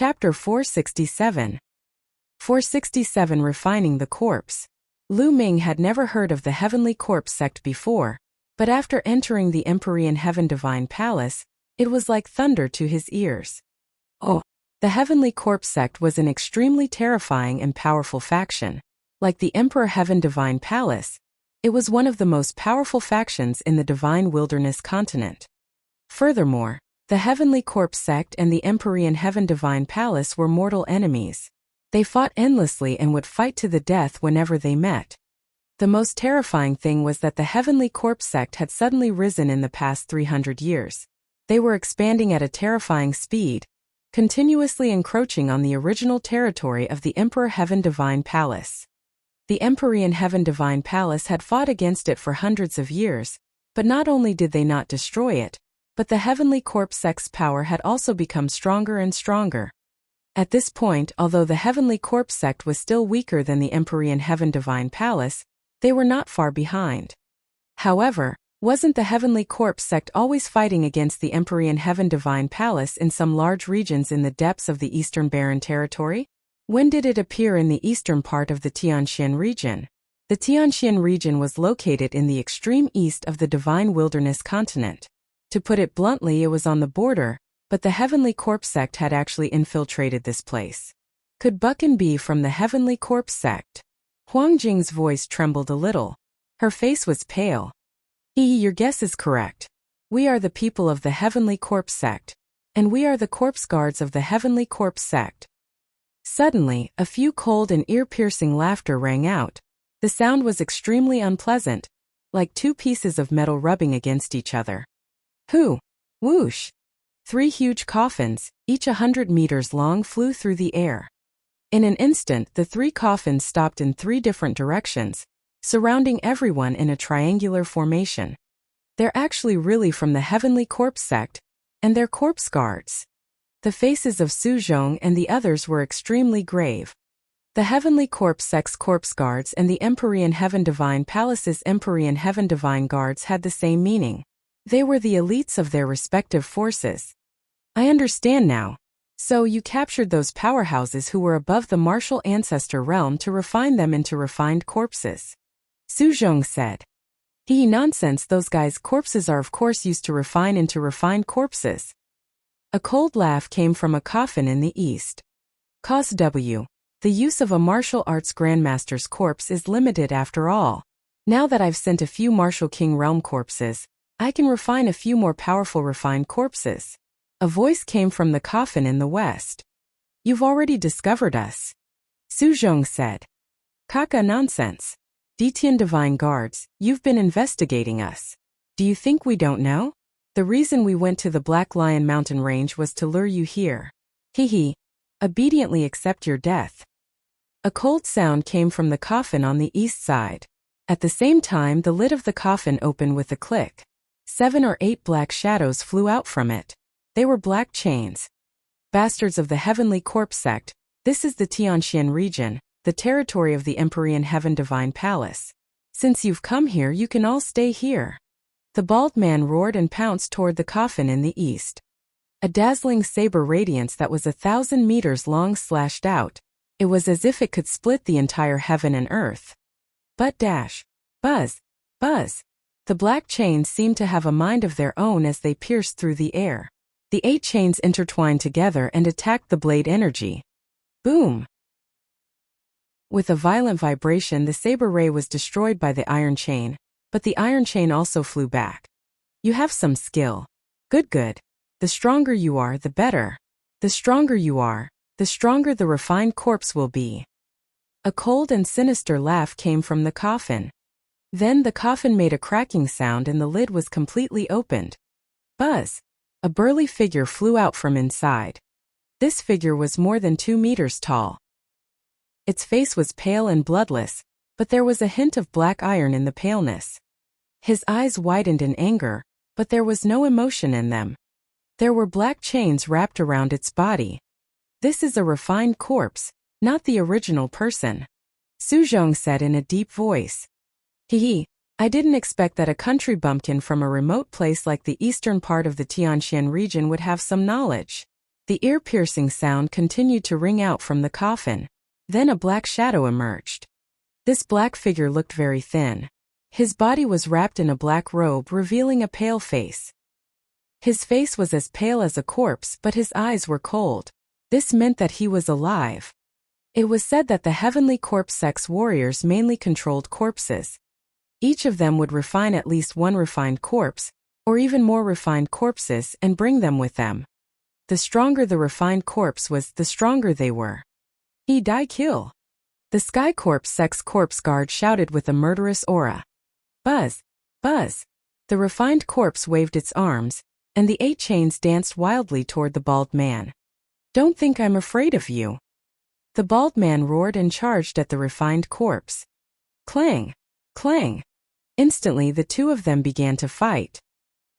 Chapter 467. 467 Refining the Corpse. Lu Ming had never heard of the Heavenly Corpse sect before, but after entering the Empyrean Heaven Divine Palace, it was like thunder to his ears. Oh! The Heavenly Corpse sect was an extremely terrifying and powerful faction. Like the Emperor Heaven Divine Palace, it was one of the most powerful factions in the Divine Wilderness continent. Furthermore, the Heavenly Corpse sect and the Empyrean Heaven Divine Palace were mortal enemies. They fought endlessly and would fight to the death whenever they met. The most terrifying thing was that the Heavenly Corpse sect had suddenly risen in the past 300 years. They were expanding at a terrifying speed, continuously encroaching on the original territory of the Emperor Heaven Divine Palace. The Empyrean Heaven Divine Palace had fought against it for hundreds of years, but not only did they not destroy it, but the Heavenly Corpse sect's power had also become stronger and stronger. At this point, although the Heavenly Corpse sect was still weaker than the Empyrean Heaven Divine Palace, they were not far behind. However, wasn't the Heavenly Corpse sect always fighting against the Empyrean Heaven Divine Palace in some large regions in the depths of the Eastern Barren Territory? When did it appear in the eastern part of the Tianxian region? The Tianxian region was located in the extreme east of the Divine Wilderness continent. To put it bluntly, it was on the border, but the Heavenly Corpse sect had actually infiltrated this place. Could Buchan be from the Heavenly Corpse sect? Huang Jing's voice trembled a little. Her face was pale. Your guess is correct. We are the people of the Heavenly Corpse sect, and we are the corpse guards of the Heavenly Corpse sect. Suddenly, a few cold and ear-piercing laughter rang out. The sound was extremely unpleasant, like two pieces of metal rubbing against each other. Hoo! Whoosh! 3 huge coffins, each 100 meters long, flew through the air. In an instant, the 3 coffins stopped in 3 different directions, surrounding everyone in a triangular formation. They're actually really from the Heavenly Corpse sect, and they're corpse guards. The faces of Su Zhong and the others were extremely grave. The Heavenly Corpse sect's corpse guards and the Empyrean Heaven Divine Palace's Empyrean Heaven Divine Guards had the same meaning. They were the elites of their respective forces. I understand now. So you captured those powerhouses who were above the martial ancestor realm to refine them into refined corpses. Su Zhong said. Nonsense, those guys' corpses are of course used to refine into refined corpses. A cold laugh came from a coffin in the east. Cos W. The use of a martial arts grandmaster's corpse is limited after all. Now that I've sent a few martial king realm corpses, I can refine a few more powerful refined corpses. A voice came from the coffin in the west. You've already discovered us. Su Zhong said. Kaka nonsense. Detian Divine Guards, you've been investigating us. Do you think we don't know? The reason we went to the Black Lion Mountain Range was to lure you here. Obediently accept your death. A cold sound came from the coffin on the east side. At the same time, the lid of the coffin opened with a click. 7 or 8 black shadows flew out from it. They were black chains. Bastards of the Heavenly Corpse sect, this is the Tianxian region, the territory of the Empyrean Heaven Divine Palace. Since you've come here, you can all stay here. The bald man roared and pounced toward the coffin in the east. A dazzling saber radiance that was 1,000 meters long slashed out. It was as if it could split the entire heaven and earth. But dash. Buzz. Buzz. The black chains seemed to have a mind of their own as they pierced through the air. The 8 chains intertwined together and attacked the blade energy. Boom! With a violent vibration, the saber ray was destroyed by the iron chain, but the iron chain also flew back. You have some skill. Good. The stronger you are, the better. The stronger you are, the stronger the refined corpse will be. A cold and sinister laugh came from the coffin. Then the coffin made a cracking sound and the lid was completely opened. Buzz! A burly figure flew out from inside. This figure was more than 2 meters tall. Its face was pale and bloodless, but there was a hint of black iron in the paleness. His eyes widened in anger, but there was no emotion in them. There were black chains wrapped around its body. This is a refined corpse, not the original person. Su Zhong said in a deep voice. I didn't expect that a country bumpkin from a remote place like the eastern part of the Tianxian region would have some knowledge. The ear-piercing sound continued to ring out from the coffin. Then a black shadow emerged. This black figure looked very thin. His body was wrapped in a black robe, revealing a pale face. His face was as pale as a corpse, but his eyes were cold. This meant that he was alive. It was said that the heavenly corpse sex warriors mainly controlled corpses. Each of them would refine at least one refined corpse, or even more refined corpses, and bring them with them. The stronger the refined corpse was, the stronger they were. He die kill. The Sky Corpse sex corpse guard shouted with a murderous aura. Buzz! Buzz! The refined corpse waved its arms, and the 8 chains danced wildly toward the bald man. Don't think I'm afraid of you. The bald man roared and charged at the refined corpse. Clang! Clang! Instantly the two of them began to fight.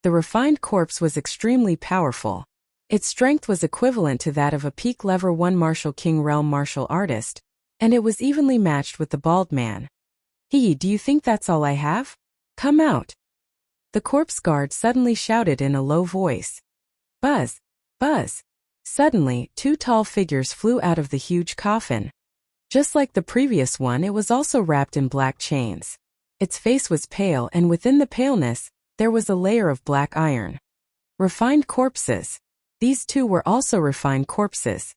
The refined corpse was extremely powerful. Its strength was equivalent to that of a peak level 1 Martial King realm martial artist, and it was evenly matched with the bald man. Do you think that's all I have? Come out. The corpse guard suddenly shouted in a low voice. Buzz! Buzz! Suddenly, 2 tall figures flew out of the huge coffin. Just like the previous one, it was also wrapped in black chains. Its face was pale, and within the paleness, there was a layer of black iron. Refined corpses. These 2 were also refined corpses.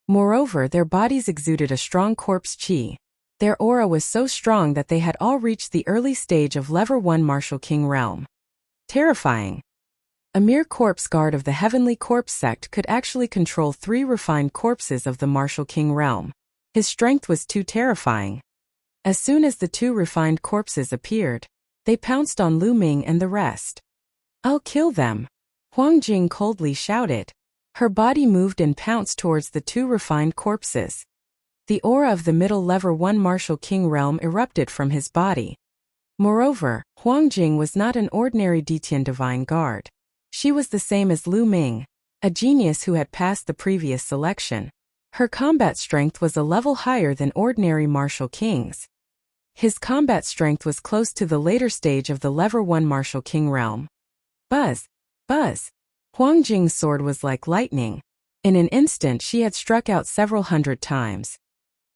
Moreover, their bodies exuded a strong corpse chi. Their aura was so strong that they had all reached the early stage of level 1 Martial King realm. Terrifying. A mere corpse guard of the Heavenly Corpse sect could actually control 3 refined corpses of the Martial King realm. His strength was too terrifying. As soon as the 2 refined corpses appeared, they pounced on Lu Ming and the rest. I'll kill them. Huang Jing coldly shouted. Her body moved and pounced towards the 2 refined corpses. The aura of the middle level 1 Martial King realm erupted from his body. Moreover, Huang Jing was not an ordinary Detian divine guard. She was the same as Lu Ming, a genius who had passed the previous selection. Her combat strength was a level higher than ordinary Martial Kings. His combat strength was close to the later stage of the level 1 Martial King realm. Buzz! Buzz! Huang Jing's sword was like lightning. In an instant she had struck out several hundred times.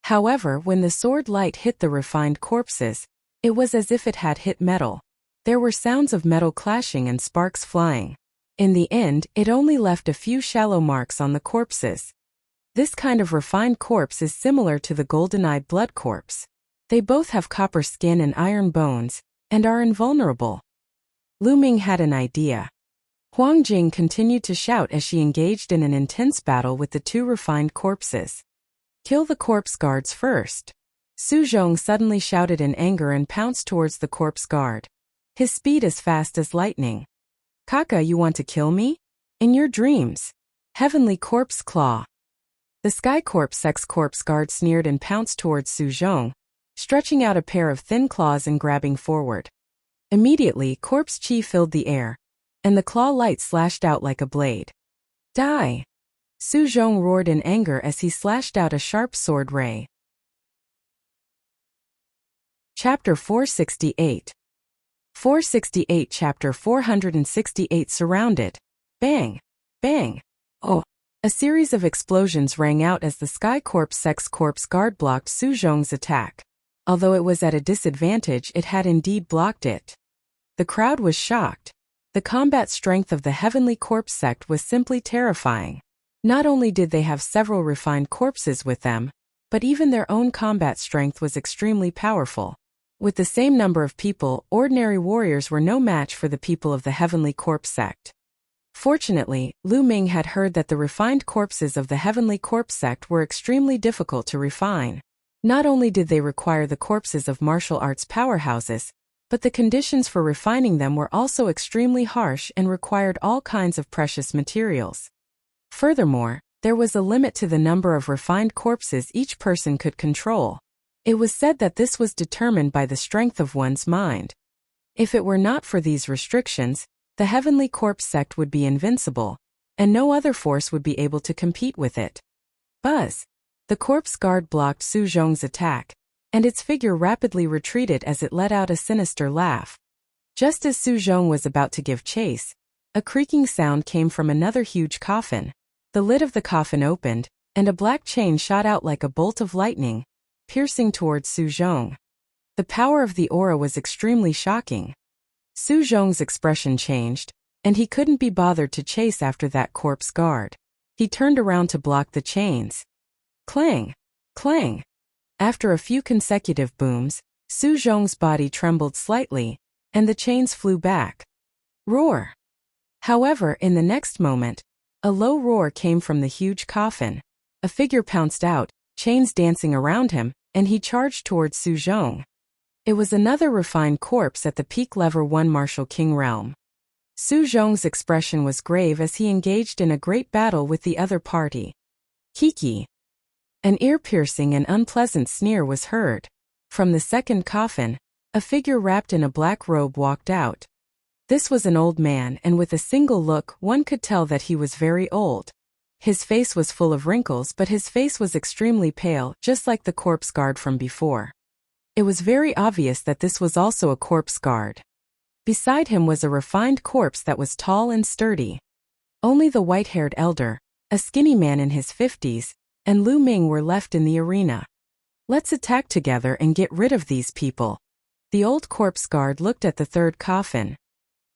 However, when the sword light hit the refined corpses, it was as if it had hit metal. There were sounds of metal clashing and sparks flying. In the end, it only left a few shallow marks on the corpses. This kind of refined corpse is similar to the golden-eyed blood corpse. They both have copper skin and iron bones, and are invulnerable. Lu Ming had an idea. Huang Jing continued to shout as she engaged in an intense battle with the 2 refined corpses. Kill the corpse guards first. Su Zhong suddenly shouted in anger and pounced towards the corpse guard. His speed as fast as lightning. Kaka, you want to kill me? In your dreams. Heavenly Corpse Claw. The Sky Corpse sex corpse guard sneered and pounced towards Su Zhong, stretching out a pair of thin claws and grabbing forward. Immediately, corpse chi filled the air, and the claw light slashed out like a blade. Die! Su Zhong roared in anger as he slashed out a sharp sword ray. Chapter 468. 468 Chapter 468 Surrounded. Bang! Bang! Oh! A series of explosions rang out as the Sky Corpse sex corpse guard blocked Su Zhong's attack. Although it was at a disadvantage, it had indeed blocked it. The crowd was shocked. The combat strength of the Heavenly Corpse sect was simply terrifying. Not only did they have several refined corpses with them, but even their own combat strength was extremely powerful. With the same number of people, ordinary warriors were no match for the people of the Heavenly Corpse sect. Fortunately, Lu Ming had heard that the refined corpses of the Heavenly Corpse sect were extremely difficult to refine. Not only did they require the corpses of martial arts powerhouses, but the conditions for refining them were also extremely harsh and required all kinds of precious materials. Furthermore, there was a limit to the number of refined corpses each person could control. It was said that this was determined by the strength of one's mind. If it were not for these restrictions, the Heavenly Corpse sect would be invincible, and no other force would be able to compete with it. Buzz! The corpse guard blocked Su Zhong's attack, and its figure rapidly retreated as it let out a sinister laugh. Just as Su Zhong was about to give chase, a creaking sound came from another huge coffin. The lid of the coffin opened, and a black chain shot out like a bolt of lightning, piercing towards Su Zhong. The power of the aura was extremely shocking. Su Zhong's expression changed, and he couldn't be bothered to chase after that corpse guard. He turned around to block the chains. Clang! Clang! After a few consecutive booms, Su Zhong's body trembled slightly, and the chains flew back. Roar! However, in the next moment, a low roar came from the huge coffin. A figure pounced out, chains dancing around him, and he charged towards Su Zhong. It was another refined corpse at the peak level 1 Martial King realm. Su Zhong's expression was grave as he engaged in a great battle with the other party. Kiki! An ear-piercing and unpleasant sneer was heard. From the second coffin, a figure wrapped in a black robe walked out. This was an old man, and with a single look one could tell that he was very old. His face was full of wrinkles, but his face was extremely pale, just like the corpse guard from before. It was very obvious that this was also a corpse guard. Beside him was a refined corpse that was tall and sturdy. Only the white-haired elder, a skinny man in his 50s, and Lu Ming were left in the arena. Let's attack together and get rid of these people. The old corpse guard looked at the third coffin.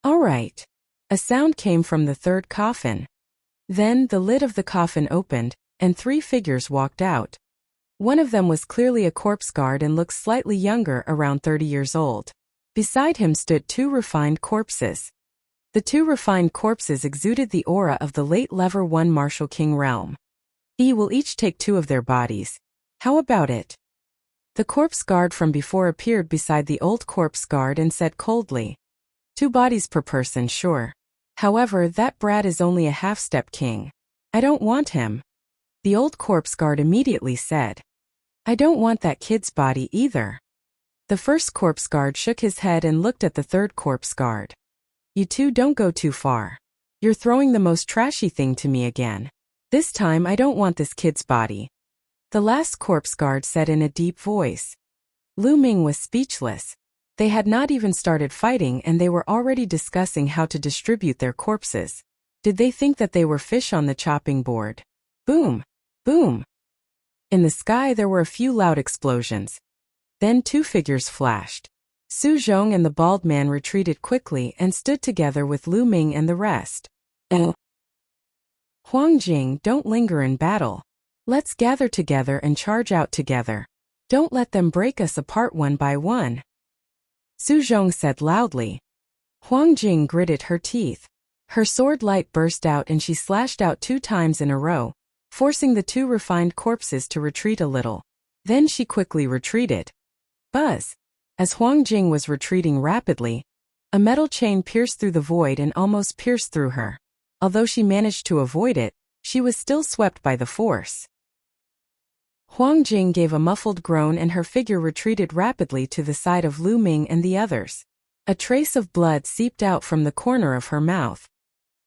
All right. A sound came from the third coffin. Then the lid of the coffin opened, and 3 figures walked out. One of them was clearly a corpse guard and looked slightly younger, around 30 years old. Beside him stood 2 refined corpses. The 2 refined corpses exuded the aura of the late level 1 Martial King realm. We will each take 2 of their bodies. How about it? The corpse guard from before appeared beside the old corpse guard and said coldly. 2 bodies per person, sure. However, that brat is only a half-step king. I don't want him. The old corpse guard immediately said. I don't want that kid's body either. The first corpse guard shook his head and looked at the third corpse guard. You two don't go too far. You're throwing the most trashy thing to me again. This time I don't want this kid's body. The last corpse guard said in a deep voice. Lu Ming was speechless. They had not even started fighting and they were already discussing how to distribute their corpses. Did they think that they were fish on the chopping board? Boom! Boom! In the sky there were a few loud explosions. Then 2 figures flashed. Su Zhong and the bald man retreated quickly and stood together with Lu Ming and the rest. Huang Jing, don't linger in battle. Let's gather together and charge out together. Don't let them break us apart one by one. Su Zhong said loudly. Huang Jing gritted her teeth. Her sword light burst out and she slashed out 2 times in a row, forcing the 2 refined corpses to retreat a little. Then she quickly retreated. Buzz! As Huang Jing was retreating rapidly, a metal chain pierced through the void and almost pierced through her. Although she managed to avoid it, she was still swept by the force. Huang Jing gave a muffled groan and her figure retreated rapidly to the side of Lu Ming and the others. A trace of blood seeped out from the corner of her mouth.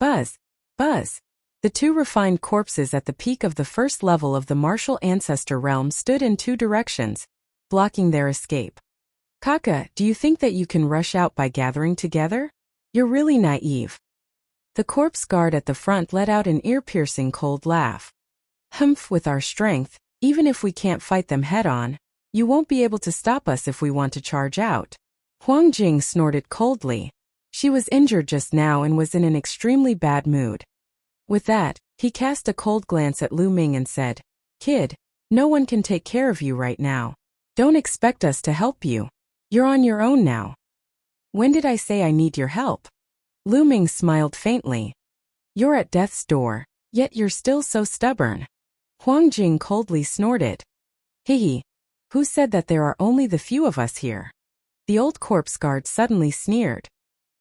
Buzz! Buzz! The 2 refined corpses at the peak of the first level of the martial ancestor realm stood in 2 directions, blocking their escape. Kaka, do you think that you can rush out by gathering together? You're really naive. The corpse guard at the front let out an ear-piercing cold laugh. Humph, with our strength, even if we can't fight them head-on, you won't be able to stop us if we want to charge out. Huang Jing snorted coldly. She was injured just now and was in an extremely bad mood. With that, he cast a cold glance at Lu Ming and said, Kid, no one can take care of you right now. Don't expect us to help you. You're on your own now. When did I say I need your help? Lu Ming smiled faintly. You're at death's door, yet you're still so stubborn. Huang Jing coldly snorted. Hehe. Who said that there are only the few of us here? The old corpse guard suddenly sneered.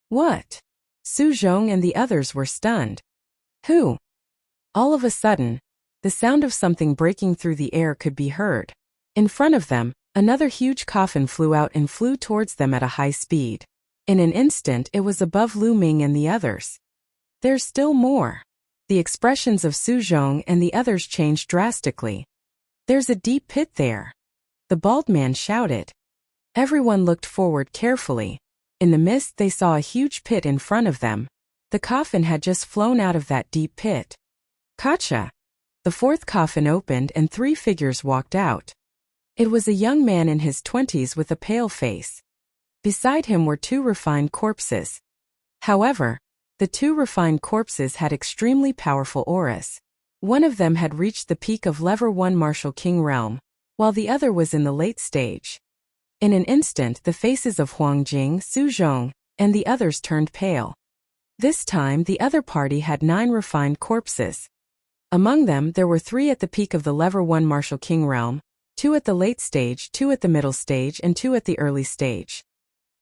What? Su Zhong and the others were stunned. Who? All of a sudden, the sound of something breaking through the air could be heard. In front of them, another huge coffin flew out and flew towards them at a high speed. In an instant it was above Lu Ming and the others. There's still more. The expressions of Su Zhong and the others changed drastically. There's a deep pit there. The bald man shouted. Everyone looked forward carefully. In the mist they saw a huge pit in front of them. The coffin had just flown out of that deep pit. Gotcha! The fourth coffin opened and 3 figures walked out. It was a young man in his 20s with a pale face. Beside him were 2 refined corpses. However, the 2 refined corpses had extremely powerful auras. One of them had reached the peak of Level 1 Martial King realm, while the other was in the late stage. In an instant, the faces of Huang Jing, Su Zhong, and the others turned pale. This time, the other party had 9 refined corpses. Among them, there were 3 at the peak of the Level 1 Martial King realm, 2 at the late stage, 2 at the middle stage, and 2 at the early stage.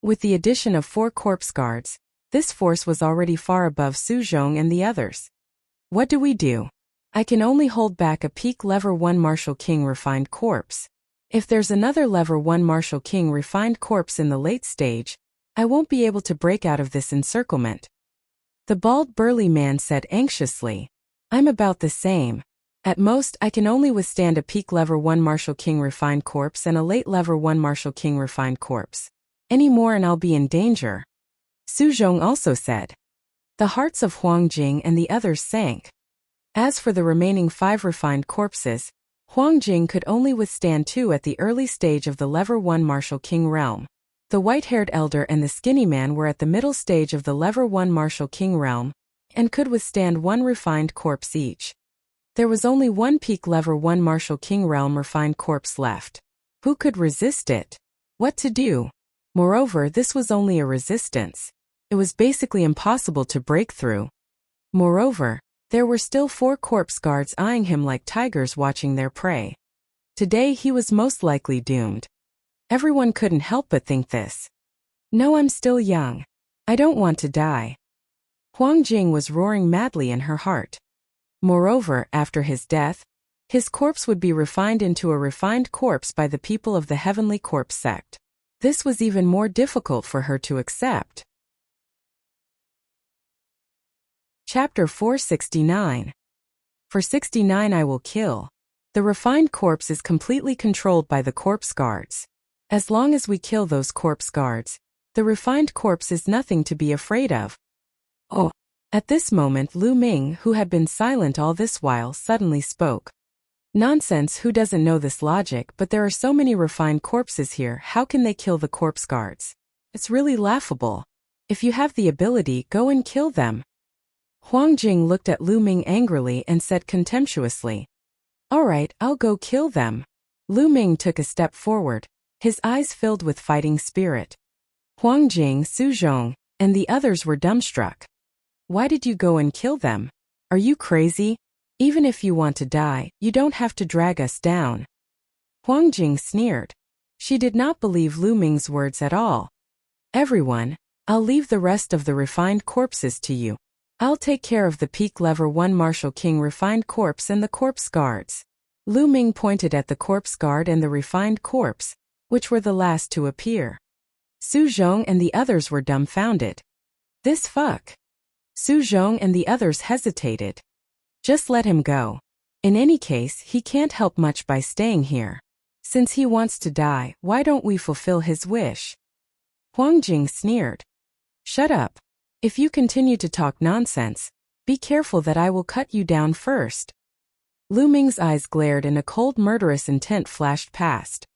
With the addition of 4 corpse guards, this force was already far above Su Zhong and the others. What do we do? I can only hold back a peak Level 1 Martial King refined corpse. If there's another Level 1 Martial King refined corpse in the late stage, I won't be able to break out of this encirclement. The bald burly man said anxiously. I'm about the same. At most, I can only withstand a peak Level 1 Martial King refined corpse and a late Level 1 Martial King refined corpse. Any more and I'll be in danger. Su Zhong also said. The hearts of Huang Jing and the others sank. As for the remaining 5 refined corpses, Huang Jing could only withstand 2 at the early stage of the Level 1 Martial King realm. The white-haired elder and the skinny man were at the middle stage of the Level 1 Martial King realm, and could withstand 1 refined corpse each. There was only 1 peak Level 1 Martial King realm refined corpse left. Who could resist it? What to do? Moreover, this was only a resistance. It was basically impossible to break through. Moreover, there were still 4 corpse guards eyeing him like tigers watching their prey. Today he was most likely doomed. Everyone couldn't help but think this. No, I'm still young. I don't want to die. Huang Jing was roaring madly in her heart. Moreover, after his death, his corpse would be refined into a refined corpse by the people of the Heavenly Corpse sect. This was even more difficult for her to accept. Chapter 469. For 69 I will kill. The refined corpse is completely controlled by the corpse guards. As long as we kill those corpse guards, the refined corpse is nothing to be afraid of. Oh! At this moment Lu Ming, who had been silent all this while, suddenly spoke. Nonsense, who doesn't know this logic, but there are so many refined corpses here, how can they kill the corpse guards? It's really laughable. If you have the ability, go and kill them. Huang Jing looked at Lu Ming angrily and said contemptuously. Alright, I'll go kill them. Lu Ming took a step forward, his eyes filled with fighting spirit. Huang Jing, Su Zhong, and the others were dumbstruck. Why did you go and kill them? Are you crazy? Even if you want to die, you don't have to drag us down. Huang Jing sneered. She did not believe Lu Ming's words at all. Everyone, I'll leave the rest of the refined corpses to you. I'll take care of the peak Level 1 Martial King refined corpse and the corpse guards. Lu Ming pointed at the corpse guard and the refined corpse, which were the last to appear. Su Zhong and the others were dumbfounded. This fuck. Su Zhong and the others hesitated. Just let him go. In any case, he can't help much by staying here. Since he wants to die, why don't we fulfill his wish? Huang Jing sneered. Shut up. If you continue to talk nonsense, be careful that I will cut you down first. Lu Ming's eyes glared and a cold murderous intent flashed past.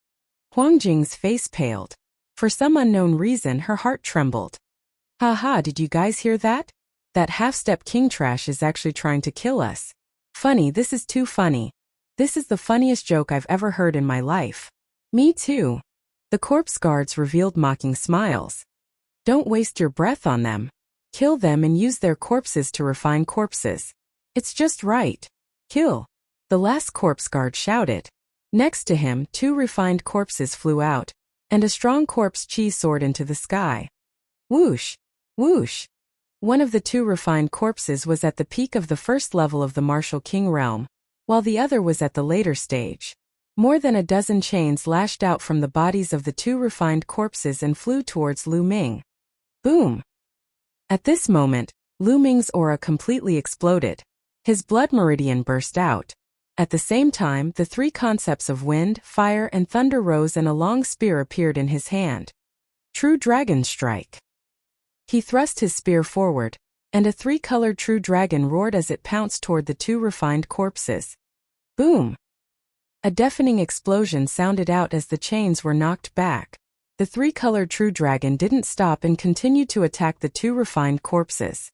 Huang Jing's face paled. For some unknown reason her heart trembled. Haha, did you guys hear that? That half-step king trash is actually trying to kill us. Funny, this is too funny. This is the funniest joke I've ever heard in my life. Me too. The corpse guards revealed mocking smiles. Don't waste your breath on them. Kill them and use their corpses to refine corpses. It's just right. Kill. The last corpse guard shouted. Next to him, 2 refined corpses flew out, and a strong corpse chi soared into the sky. Whoosh! Whoosh! One of the 2 refined corpses was at the peak of the first level of the Martial King realm, while the other was at the later stage. More than a dozen chains lashed out from the bodies of the 2 refined corpses and flew towards Lu Ming. Boom! At this moment, Lu Ming's aura completely exploded. His blood meridian burst out. At the same time, the 3 concepts of wind, fire, and thunder rose and a long spear appeared in his hand. True Dragon Strike. He thrust his spear forward, and a three-colored true dragon roared as it pounced toward the two refined corpses. Boom! A deafening explosion sounded out as the chains were knocked back. The three-colored true dragon didn't stop and continued to attack the two refined corpses.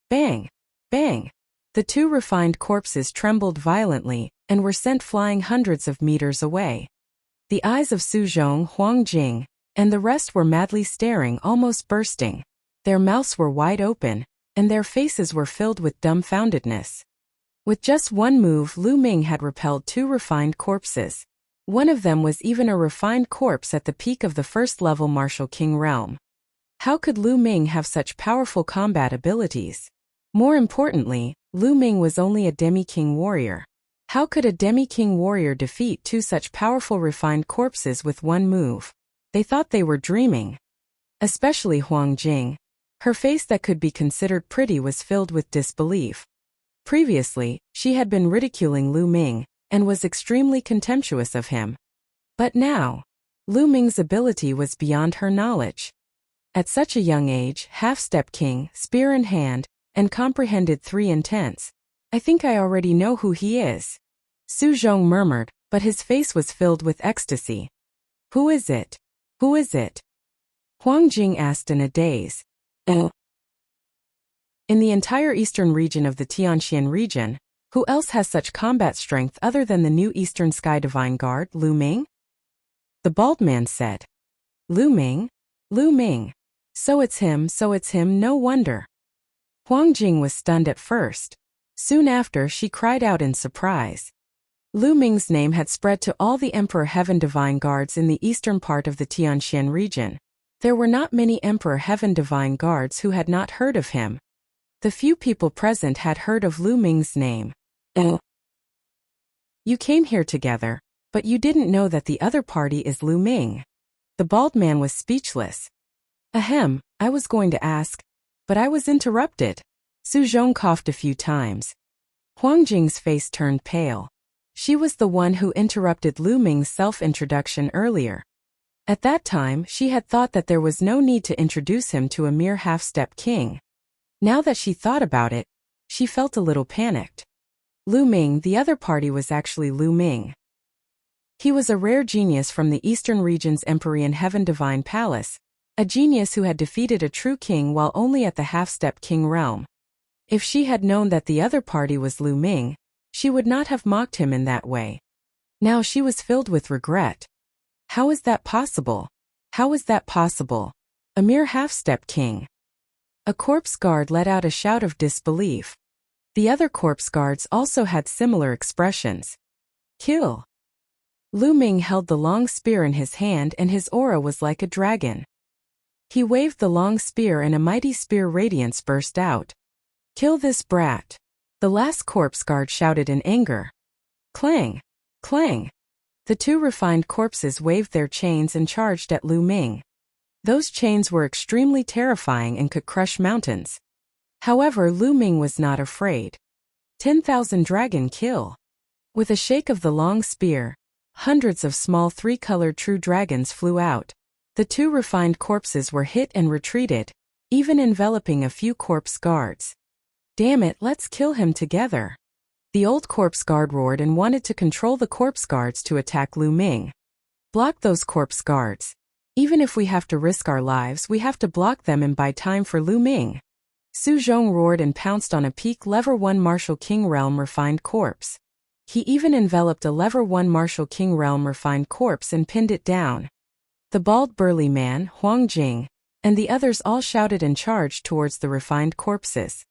Bang! Bang! The two refined corpses trembled violently and were sent flying hundreds of meters away. The eyes of Suzhong, Huang Jing, and the rest were madly staring, almost bursting. Their mouths were wide open, and their faces were filled with dumbfoundedness. With just one move, Lu Ming had repelled two refined corpses. One of them was even a refined corpse at the peak of the first-level Martial King realm. How could Lu Ming have such powerful combat abilities? More importantly, Lu Ming was only a demi-king warrior. How could a demi-king warrior defeat two such powerful refined corpses with one move? They thought they were dreaming. Especially Huang Jing. Her face that could be considered pretty was filled with disbelief. Previously, she had been ridiculing Lu Ming, and was extremely contemptuous of him. But now, Lu Ming's ability was beyond her knowledge. At such a young age, half-step king, spear in hand, and comprehended three intents. I think I already know who he is. Su Zhong murmured, but his face was filled with ecstasy. Who is it? Who is it? Huang Jing asked in a daze. In the entire eastern region of the Tianxian region, who else has such combat strength other than the new Eastern Sky Divine Guard, Lu Ming? The bald man said. Lu Ming? Lu Ming. So it's him, no wonder. Huang Jing was stunned at first. Soon after, she cried out in surprise. Lu Ming's name had spread to all the Emperor Heaven Divine Guards in the eastern part of the Tianxian region. There were not many Emperor Heaven Divine Guards who had not heard of him. The few people present had heard of Lu Ming's name. You came here together, but you didn't know that the other party is Lu Ming. The bald man was speechless. Ahem, I was going to ask, but I was interrupted. Su Zhong coughed a few times. Huang Jing's face turned pale. She was the one who interrupted Lu Ming's self-introduction earlier. At that time, she had thought that there was no need to introduce him to a mere half-step king. Now that she thought about it, she felt a little panicked. Lu Ming, the other party, was actually Lu Ming. He was a rare genius from the eastern region's Empyrean Heaven Divine Palace, a genius who had defeated a true king while only at the half-step king realm. If she had known that the other party was Lu Ming, she would not have mocked him in that way. Now she was filled with regret. How is that possible? How is that possible? A mere half-step king. A corpse guard let out a shout of disbelief. The other corpse guards also had similar expressions. Kill. Lu Ming held the long spear in his hand and his aura was like a dragon. He waved the long spear and a mighty spear radiance burst out. Kill this brat. The last corpse guard shouted in anger. Clang! Clang! The two refined corpses waved their chains and charged at Lu Ming. Those chains were extremely terrifying and could crush mountains. However, Lu Ming was not afraid. 10,000 dragon kill. With a shake of the long spear, hundreds of small three-colored true dragons flew out. The two refined corpses were hit and retreated, even enveloping a few corpse guards. Damn it, let's kill him together. The old corpse guard roared and wanted to control the corpse guards to attack Lu Ming. Block those corpse guards. Even if we have to risk our lives, we have to block them and buy time for Lu Ming. Su Zhong roared and pounced on a peak Level 1 Martial King Realm refined corpse. He even enveloped a Level 1 Martial King Realm refined corpse and pinned it down. The bald burly man, Huang Jing, and the others all shouted and charged towards the refined corpses.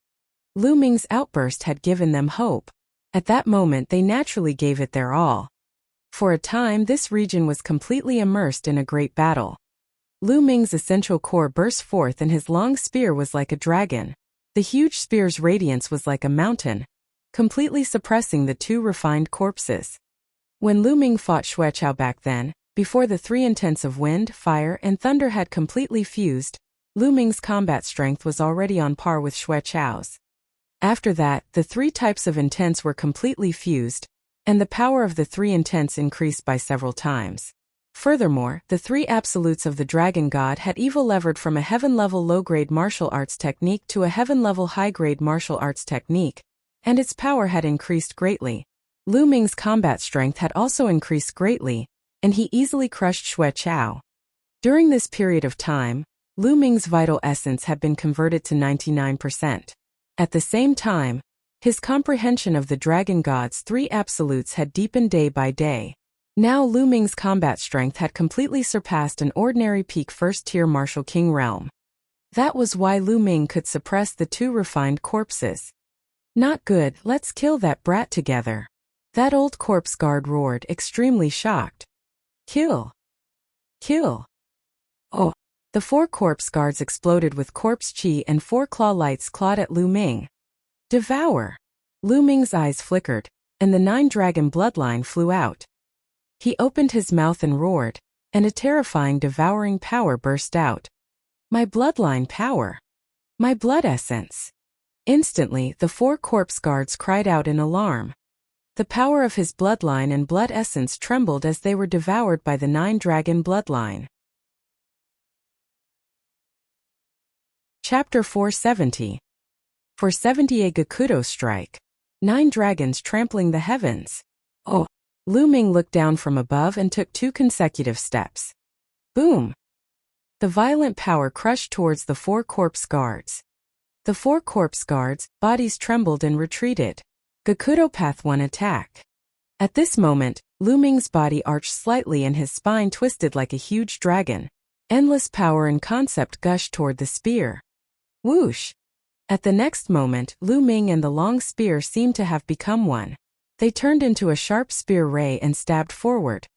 Lu Ming's outburst had given them hope. At that moment they naturally gave it their all. For a time this region was completely immersed in a great battle. Lu Ming's essential core burst forth and his long spear was like a dragon. The huge spear's radiance was like a mountain, completely suppressing the two refined corpses. When Lu Ming fought Xueqiao back then, before the three intents of wind, fire, and thunder had completely fused, Lu Ming's combat strength was already on par with Xueqiao's. After that, the three types of intents were completely fused, and the power of the three intents increased by several times. Furthermore, the three absolutes of the dragon god had evo-levered from a heaven-level low-grade martial arts technique to a heaven-level high-grade martial arts technique, and its power had increased greatly. Lu Ming's combat strength had also increased greatly, and he easily crushed Xue Chao. During this period of time, Lu Ming's vital essence had been converted to 99%. At the same time, his comprehension of the dragon god's three absolutes had deepened day by day. Now Lu Ming's combat strength had completely surpassed an ordinary peak first-tier martial king realm. That was why Lu Ming could suppress the two refined corpses. Not good, let's kill that brat together. That old corpse guard roared, extremely shocked. Kill! Kill! Oh! The four corpse guards exploded with corpse chi and four claw lights clawed at Lu Ming. Devour! Lu Ming's eyes flickered, and the 9-dragon bloodline flew out. He opened his mouth and roared, and a terrifying devouring power burst out. My bloodline power! My blood essence! Instantly, the four corpse guards cried out in alarm. The power of his bloodline and blood essence trembled as they were devoured by the 9-dragon bloodline. Chapter 470. 470 A Gakudo Strike. 9 dragons trampling the heavens. Oh! Lu Ming looked down from above and took 2 consecutive steps. Boom! The violent power crushed towards the 4 corpse guards. The 4 corpse guards' bodies trembled and retreated. Gakudo Path 1 attack. At this moment, Lu Ming's body arched slightly and his spine twisted like a huge dragon. Endless power and concept gushed toward the spear. Whoosh! At the next moment, Lu Ming and the long spear seemed to have become one. They turned into a sharp spear ray and stabbed forward.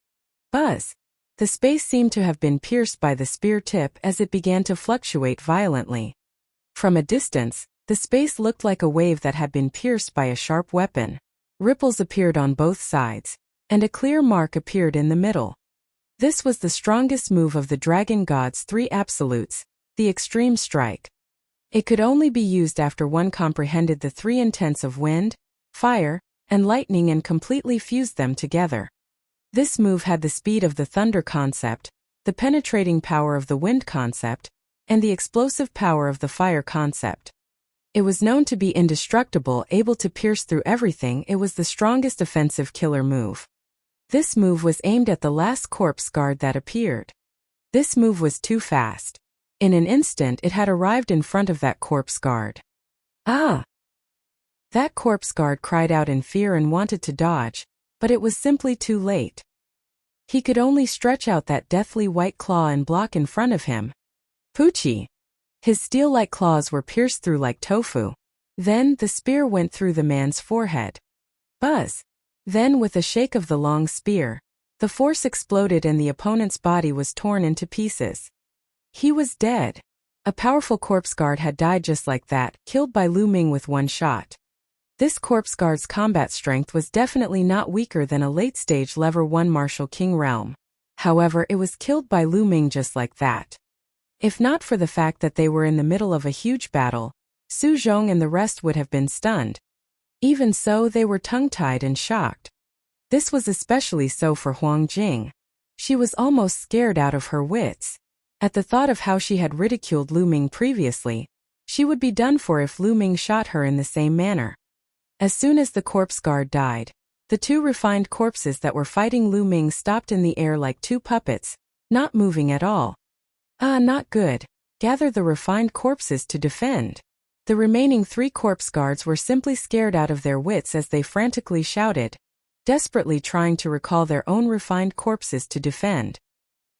Buzz! The space seemed to have been pierced by the spear tip as it began to fluctuate violently. From a distance, the space looked like a wave that had been pierced by a sharp weapon. Ripples appeared on both sides, and a clear mark appeared in the middle. This was the strongest move of the dragon god's 3 absolutes, the extreme strike. It could only be used after one comprehended the 3 intents of wind, fire, and lightning and completely fused them together. This move had the speed of the thunder concept, the penetrating power of the wind concept, and the explosive power of the fire concept. It was known to be indestructible, able to pierce through everything. It was the strongest offensive killer move. This move was aimed at the last corpse guard that appeared. This move was too fast. In an instant it had arrived in front of that corpse guard. Ah! That corpse guard cried out in fear and wanted to dodge, but it was simply too late. He could only stretch out that deathly white claw and block in front of him. Poochie! His steel-like claws were pierced through like tofu. Then the spear went through the man's forehead. Buzz! Then with a shake of the long spear, the force exploded and the opponent's body was torn into pieces. He was dead. A powerful corpse guard had died just like that, killed by Lu Ming with one shot. This corpse guard's combat strength was definitely not weaker than a late-stage level 1 martial king realm. However, it was killed by Lu Ming just like that. If not for the fact that they were in the middle of a huge battle, Su Zhong and the rest would have been stunned. Even so, they were tongue-tied and shocked. This was especially so for Huang Jing. She was almost scared out of her wits. At the thought of how she had ridiculed Lu Ming previously, she would be done for if Lu Ming shot her in the same manner. As soon as the corpse guard died, the 2 refined corpses that were fighting Lu Ming stopped in the air like 2 puppets, not moving at all. Ah, not good. Gather the refined corpses to defend. The remaining 3 corpse guards were simply scared out of their wits as they frantically shouted, desperately trying to recall their own refined corpses to defend.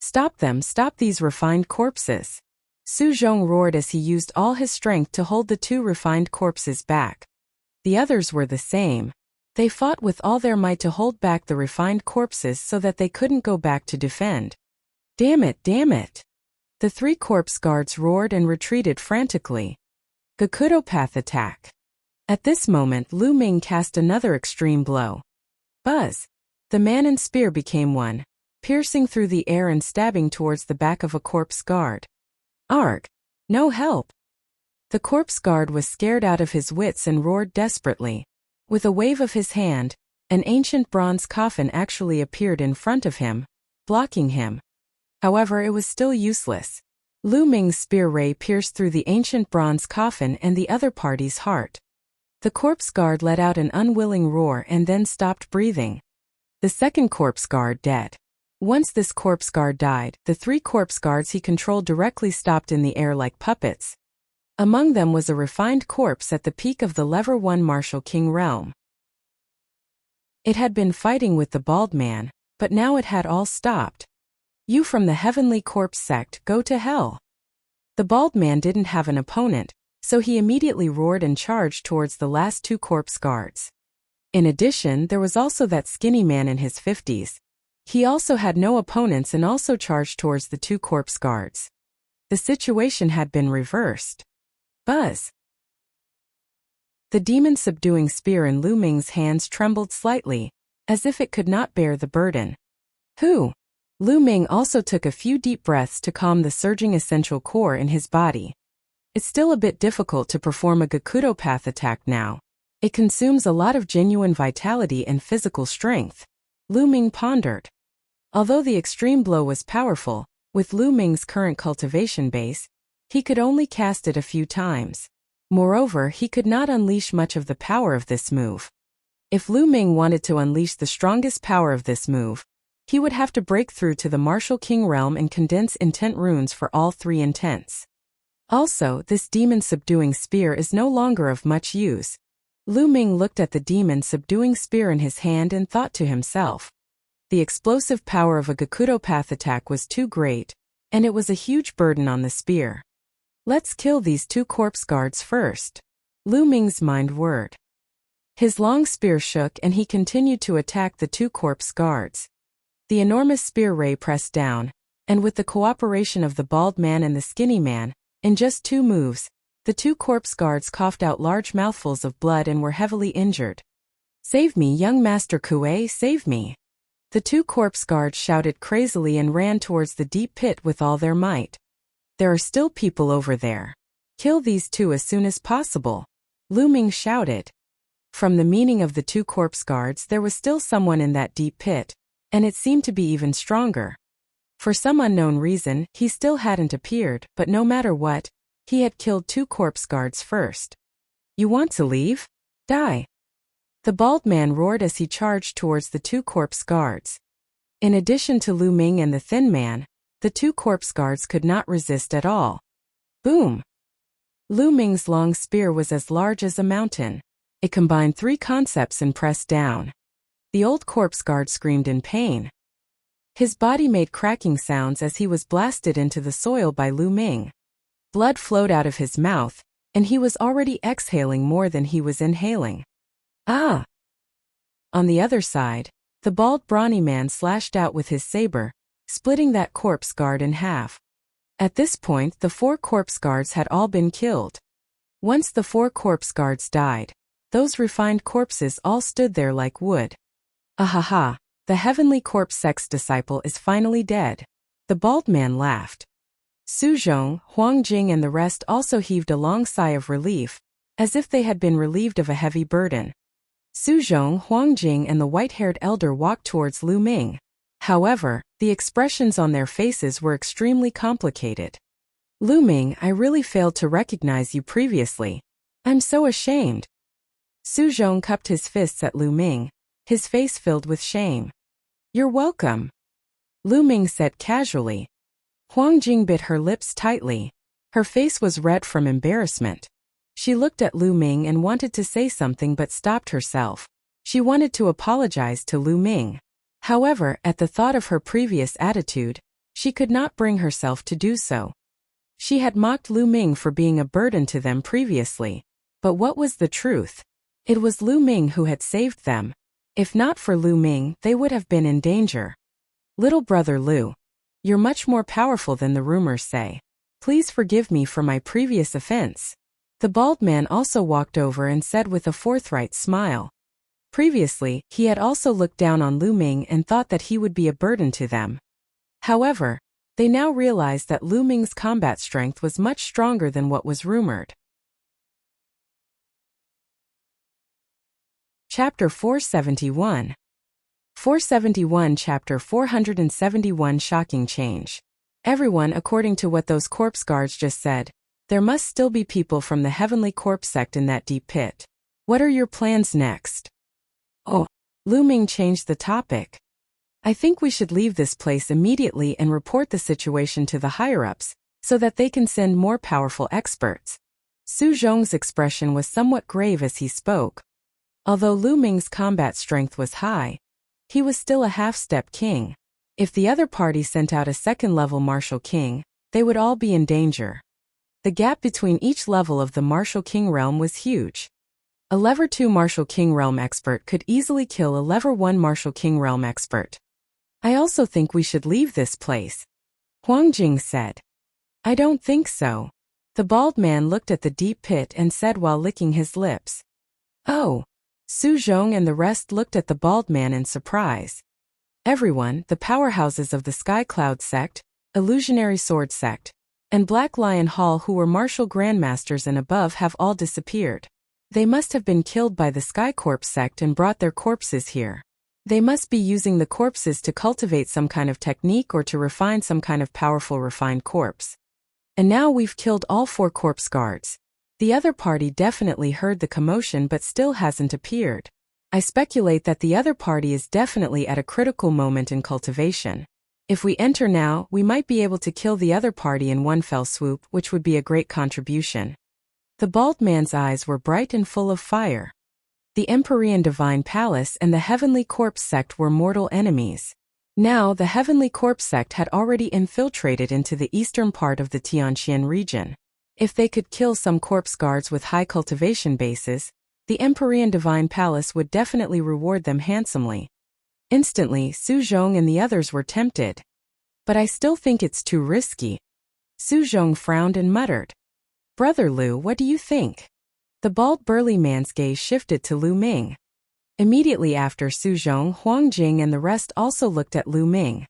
Stop them, stop these refined corpses! Su Zhong roared as he used all his strength to hold the 2 refined corpses back. The others were the same. They fought with all their might to hold back the refined corpses so that they couldn't go back to defend. Damn it, damn it! The 3 corpse guards roared and retreated frantically. Gakudo Path attack. At this moment Lu Ming cast another extreme blow. Buzz! The man and spear became one, piercing through the air and stabbing towards the back of a corpse guard. Arg! No help! The corpse guard was scared out of his wits and roared desperately. With a wave of his hand, an ancient bronze coffin actually appeared in front of him. blocking him. However, it was still useless. Lu Ming's spear ray pierced through the ancient bronze coffin and the other party's heart. The corpse guard let out an unwilling roar and then stopped breathing. The second corpse guard dead. Once this corpse guard died, the 3 corpse guards he controlled directly stopped in the air like puppets. Among them was a refined corpse at the peak of the Lever 1 Martial King realm. It had been fighting with the bald man, but now it had all stopped. You from the Heavenly Corpse sect, go to hell. The bald man didn't have an opponent, so he immediately roared and charged towards the last 2 corpse guards. In addition, there was also that skinny man in his 50s. He also had no opponents and also charged towards the 2 corpse guards. The situation had been reversed. Buzz! The demon subduing spear in Lu Ming's hands trembled slightly, as if it could not bear the burden. Who? Lu Ming also took a few deep breaths to calm the surging essential core in his body. It's still a bit difficult to perform a Gakudo path attack now. It consumes a lot of genuine vitality and physical strength. Lu Ming pondered. Although the extreme blow was powerful, with Lu Ming's current cultivation base, he could only cast it a few times. Moreover, he could not unleash much of the power of this move. If Lu Ming wanted to unleash the strongest power of this move, he would have to break through to the Martial King realm and condense intent runes for all 3 intents. Also, this demon subduing spear is no longer of much use. Lu Ming looked at the demon subduing spear in his hand and thought to himself. The explosive power of a Gakudo path attack was too great, and it was a huge burden on the spear. Let's kill these 2 corpse guards first. Lu Ming's mind whirred. His long spear shook and he continued to attack the 2 corpse guards. The enormous spear ray pressed down, and with the cooperation of the bald man and the skinny man, in just 2 moves, the 2 corpse guards coughed out large mouthfuls of blood and were heavily injured. Save me, young Master Kue, save me. The 2 corpse guards shouted crazily and ran towards the deep pit with all their might. There are still people over there. Kill these 2 as soon as possible. Lu Ming shouted. From the meaning of the 2 corpse guards, there was still someone in that deep pit, and it seemed to be even stronger. For some unknown reason, he still hadn't appeared, but no matter what, he had killed 2 corpse guards first. You want to leave? Die! The bald man roared as he charged towards the 2 corpse guards. In addition to Lu Ming and the thin man, the 2 corpse guards could not resist at all. Boom! Lu Ming's long spear was as large as a mountain. It combined 3 concepts and pressed down. The old corpse guard screamed in pain. His body made cracking sounds as he was blasted into the soil by Lu Ming. Blood flowed out of his mouth, and he was already exhaling more than he was inhaling. Ah! On the other side, the bald brawny man slashed out with his saber, splitting that corpse guard in half. At this point, the 4 corpse guards had all been killed. Once the 4 corpse guards died, those refined corpses all stood there like wood. Ahaha, the Heavenly Corpse sect's disciple is finally dead. The bald man laughed. Su Zhong, Huang Jing and the rest also heaved a long sigh of relief, as if they had been relieved of a heavy burden. Su Zhong, Huang Jing and the white-haired elder walked towards Lu Ming. However, the expressions on their faces were extremely complicated. Lu Ming, I really failed to recognize you previously. I'm so ashamed. Su Zhong cupped his fists at Lu Ming, his face filled with shame. You're welcome, Lu Ming said casually. Huang Jing bit her lips tightly. Her face was red from embarrassment. She looked at Lu Ming and wanted to say something but stopped herself. She wanted to apologize to Lu Ming. However, at the thought of her previous attitude, she could not bring herself to do so. She had mocked Lu Ming for being a burden to them previously. But what was the truth? It was Lu Ming who had saved them. If not for Lu Ming, they would have been in danger. Little brother Lu, you're much more powerful than the rumors say. Please forgive me for my previous offense. The bald man also walked over and said with a forthright smile. Previously, he had also looked down on Lu Ming and thought that he would be a burden to them. However, they now realized that Lu Ming's combat strength was much stronger than what was rumored. Chapter 471. 471 Chapter 471 Shocking Change. Everyone, according to what those corpse guards just said, there must still be people from the Heavenly Corpse sect in that deep pit. What are your plans next? Oh, Lu Ming changed the topic. I think we should leave this place immediately and report the situation to the higher-ups, so that they can send more powerful experts. Su Zhong's expression was somewhat grave as he spoke. Although Lu Ming's combat strength was high, he was still a half-step king. If the other party sent out a second-level martial king, they would all be in danger. The gap between each level of the martial king realm was huge. A level 2 martial king realm expert could easily kill a level 1 martial king realm expert. I also think we should leave this place, Huang Jing said. I don't think so. The bald man looked at the deep pit and said while licking his lips. Oh. Su Zhong and the rest looked at the bald man in surprise. Everyone, the powerhouses of the Sky Cloud sect, Illusionary Sword sect, and Black Lion Hall who were martial grandmasters and above have all disappeared. They must have been killed by the Sky Corpse sect and brought their corpses here. They must be using the corpses to cultivate some kind of technique or to refine some kind of powerful refined corpse. And now we've killed all 4 corpse guards. The other party definitely heard the commotion but still hasn't appeared. I speculate that the other party is definitely at a critical moment in cultivation. If we enter now, we might be able to kill the other party in one fell swoop, which would be a great contribution. The bald man's eyes were bright and full of fire. The Empyrean Divine Palace and the Heavenly Corpse sect were mortal enemies. Now the Heavenly Corpse sect had already infiltrated into the eastern part of the Tianqian region. If they could kill some corpse guards with high cultivation bases, the Empyrean Divine Palace would definitely reward them handsomely. Instantly, Su Zhong and the others were tempted. But I still think it's too risky. Su Zhong frowned and muttered. Brother Lu, what do you think? The bald burly man's gaze shifted to Lu Ming. Immediately after Su Zhong, Huang Jing and the rest also looked at Lu Ming.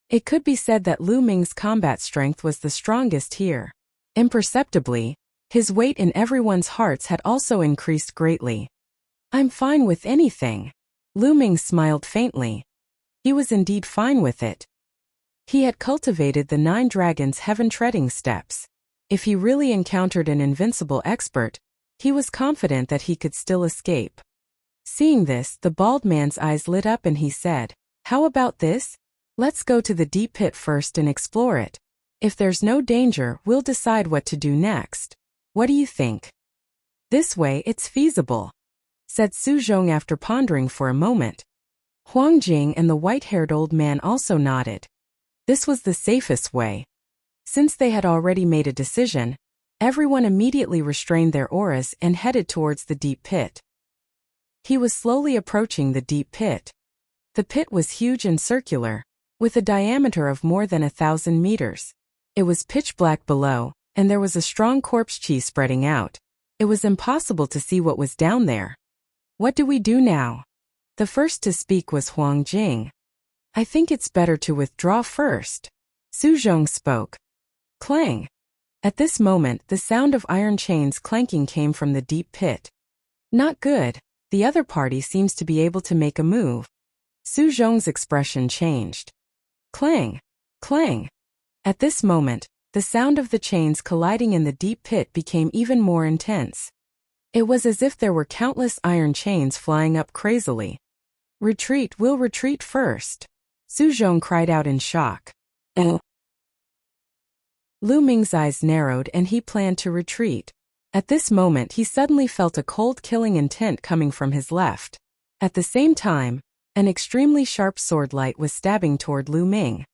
It could be said that Lu Ming's combat strength was the strongest here. Imperceptibly, his weight in everyone's hearts had also increased greatly. I'm fine with anything. Lu Ming smiled faintly. He was indeed fine with it. He had cultivated the 9 dragons' heaven-treading steps. If he really encountered an invincible expert, he was confident that he could still escape. Seeing this, the bald man's eyes lit up and he said, How about this? Let's go to the deep pit first and explore it. If there's no danger, we'll decide what to do next. What do you think? This way it's feasible, said Su Zhong after pondering for a moment. Huang Jing and the white-haired old man also nodded. This was the safest way. Since they had already made a decision, everyone immediately restrained their auras and headed towards the deep pit. He was slowly approaching the deep pit. The pit was huge and circular, with a diameter of more than 1,000 meters. It was pitch black below, and there was a strong corpse chi spreading out. It was impossible to see what was down there. What do we do now? The first to speak was Huang Jing. I think it's better to withdraw first. Su Zhong spoke. Clang. At this moment, the sound of iron chains clanking came from the deep pit. Not good. The other party seems to be able to make a move. Su Zhong's expression changed. Clang. Clang. At this moment, the sound of the chains colliding in the deep pit became even more intense. It was as if there were countless iron chains flying up crazily. Retreat, we'll retreat first. Su Zhong cried out in shock. Lu Ming's eyes narrowed and he planned to retreat. At this moment he suddenly felt a cold killing intent coming from his left. At the same time, an extremely sharp sword light was stabbing toward Lu Ming.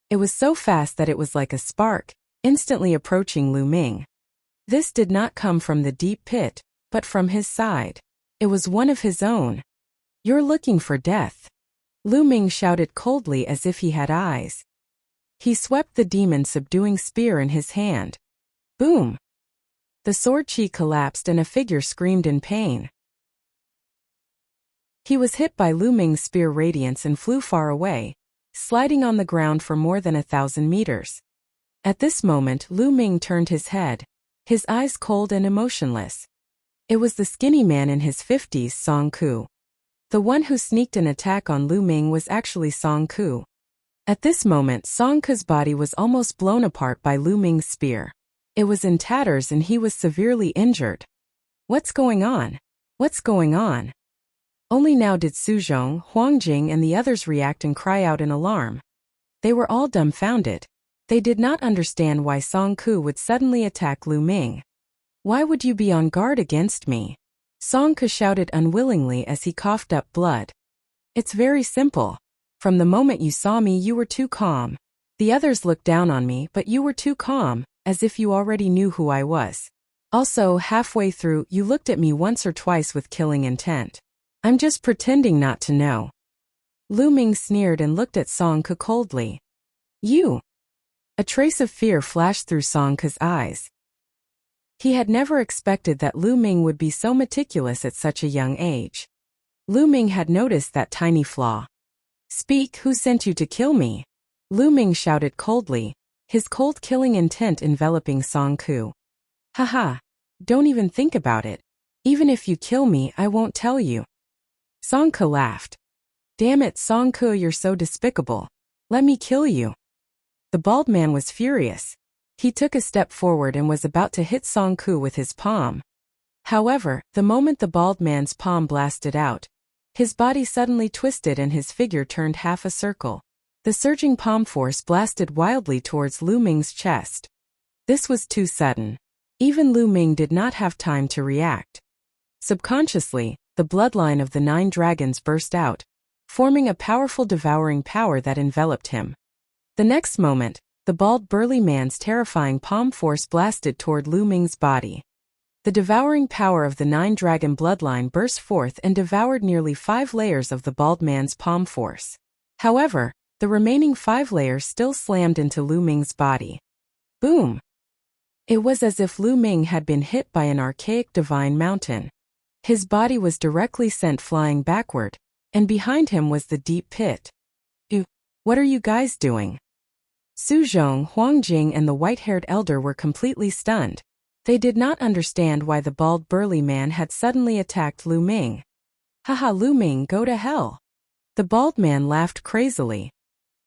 It was so fast that it was like a spark, instantly approaching Lu Ming. This did not come from the deep pit, but from his side. It was one of his own. You're looking for death. Lu Ming shouted coldly as if he had eyes. He swept the demon-subduing spear in his hand. Boom! The sword chi collapsed and a figure screamed in pain. He was hit by Lu Ming's spear radiance and flew far away, sliding on the ground for more than 1,000 meters. At this moment Lu Ming turned his head, his eyes cold and emotionless. It was the skinny man in his 50s, Song Ku. The one who sneaked an attack on Lu Ming was actually Song Ku. At this moment, Song Ku's body was almost blown apart by Lu Ming's spear. It was in tatters and he was severely injured. What's going on? What's going on? Only now did Su Zhong, Huang Jing and the others react and cry out in alarm. They were all dumbfounded. They did not understand why Song Ku would suddenly attack Lu Ming. Why would you be on guard against me? Song Ku shouted unwillingly as he coughed up blood. It's very simple. From the moment you saw me you were too calm. The others looked down on me but you were too calm, as if you already knew who I was. Also, halfway through, you looked at me once or twice with killing intent. I'm just pretending not to know. Lu Ming sneered and looked at Song Ku coldly. You! A trace of fear flashed through Song Ku's eyes. He had never expected that Lu Ming would be so meticulous at such a young age. Lu Ming had noticed that tiny flaw. Speak, who sent you to kill me? Lu Ming shouted coldly, his cold killing intent enveloping Song Ku. Haha, don't even think about it. Even if you kill me, I won't tell you. Song Ku laughed. Damn it, Song Ku, you're so despicable. Let me kill you. The bald man was furious. He took a step forward and was about to hit Song Ku with his palm. However, the moment the bald man's palm blasted out, his body suddenly twisted and his figure turned half a circle. The surging palm force blasted wildly towards Lu Ming's chest. This was too sudden. Even Lu Ming did not have time to react. Subconsciously, the bloodline of the 9 dragons burst out, forming a powerful devouring power that enveloped him. The next moment, the bald burly man's terrifying palm force blasted toward Lu Ming's body. The devouring power of the 9 dragon bloodline burst forth and devoured nearly 5 layers of the bald man's palm force. However, the remaining 5 layers still slammed into Lu Ming's body. Boom! It was as if Lu Ming had been hit by an archaic divine mountain. His body was directly sent flying backward, and behind him was the deep pit. What are you guys doing? Su Zhong, Huang Jing and the white-haired elder were completely stunned. They did not understand why the bald burly man had suddenly attacked Lu Ming. Haha, Lu Ming, go to hell. The bald man laughed crazily.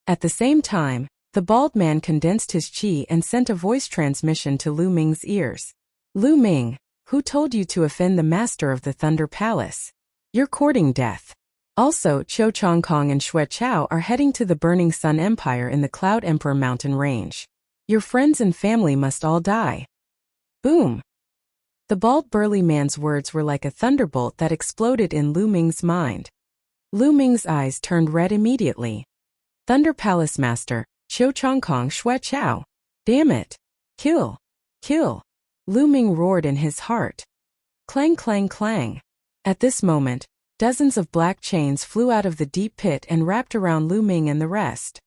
At the same time, the bald man condensed his qi and sent a voice transmission to Lu Ming's ears. Lu Ming, who told you to offend the master of the Thunder Palace? You're courting death. Also, Cho Chongkong and Xue Chao are heading to the Burning Sun Empire in the Cloud Emperor mountain range. Your friends and family must all die. Boom! The bald burly man's words were like a thunderbolt that exploded in Lu Ming's mind. Lu Ming's eyes turned red immediately. Thunder Palace Master, Cho Chongkong, Xue Chao. Damn it! Kill! Kill! Lu Ming roared in his heart. Clang, clang, clang. At this moment, dozens of black chains flew out of the deep pit and wrapped around Lu Ming and the rest.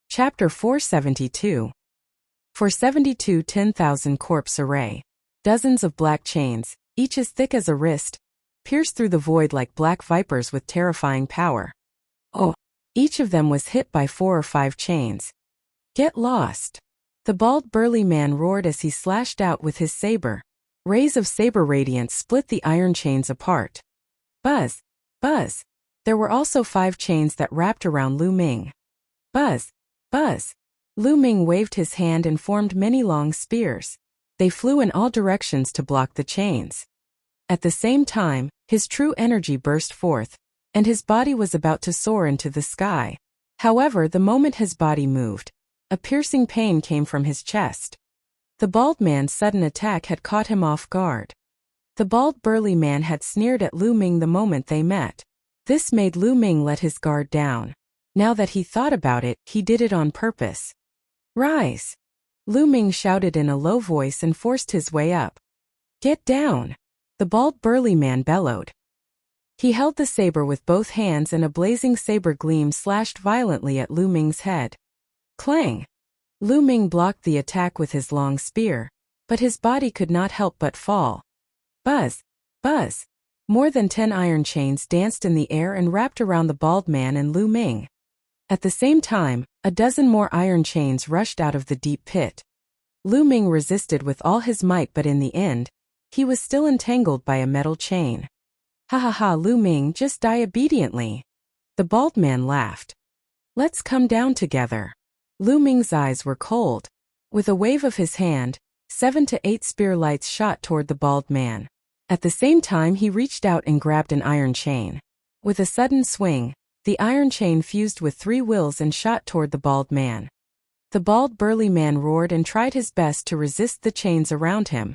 Chapter 472. 472 10,000 corpse array. Dozens of black chains, each as thick as a wrist, pierced through the void like black vipers with terrifying power. Oh! Each of them was hit by 4 or 5 chains. Get lost! The bald burly man roared as he slashed out with his saber. Rays of saber radiance split the iron chains apart. Buzz! Buzz! There were also 5 chains that wrapped around Lu Ming. Buzz! Buzz! Lu Ming waved his hand and formed many long spears. They flew in all directions to block the chains. At the same time, his true energy burst forth, and his body was about to soar into the sky. However, the moment his body moved, a piercing pain came from his chest. The bald man's sudden attack had caught him off guard. The bald burly man had sneered at Lu Ming the moment they met. This made Lu Ming let his guard down. Now that he thought about it, he did it on purpose. Rise! Lu Ming shouted in a low voice and forced his way up. Get down! The bald burly man bellowed. He held the saber with both hands and a blazing saber gleam slashed violently at Lu Ming's head. Clang! Lu Ming blocked the attack with his long spear, but his body could not help but fall. Buzz! Buzz! More than 10 iron chains danced in the air and wrapped around the bald man and Lu Ming. At the same time, a dozen more iron chains rushed out of the deep pit. Lu Ming resisted with all his might, but in the end, He was still entangled by a metal chain. Ha ha ha, Lu Ming, just die obediently. The bald man laughed. Let's come down together. Lu Ming's eyes were cold. With a wave of his hand, 7 to 8 spear lights shot toward the bald man. At the same time, he reached out and grabbed an iron chain. With a sudden swing, the iron chain fused with 3 wheels and shot toward the bald man. The bald burly man roared and tried his best to resist the chains around him.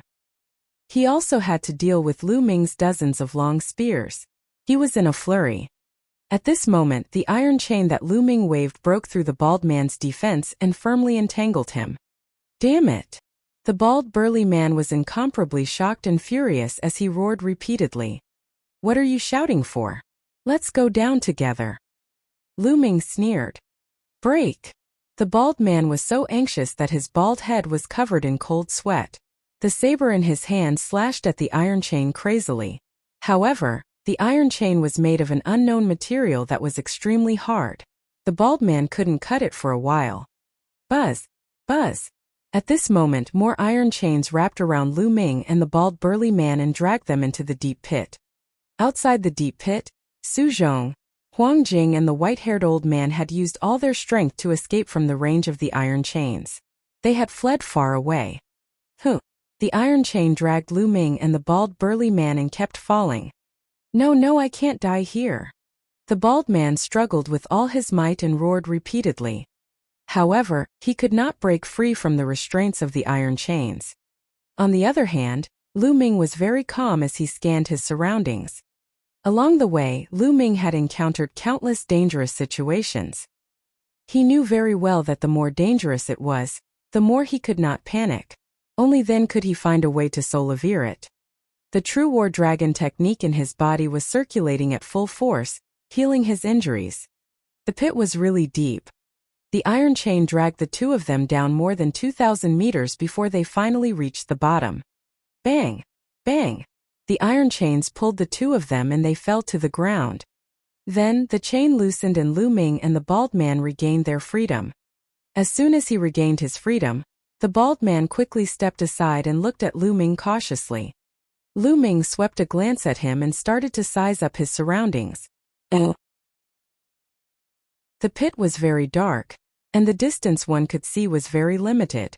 He also had to deal with Lu Ming's dozens of long spears. He was in a flurry. At this moment, the iron chain that Lu Ming waved broke through the bald man's defense and firmly entangled him. Damn it! The bald burly man was incomparably shocked and furious as he roared repeatedly. What are you shouting for? Let's go down together. Lu Ming sneered. Break! The bald man was so anxious that his bald head was covered in cold sweat. The saber in his hand slashed at the iron chain crazily. However, the iron chain was made of an unknown material that was extremely hard. The bald man couldn't cut it for a while. Buzz! Buzz! At this moment, more iron chains wrapped around Lu Ming and the bald burly man and dragged them into the deep pit. Outside the deep pit, Su Zhong, Huang Jing and the white-haired old man had used all their strength to escape from the range of the iron chains. They had fled far away. The iron chain dragged Lu Ming and the bald burly man and kept falling. No, I can't die here. The bald man struggled with all his might and roared repeatedly. However, he could not break free from the restraints of the iron chains. On the other hand, Lu Ming was very calm as he scanned his surroundings. Along the way, Lu Ming had encountered countless dangerous situations. He knew very well that the more dangerous it was, the more he could not panic. Only then could he find a way to solver it. The true war dragon technique in his body was circulating at full force, healing his injuries. The pit was really deep. The iron chain dragged the two of them down more than 2,000 meters before they finally reached the bottom. Bang! Bang! The iron chains pulled the two of them and they fell to the ground. Then, the chain loosened and Lu Ming and the bald man regained their freedom. As soon as he regained his freedom, the bald man quickly stepped aside and looked at Lu Ming cautiously. Lu Ming swept a glance at him and started to size up his surroundings. The pit was very dark, and the distance one could see was very limited.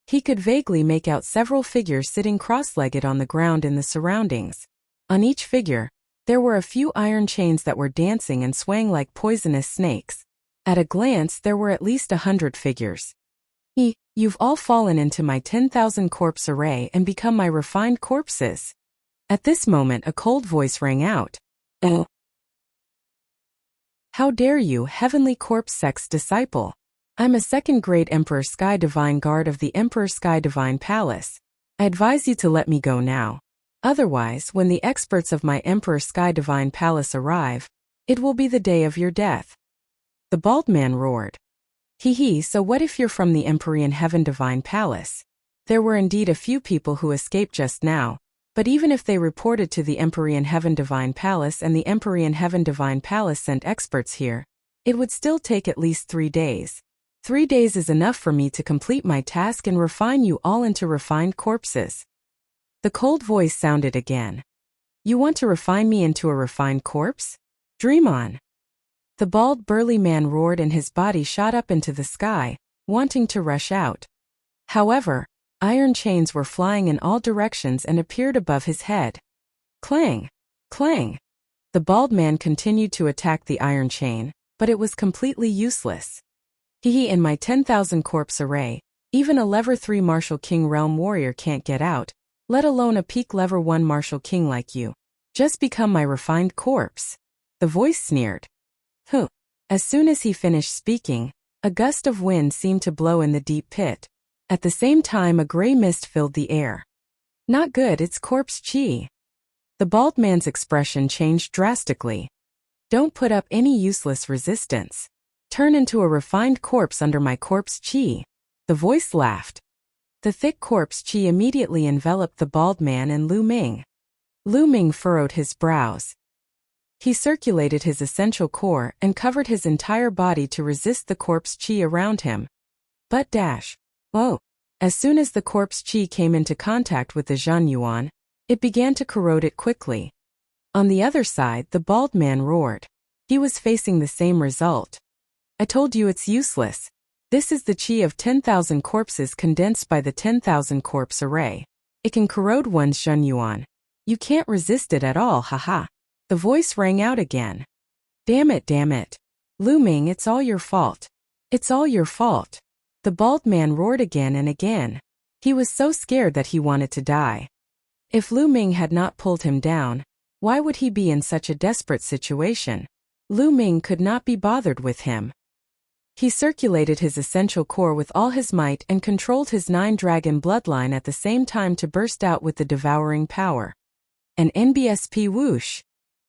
He could vaguely make out several figures sitting cross-legged on the ground in the surroundings. On each figure, there were a few iron chains that were dancing and swaying like poisonous snakes. At a glance, there were at least 100 figures. You've all fallen into my 10,000 corpse array and become my refined corpses. At this moment, a cold voice rang out. How dare you, Heavenly Corpse Sect's disciple? I'm a second-grade Emperor Sky Divine Guard of the Emperor Sky Divine Palace. I advise you to let me go now. Otherwise, when the experts of my Emperor Sky Divine Palace arrive, it will be the day of your death. The bald man roared. So what if you're from the Empyrean Heaven Divine Palace? There were indeed a few people who escaped just now, but even if they reported to the Empyrean Heaven Divine Palace and the Empyrean Heaven Divine Palace sent experts here, it would still take at least 3 days. 3 days is enough for me to complete my task and refine you all into refined corpses. The cold voice sounded again. You want to refine me into a refined corpse? Dream on. The bald burly man roared and his body shot up into the sky, wanting to rush out. However, iron chains were flying in all directions and appeared above his head. Clang! Clang! The bald man continued to attack the iron chain, but it was completely useless. In my 10,000 corpse array, even a level 3 Martial King Realm Warrior can't get out, let alone a peak level 1 Martial King like you. Just become my refined corpse. The voice sneered. As soon as he finished speaking, a gust of wind seemed to blow in the deep pit. At the same time, a gray mist filled the air. Not good, it's corpse chi. The bald man's expression changed drastically. Don't put up any useless resistance. Turn into a refined corpse under my corpse chi. The voice laughed. The thick corpse chi immediately enveloped the bald man and Lu Ming. Lu Ming furrowed his brows. He circulated his essential core and covered his entire body to resist the corpse chi around him. But As soon as the corpse qi came into contact with the Zhanyuan, it began to corrode it quickly. On the other side, the bald man roared. He was facing the same result. I told you it's useless. This is the qi of 10,000 corpses condensed by the 10,000 corpse array. It can corrode one's Zhanyuan. You can't resist it at all, haha. The voice rang out again. Damn it. Lu Ming, it's all your fault. It's all your fault. The bald man roared again and again. He was so scared that he wanted to die. If Lu Ming had not pulled him down, why would he be in such a desperate situation? Lu Ming could not be bothered with him. He circulated his essential core with all his might and controlled his 9-dragon bloodline at the same time to burst out with the devouring power. An NBSP whoosh.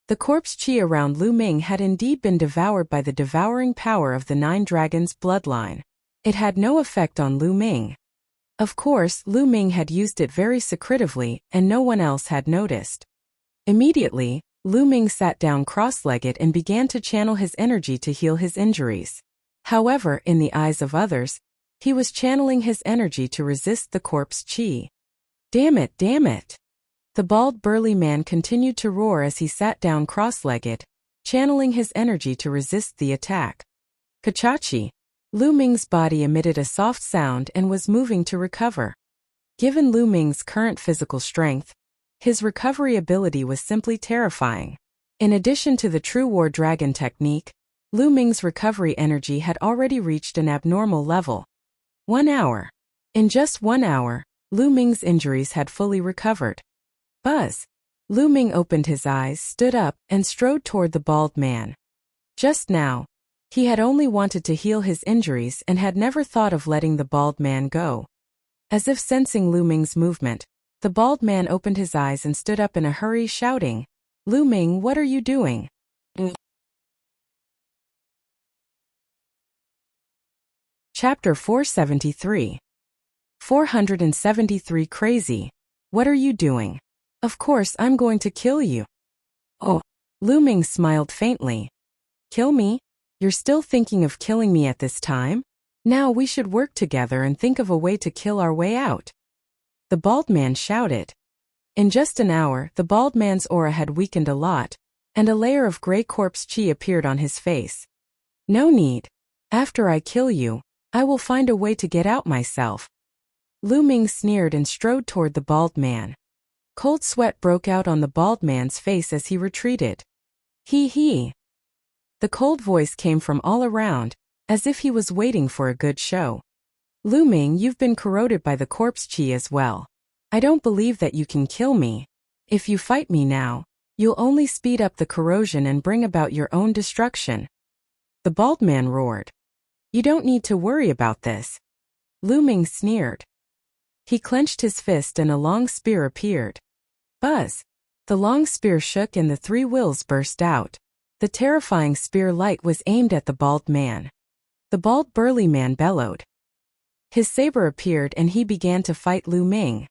The corpse qi around Lu Ming had indeed been devoured by the devouring power of the 9 dragons' bloodline. It had no effect on Lu Ming. Of course, Lu Ming had used it very secretively, and no one else had noticed. Immediately, Lu Ming sat down cross-legged and began to channel his energy to heal his injuries. However, in the eyes of others, he was channeling his energy to resist the corpse qi. Damn it. The bald burly man continued to roar as he sat down cross-legged, channeling his energy to resist the attack. Kachachi. Lu Ming's body emitted a soft sound and was moving to recover. Given Lu Ming's current physical strength, his recovery ability was simply terrifying. In addition to the true war dragon technique, Lu Ming's recovery energy had already reached an abnormal level. 1 hour. In just 1 hour, Lu Ming's injuries had fully recovered. Buzz. Lu Ming opened his eyes, stood up, and strode toward the bald man. Just now, he had only wanted to heal his injuries and had never thought of letting the bald man go. As if sensing Lu Ming's movement, the bald man opened his eyes and stood up in a hurry, shouting, Lu Ming, what are you doing? Chapter 473. 473 Crazy. What are you doing? Of course I'm going to kill you. Oh. Lu Ming smiled faintly. Kill me? You're still thinking of killing me at this time? Now we should work together and think of a way to kill our way out. The bald man shouted. In just an hour, the bald man's aura had weakened a lot, and a layer of gray corpse qi appeared on his face. No need. After I kill you, I will find a way to get out myself. Lu Ming sneered and strode toward the bald man. Cold sweat broke out on the bald man's face as he retreated. He. The cold voice came from all around, as if he was waiting for a good show. Lu Ming, you've been corroded by the corpse qi as well. I don't believe that you can kill me. If you fight me now, you'll only speed up the corrosion and bring about your own destruction. The bald man roared. You don't need to worry about this. Lu Ming sneered. He clenched his fist and a long spear appeared. Buzz. The long spear shook and the 3 wheels burst out. The terrifying spear light was aimed at the bald man. The bald burly man bellowed. His saber appeared and he began to fight Lu Ming.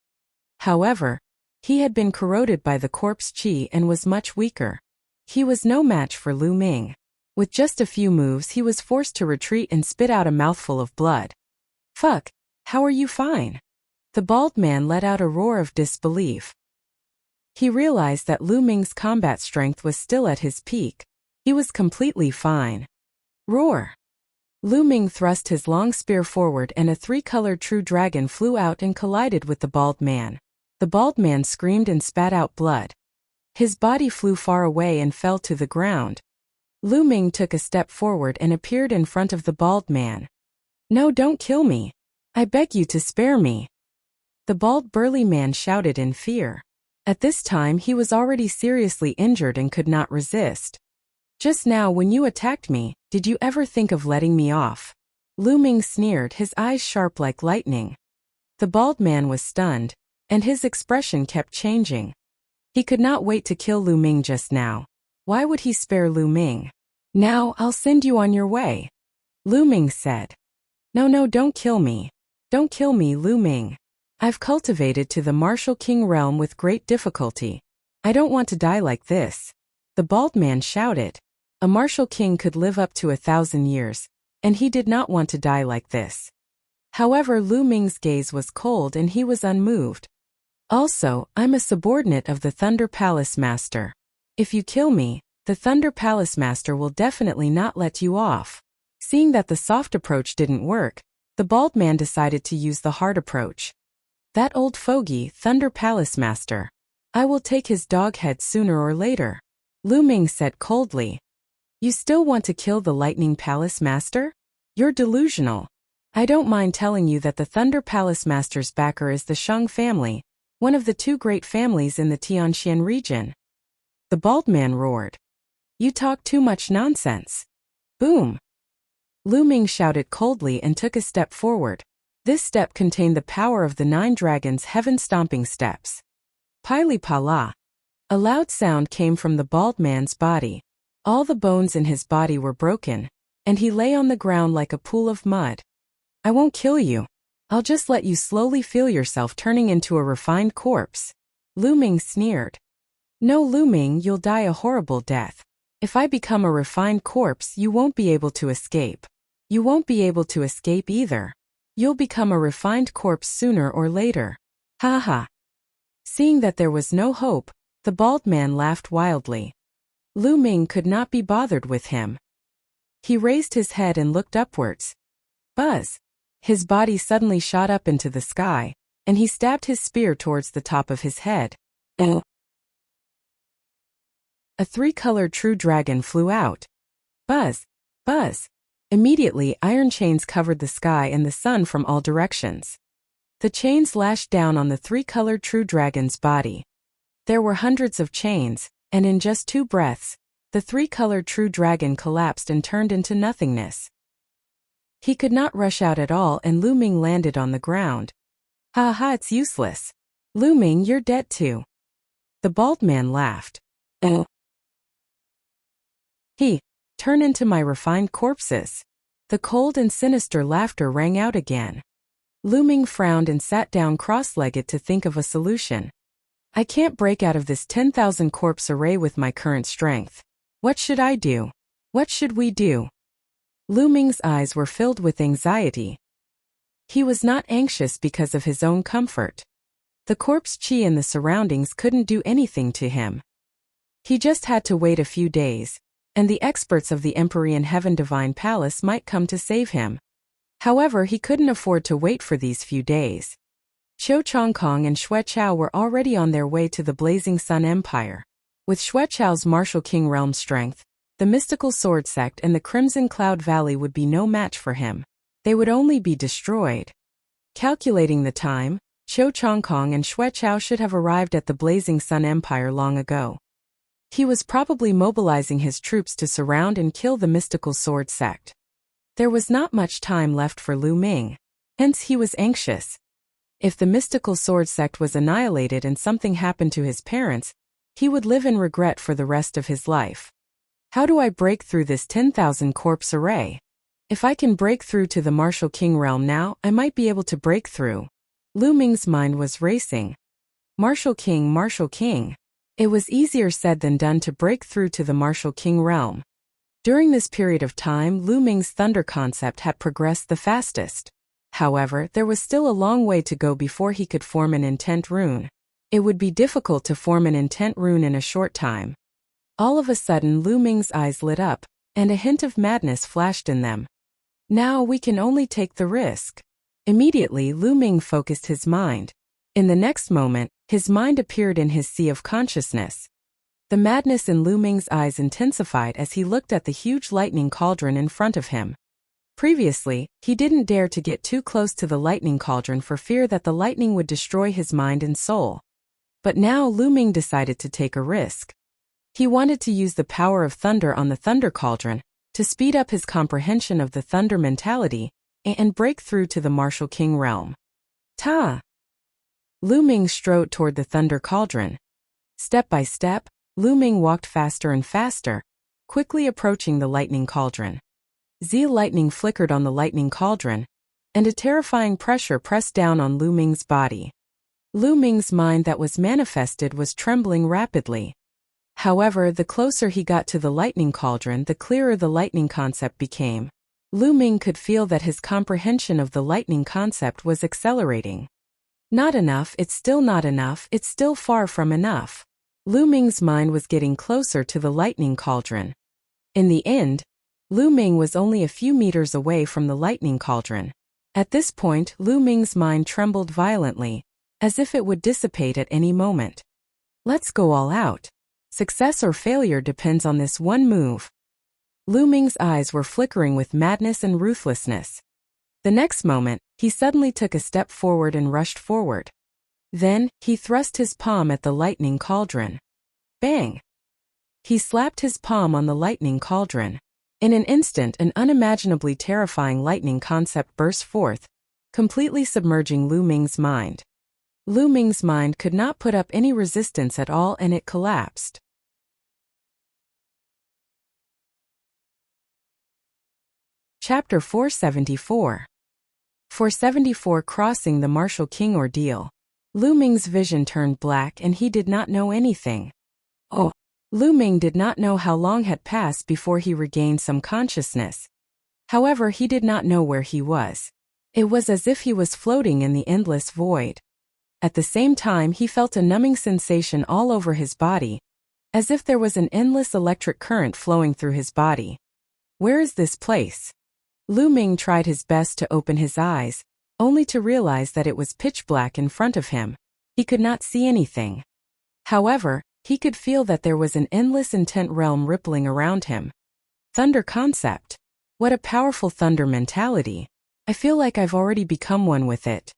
However, he had been corroded by the corpse qi and was much weaker. He was no match for Lu Ming. With just a few moves he was forced to retreat and spit out a mouthful of blood. Fuck, how are you fine? The bald man let out a roar of disbelief. He realized that Lu Ming's combat strength was still at his peak. He was completely fine. Roar! Lu Ming thrust his long spear forward and a 3-colored true dragon flew out and collided with the bald man. The bald man screamed and spat out blood. His body flew far away and fell to the ground. Lu Ming took a step forward and appeared in front of the bald man. No, don't kill me. I beg you to spare me. The bald burly man shouted in fear. At this time he was already seriously injured and could not resist. Just now when you attacked me, did you ever think of letting me off? Lu Ming sneered, his eyes sharp like lightning. The bald man was stunned, and his expression kept changing. He could not wait to kill Lu Ming just now. Why would he spare Lu Ming? Now I'll send you on your way. Lu Ming said. No, don't kill me. Don't kill me, Lu Ming. I've cultivated to the martial king realm with great difficulty. I don't want to die like this. The bald man shouted. A martial king could live up to 1,000 years, and he did not want to die like this. However, Lu Ming's gaze was cold and he was unmoved. Also, I'm a subordinate of the Thunder Palace Master. If you kill me, the Thunder Palace Master will definitely not let you off. Seeing that the soft approach didn't work, the bald man decided to use the hard approach. That old fogey, Thunder Palace Master. I will take his dog head sooner or later. Lu Ming said coldly. You still want to kill the Lightning Palace Master? You're delusional. I don't mind telling you that the Thunder Palace Master's backer is the Shang family, one of the two great families in the Tianxian region. The bald man roared. You talk too much nonsense. Boom. Lu Ming shouted coldly and took a step forward. This step contained the power of the 9 dragons' heaven-stomping steps. Pili Pala. A loud sound came from the bald man's body. All the bones in his body were broken, and he lay on the ground like a pool of mud. I won't kill you. I'll just let you slowly feel yourself turning into a refined corpse. Lu Ming sneered. No, Lu Ming, you'll die a horrible death. If I become a refined corpse, you won't be able to escape. You won't be able to escape either. You'll become a refined corpse sooner or later. Ha ha. Seeing that there was no hope, the bald man laughed wildly. Lu Ming could not be bothered with him. He raised his head and looked upwards. Buzz! His body suddenly shot up into the sky, and he stabbed his spear towards the top of his head. A 3-colored true dragon flew out. Buzz! Buzz! Immediately, iron chains covered the sky and the sun from all directions. The chains lashed down on the 3-colored true dragon's body. There were hundreds of chains, and in just 2 breaths, the 3-colored true dragon collapsed and turned into nothingness. He could not rush out at all, and Lu Ming landed on the ground. Ha ha, it's useless. Lu Ming, you're dead too. The bald man laughed. Turn into my refined corpses. The cold and sinister laughter rang out again. Lu Ming frowned and sat down cross-legged to think of a solution. I can't break out of this 10,000 corpse array with my current strength. What should I do? What should we do? Lu Ming's eyes were filled with anxiety. He was not anxious because of his own comfort. The corpse chi in the surroundings couldn't do anything to him. He just had to wait a few days, and the experts of the Empyrean Heaven Divine Palace might come to save him. However, he couldn't afford to wait for these few days. Qiu Chongkong and Xue Chao were already on their way to the Blazing Sun Empire. With Xue Chao's martial king realm strength, the mystical sword sect and the Crimson Cloud Valley would be no match for him. They would only be destroyed. Calculating the time, Qiu Chongkong and Xue Chao should have arrived at the Blazing Sun Empire long ago. He was probably mobilizing his troops to surround and kill the mystical sword sect. There was not much time left for Lu Ming. Hence he was anxious. If the mystical sword sect was annihilated and something happened to his parents, he would live in regret for the rest of his life. How do I break through this 10,000 corpse array? If I can break through to the Martial King realm now, I might be able to break through. Lu Ming's mind was racing. Martial King. It was easier said than done to break through to the Martial King realm. During this period of time, Lu Ming's thunder concept had progressed the fastest. However, there was still a long way to go before he could form an intent rune. It would be difficult to form an intent rune in a short time. All of a sudden, Lu Ming's eyes lit up, and a hint of madness flashed in them. Now we can only take the risk. Immediately, Lu Ming focused his mind. In the next moment, his mind appeared in his sea of consciousness. The madness in Lu Ming's eyes intensified as he looked at the huge lightning cauldron in front of him. Previously, he didn't dare to get too close to the lightning cauldron for fear that the lightning would destroy his mind and soul. But now Lu Ming decided to take a risk. He wanted to use the power of thunder on the thunder cauldron to speed up his comprehension of the thunder mentality and break through to the Martial King realm. Ta! Lu Ming strode toward the thunder cauldron. Step by step, Lu Ming walked faster and faster, quickly approaching the lightning cauldron. Lightning flickered on the lightning cauldron, and a terrifying pressure pressed down on Lu Ming's body. Lu Ming's mind that was manifested was trembling rapidly. However, the closer he got to the lightning cauldron, the clearer the lightning concept became. Lu Ming could feel that his comprehension of the lightning concept was accelerating. Not enough, it's still not enough, it's still far from enough. Lu Ming's mind was getting closer to the lightning cauldron. In the end, Lu Ming was only a few meters away from the lightning cauldron. At this point, Lu Ming's mind trembled violently, as if it would dissipate at any moment. Let's go all out. Success or failure depends on this one move. Lu Ming's eyes were flickering with madness and ruthlessness. The next moment, he suddenly took a step forward and rushed forward. Then, he thrust his palm at the lightning cauldron. Bang! He slapped his palm on the lightning cauldron. In an instant, an unimaginably terrifying lightning concept burst forth, completely submerging Lu Ming's mind. Lu Ming's mind could not put up any resistance at all and it collapsed. Chapter 474. 474 Crossing the Martial King Ordeal. Lu Ming's vision turned black and he did not know anything. Oh! Lu Ming did not know how long had passed before he regained some consciousness. However, he did not know where he was. It was as if he was floating in the endless void. At the same time, he felt a numbing sensation all over his body, as if there was an endless electric current flowing through his body. Where is this place? Lu Ming tried his best to open his eyes, only to realize that it was pitch black in front of him. He could not see anything. However, he could feel that there was an endless intent realm rippling around him. Thunder concept. What a powerful thunder mentality. I feel like I've already become one with it.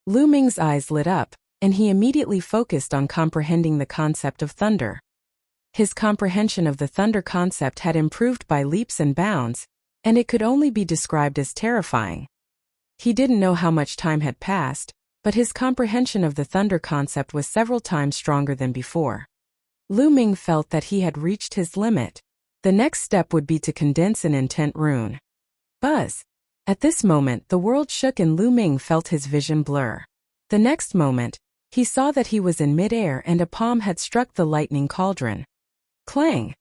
Lu Ming's eyes lit up, and he immediately focused on comprehending the concept of thunder. His comprehension of the thunder concept had improved by leaps and bounds, and it could only be described as terrifying. He didn't know how much time had passed, but his comprehension of the thunder concept was several times stronger than before. Lu Ming felt that he had reached his limit. The next step would be to condense an intent rune. Buzz! At this moment, the world shook and Lu Ming felt his vision blur. The next moment, he saw that he was in midair and a palm had struck the lightning cauldron. Clang!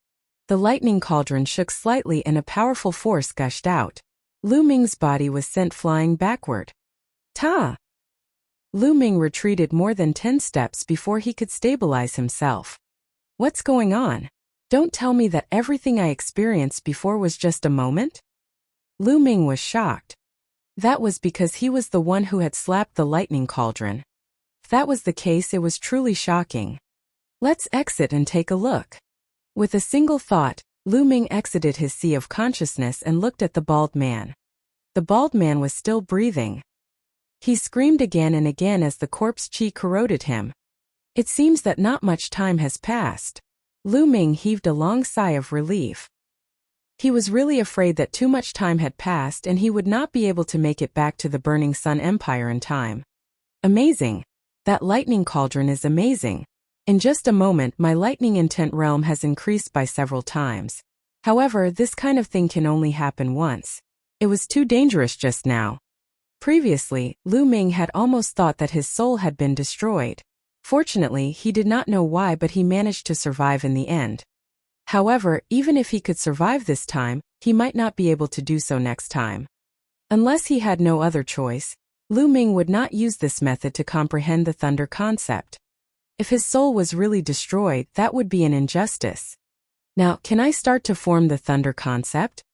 The lightning cauldron shook slightly and a powerful force gushed out. Lu Ming's body was sent flying backward. Ta! Lu Ming retreated more than 10 steps before he could stabilize himself. What's going on? Don't tell me that everything I experienced before was just a moment? Lu Ming was shocked. That was because he was the one who had slapped the lightning cauldron. If that was the case, it was truly shocking. Let's exit and take a look. With a single thought, Lu Ming exited his sea of consciousness and looked at the bald man. The bald man was still breathing. He screamed again and again as the corpse chi corroded him. It seems that not much time has passed. Lu Ming heaved a long sigh of relief. He was really afraid that too much time had passed and he would not be able to make it back to the Burning Sun Empire in time. Amazing! That lightning cauldron is amazing. In just a moment, my lightning intent realm has increased by several times. However, this kind of thing can only happen once. It was too dangerous just now. Previously, Lu Ming had almost thought that his soul had been destroyed. Fortunately, he did not know why, but he managed to survive in the end. However, even if he could survive this time, he might not be able to do so next time. Unless he had no other choice, Lu Ming would not use this method to comprehend the thunder concept. If his soul was really destroyed, that would be an injustice. Now, can I start to form the thunder concept?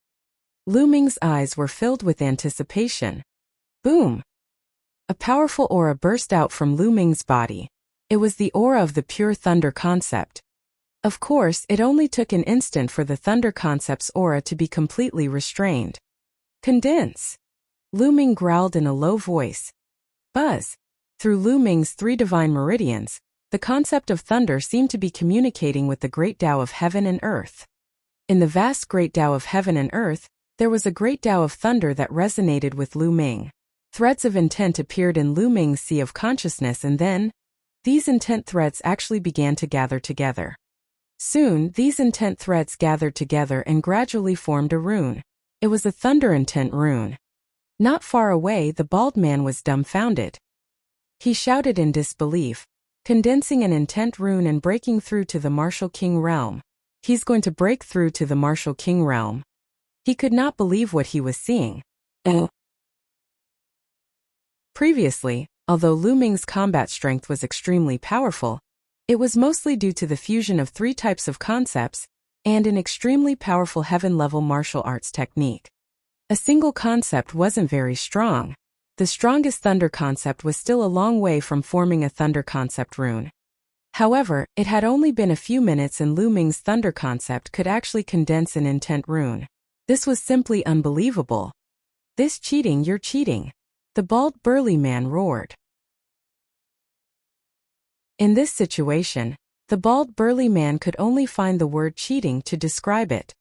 Lu Ming's eyes were filled with anticipation. Boom! A powerful aura burst out from Lu Ming's body. It was the aura of the pure thunder concept. Of course, it only took an instant for the thunder concept's aura to be completely restrained. Condense! Lu Ming growled in a low voice. Buzz! Through Lu Ming's 3 divine meridians, the concept of thunder seemed to be communicating with the great Tao of heaven and earth. In the vast great Tao of heaven and earth, there was a great Tao of thunder that resonated with Lu Ming. Threads of intent appeared in Lu Ming's sea of consciousness and then, these intent threads actually began to gather together. Soon, these intent threads gathered together and gradually formed a rune. It was a thunder intent rune. Not far away, the bald man was dumbfounded. He shouted in disbelief, condensing an intent rune and breaking through to the Martial King realm. He's going to break through to the Martial King realm. He could not believe what he was seeing. Previously, although Lu Ming's combat strength was extremely powerful, it was mostly due to the fusion of 3 types of concepts and an extremely powerful heaven-level martial arts technique. A single concept wasn't very strong. The strongest thunder concept was still a long way from forming a thunder concept rune. However, it had only been a few minutes and Lu Ming's thunder concept could actually condense an intent rune. This was simply unbelievable. "This cheating, you're cheating," the bald burly man roared. In this situation, the bald burly man could only find the word cheating to describe it.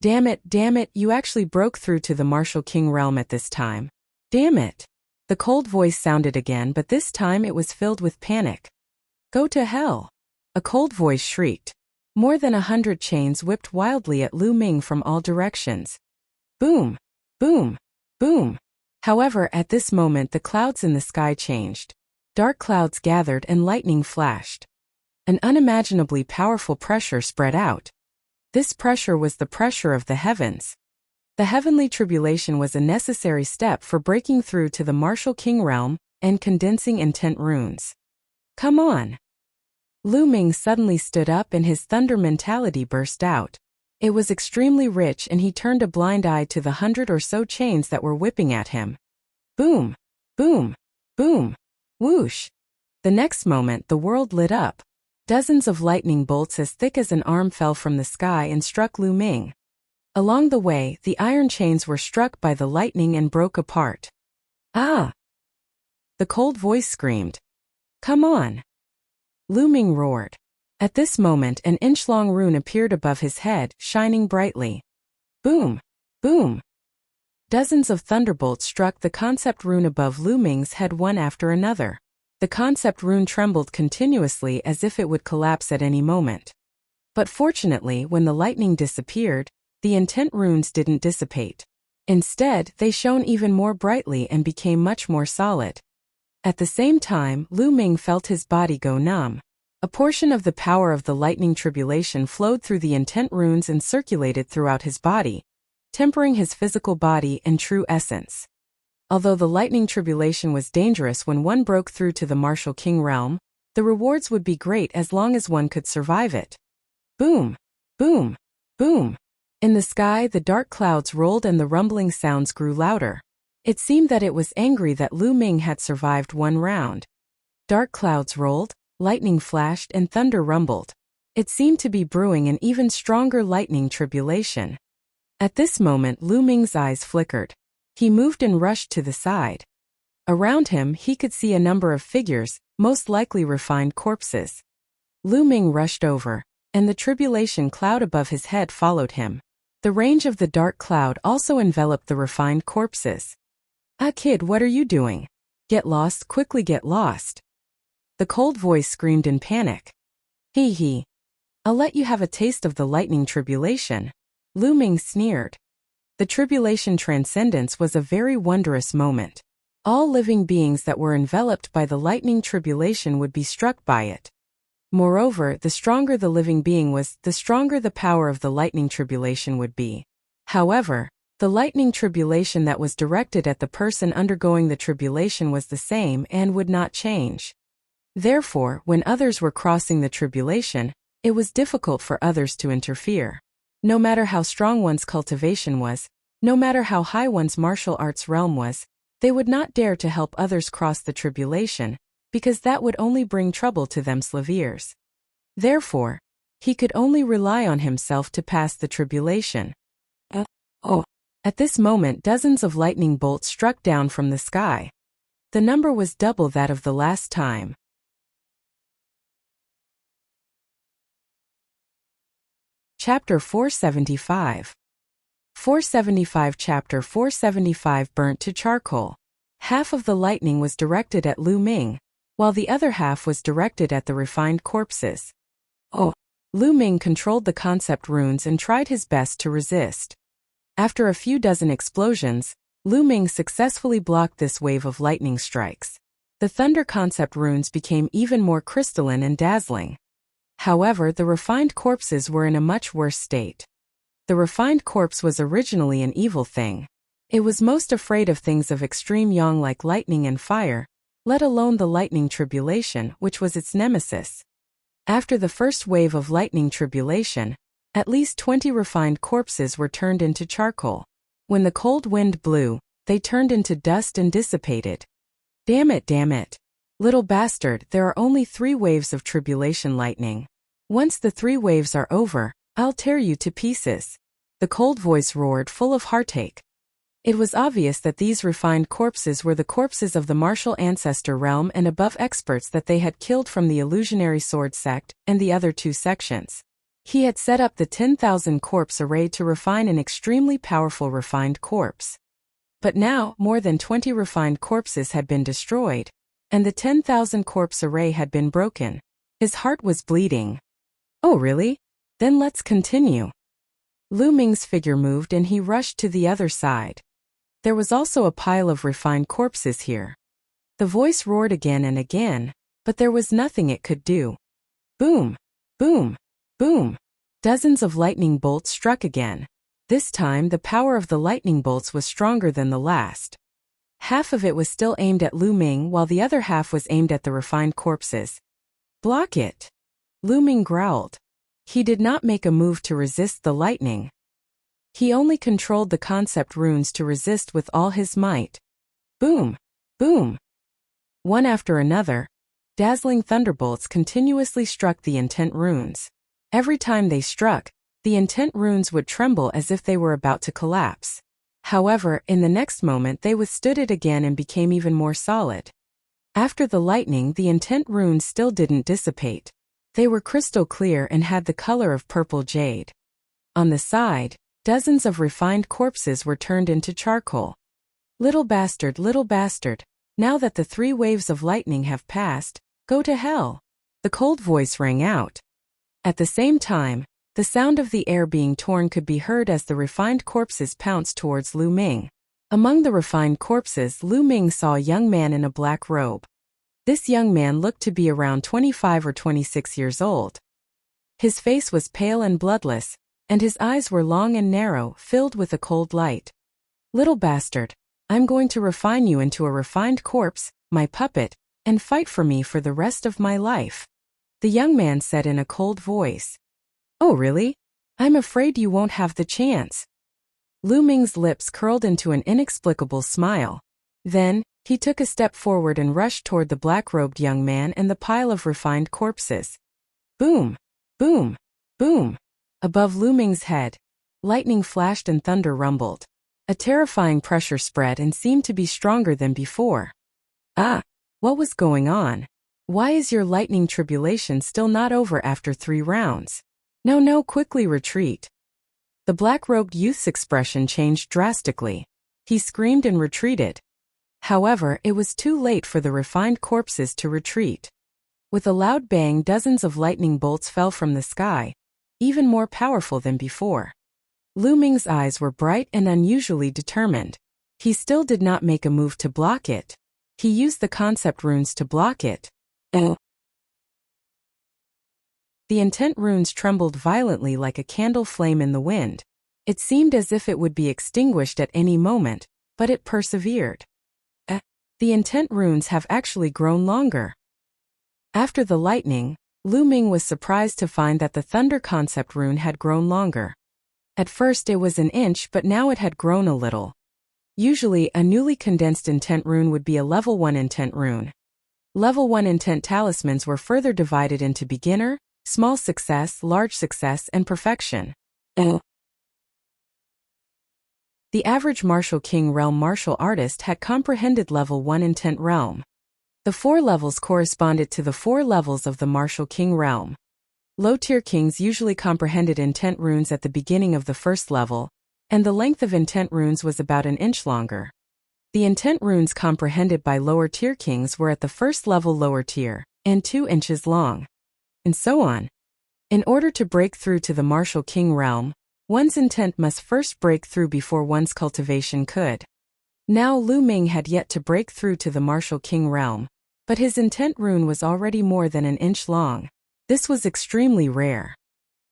Damn it, you actually broke through to the Martial King realm at this time. Damn it. The cold voice sounded again, but this time it was filled with panic. Go to hell. A cold voice shrieked. More than 100 chains whipped wildly at Lu Ming from all directions. Boom, boom, boom. However, at this moment the clouds in the sky changed. Dark clouds gathered and lightning flashed. An unimaginably powerful pressure spread out. This pressure was the pressure of the heavens. The heavenly tribulation was a necessary step for breaking through to the Martial King realm and condensing intent runes. Come on. Lu Ming suddenly stood up and his thunder mentality burst out. It was extremely rich and he turned a blind eye to the 100 or so chains that were whipping at him. Boom, boom, boom, whoosh. The next moment the world lit up. Dozens of lightning bolts as thick as an arm fell from the sky and struck Lu Ming. Along the way, the iron chains were struck by the lightning and broke apart. Ah! The cold voice screamed. Come on! Lu Ming roared. At this moment an inch-long rune appeared above his head, shining brightly. Boom! Boom! Dozens of thunderbolts struck the concept rune above Lu Ming's head one after another. The concept rune trembled continuously as if it would collapse at any moment. But fortunately, when the lightning disappeared, the intent runes didn't dissipate. Instead, they shone even more brightly and became much more solid. At the same time, Lu Ming felt his body go numb. A portion of the power of the lightning tribulation flowed through the intent runes and circulated throughout his body, tempering his physical body and true essence. Although the lightning tribulation was dangerous when one broke through to the Martial King realm, the rewards would be great as long as one could survive it. Boom! Boom! Boom! In the sky the dark clouds rolled and the rumbling sounds grew louder. It seemed that it was angry that Lu Ming had survived one round. Dark clouds rolled, lightning flashed and thunder rumbled. It seemed to be brewing an even stronger lightning tribulation. At this moment Lu Ming's eyes flickered. He moved and rushed to the side. Around him he could see a number of figures, most likely refined corpses. Lu Ming rushed over, and the tribulation cloud above his head followed him. The range of the dark cloud also enveloped the refined corpses. Ah kid, what are you doing? Get lost, quickly get lost. The cold voice screamed in panic. Hee. I'll let you have a taste of the lightning tribulation. Lu Ming sneered. The tribulation transcendence was a very wondrous moment. All living beings that were enveloped by the lightning tribulation would be struck by it. Moreover, the stronger the living being was, the stronger the power of the lightning tribulation would be. However, the lightning tribulation that was directed at the person undergoing the tribulation was the same and would not change. Therefore, when others were crossing the tribulation, it was difficult for others to interfere. No matter how strong one's cultivation was, no matter how high one's martial arts realm was, they would not dare to help others cross the tribulation, because that would only bring trouble to them slaviers. Therefore, he could only rely on himself to pass the tribulation. At this moment dozens of lightning bolts struck down from the sky. The number was double that of the last time. Chapter 475. 475 Chapter 475 Burnt to charcoal. Half of the lightning was directed at Lu Ming, while the other half was directed at the refined corpses. Lu Ming controlled the concept runes and tried his best to resist. After a few dozen explosions, Lu Ming successfully blocked this wave of lightning strikes. The thunder concept runes became even more crystalline and dazzling. However, the refined corpses were in a much worse state. The refined corpse was originally an evil thing. It was most afraid of things of extreme yang like lightning and fire, let alone the lightning tribulation, which was its nemesis. After the first wave of lightning tribulation, at least 20 refined corpses were turned into charcoal. When the cold wind blew, they turned into dust and dissipated. Damn it. Little bastard, there are only 3 waves of tribulation lightning. Once the 3 waves are over, I'll tear you to pieces. The cold voice roared, full of heartache. It was obvious that these refined corpses were the corpses of the martial ancestor realm and above experts that they had killed from the illusionary sword sect and the other 2 sections. He had set up the 10,000 corpse array to refine an extremely powerful refined corpse. But now, more than 20 refined corpses had been destroyed, and the 10,000 corpse array had been broken. His heart was bleeding. Oh really? Then let's continue. Lu Ming's figure moved and he rushed to the other side. There was also a pile of refined corpses here. The voice roared again and again, but there was nothing it could do. Boom! Boom! Boom! Dozens of lightning bolts struck again. This time the power of the lightning bolts was stronger than the last. Half of it was still aimed at Lu Ming while the other half was aimed at the refined corpses. Block it! Lu Ming growled. He did not make a move to resist the lightning. He only controlled the concept runes to resist with all his might. Boom! Boom! One after another, dazzling thunderbolts continuously struck the intent runes. Every time they struck, the intent runes would tremble as if they were about to collapse. However, in the next moment they withstood it again and became even more solid. After the lightning, the intent runes still didn't dissipate. They were crystal clear and had the color of purple jade. On the side, dozens of refined corpses were turned into charcoal. Little bastard, now that the 3 waves of lightning have passed, go to hell. The cold voice rang out. At the same time, the sound of the air being torn could be heard as the refined corpses pounced towards Lu Ming. Among the refined corpses, Lu Ming saw a young man in a black robe. This young man looked to be around 25 or 26 years old. His face was pale and bloodless, and his eyes were long and narrow, filled with a cold light. Little bastard, I'm going to refine you into a refined corpse, my puppet, and fight for me for the rest of my life. The young man said in a cold voice. Oh really? I'm afraid you won't have the chance. Lu Ming's lips curled into an inexplicable smile. Then, he took a step forward and rushed toward the black-robed young man and the pile of refined corpses. Boom! Boom! Boom! Above Lu Ming's head, lightning flashed and thunder rumbled. A terrifying pressure spread and seemed to be stronger than before. Ah! What was going on? Why is your lightning tribulation still not over after 3 rounds? No, quickly retreat. The black-robed youth's expression changed drastically. He screamed and retreated. However, it was too late for the refined corpses to retreat. With a loud bang, dozens of lightning bolts fell from the sky, even more powerful than before. Lu Ming's eyes were bright and unusually determined. He still did not make a move to block it. He used the concept runes to block it. The intent runes trembled violently like a candle flame in the wind. It seemed as if it would be extinguished at any moment, but it persevered. The intent runes have actually grown longer. After the lightning, Lu Ming was surprised to find that the thunder concept rune had grown longer. At first it was an inch, but now it had grown a little. Usually, a newly condensed intent rune would be a level 1 intent rune. Level 1 intent talismans were further divided into beginner, small success, large success, and perfection. The average Martial King Realm martial artist had comprehended level 1 intent realm. The 4 levels corresponded to the 4 levels of the Martial King Realm. Low-tier kings usually comprehended intent runes at the beginning of the first level, and the length of intent runes was about an inch longer. The intent runes comprehended by lower-tier kings were at the first level lower tier, and 2 inches long. And so on. In order to break through to the Martial King Realm, one's intent must first break through before one's cultivation could. Now Lu Ming had yet to break through to the Martial King Realm, but his intent rune was already more than an inch long. This was extremely rare.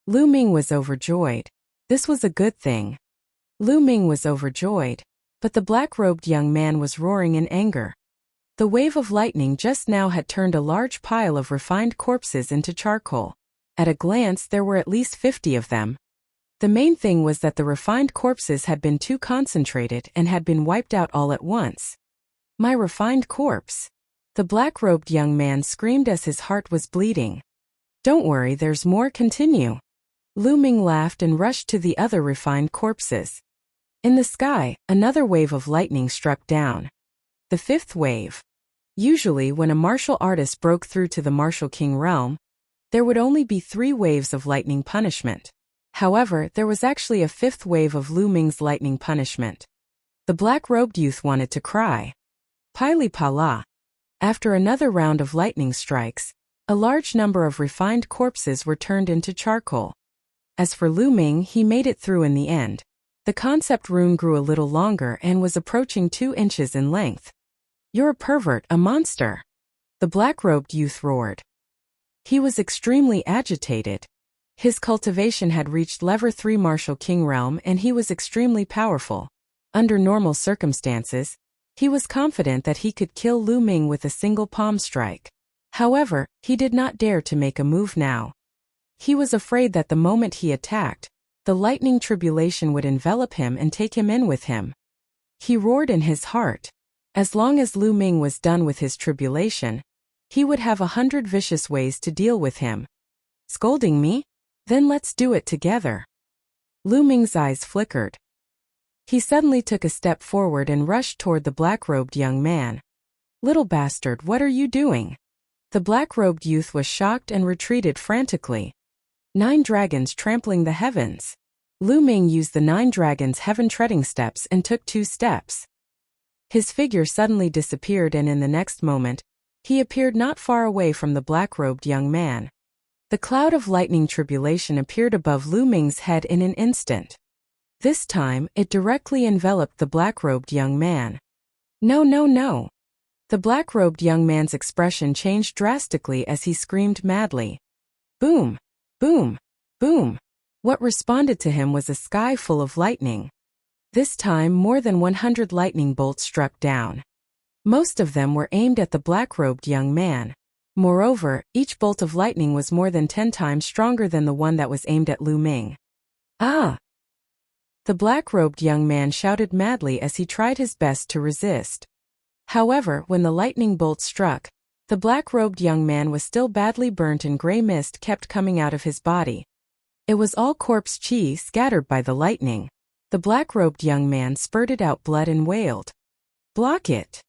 Lu Ming was overjoyed. This was a good thing. Lu Ming was overjoyed, but the black-robed young man was roaring in anger. The wave of lightning just now had turned a large pile of refined corpses into charcoal. At a glance there were at least 50 of them. The main thing was that the refined corpses had been too concentrated and had been wiped out all at once. My refined corpse! The black-robed young man screamed as his heart was bleeding. Don't worry, there's more. Continue. Lu Ming laughed and rushed to the other refined corpses. In the sky, another wave of lightning struck down. The fifth wave. Usually when a martial artist broke through to the martial king realm, there would only be 3 waves of lightning punishment. However, there was actually a 5th wave of Lu Ming's lightning punishment. The black-robed youth wanted to cry. Pili Pala. After another round of lightning strikes, a large number of refined corpses were turned into charcoal. As for Lu Ming, he made it through in the end. The concept rune grew a little longer and was approaching 2 inches in length. You're a pervert, a monster! The black-robed youth roared. He was extremely agitated. His cultivation had reached level 3 martial king realm and he was extremely powerful. Under normal circumstances, he was confident that he could kill Lu Ming with a single palm strike. However, he did not dare to make a move now. He was afraid that the moment he attacked, the lightning tribulation would envelop him and take him in with him. He roared in his heart. As long as Lu Ming was done with his tribulation, he would have 100 vicious ways to deal with him. Scolding me? Then let's do it together. Lu Ming's eyes flickered. He suddenly took a step forward and rushed toward the black-robed young man. Little bastard, what are you doing? The black-robed youth was shocked and retreated frantically. 9 dragons trampling the heavens. Lu Ming used the 9 dragons' heaven-treading steps and took 2 steps. His figure suddenly disappeared and in the next moment, he appeared not far away from the black-robed young man. The cloud of lightning tribulation appeared above Lu Ming's head in an instant. This time, it directly enveloped the black-robed young man. No, no, no! The black-robed young man's expression changed drastically as he screamed madly. Boom! Boom! Boom! What responded to him was a sky full of lightning. This time more than 100 lightning bolts struck down. Most of them were aimed at the black-robed young man. Moreover, each bolt of lightning was more than 10 times stronger than the one that was aimed at Lu Ming. Ah! The black-robed young man shouted madly as he tried his best to resist. However, when the lightning bolt struck, the black-robed young man was still badly burnt and gray mist kept coming out of his body. It was all corpse chi scattered by the lightning. The black-robed young man spurted out blood and wailed. Block it!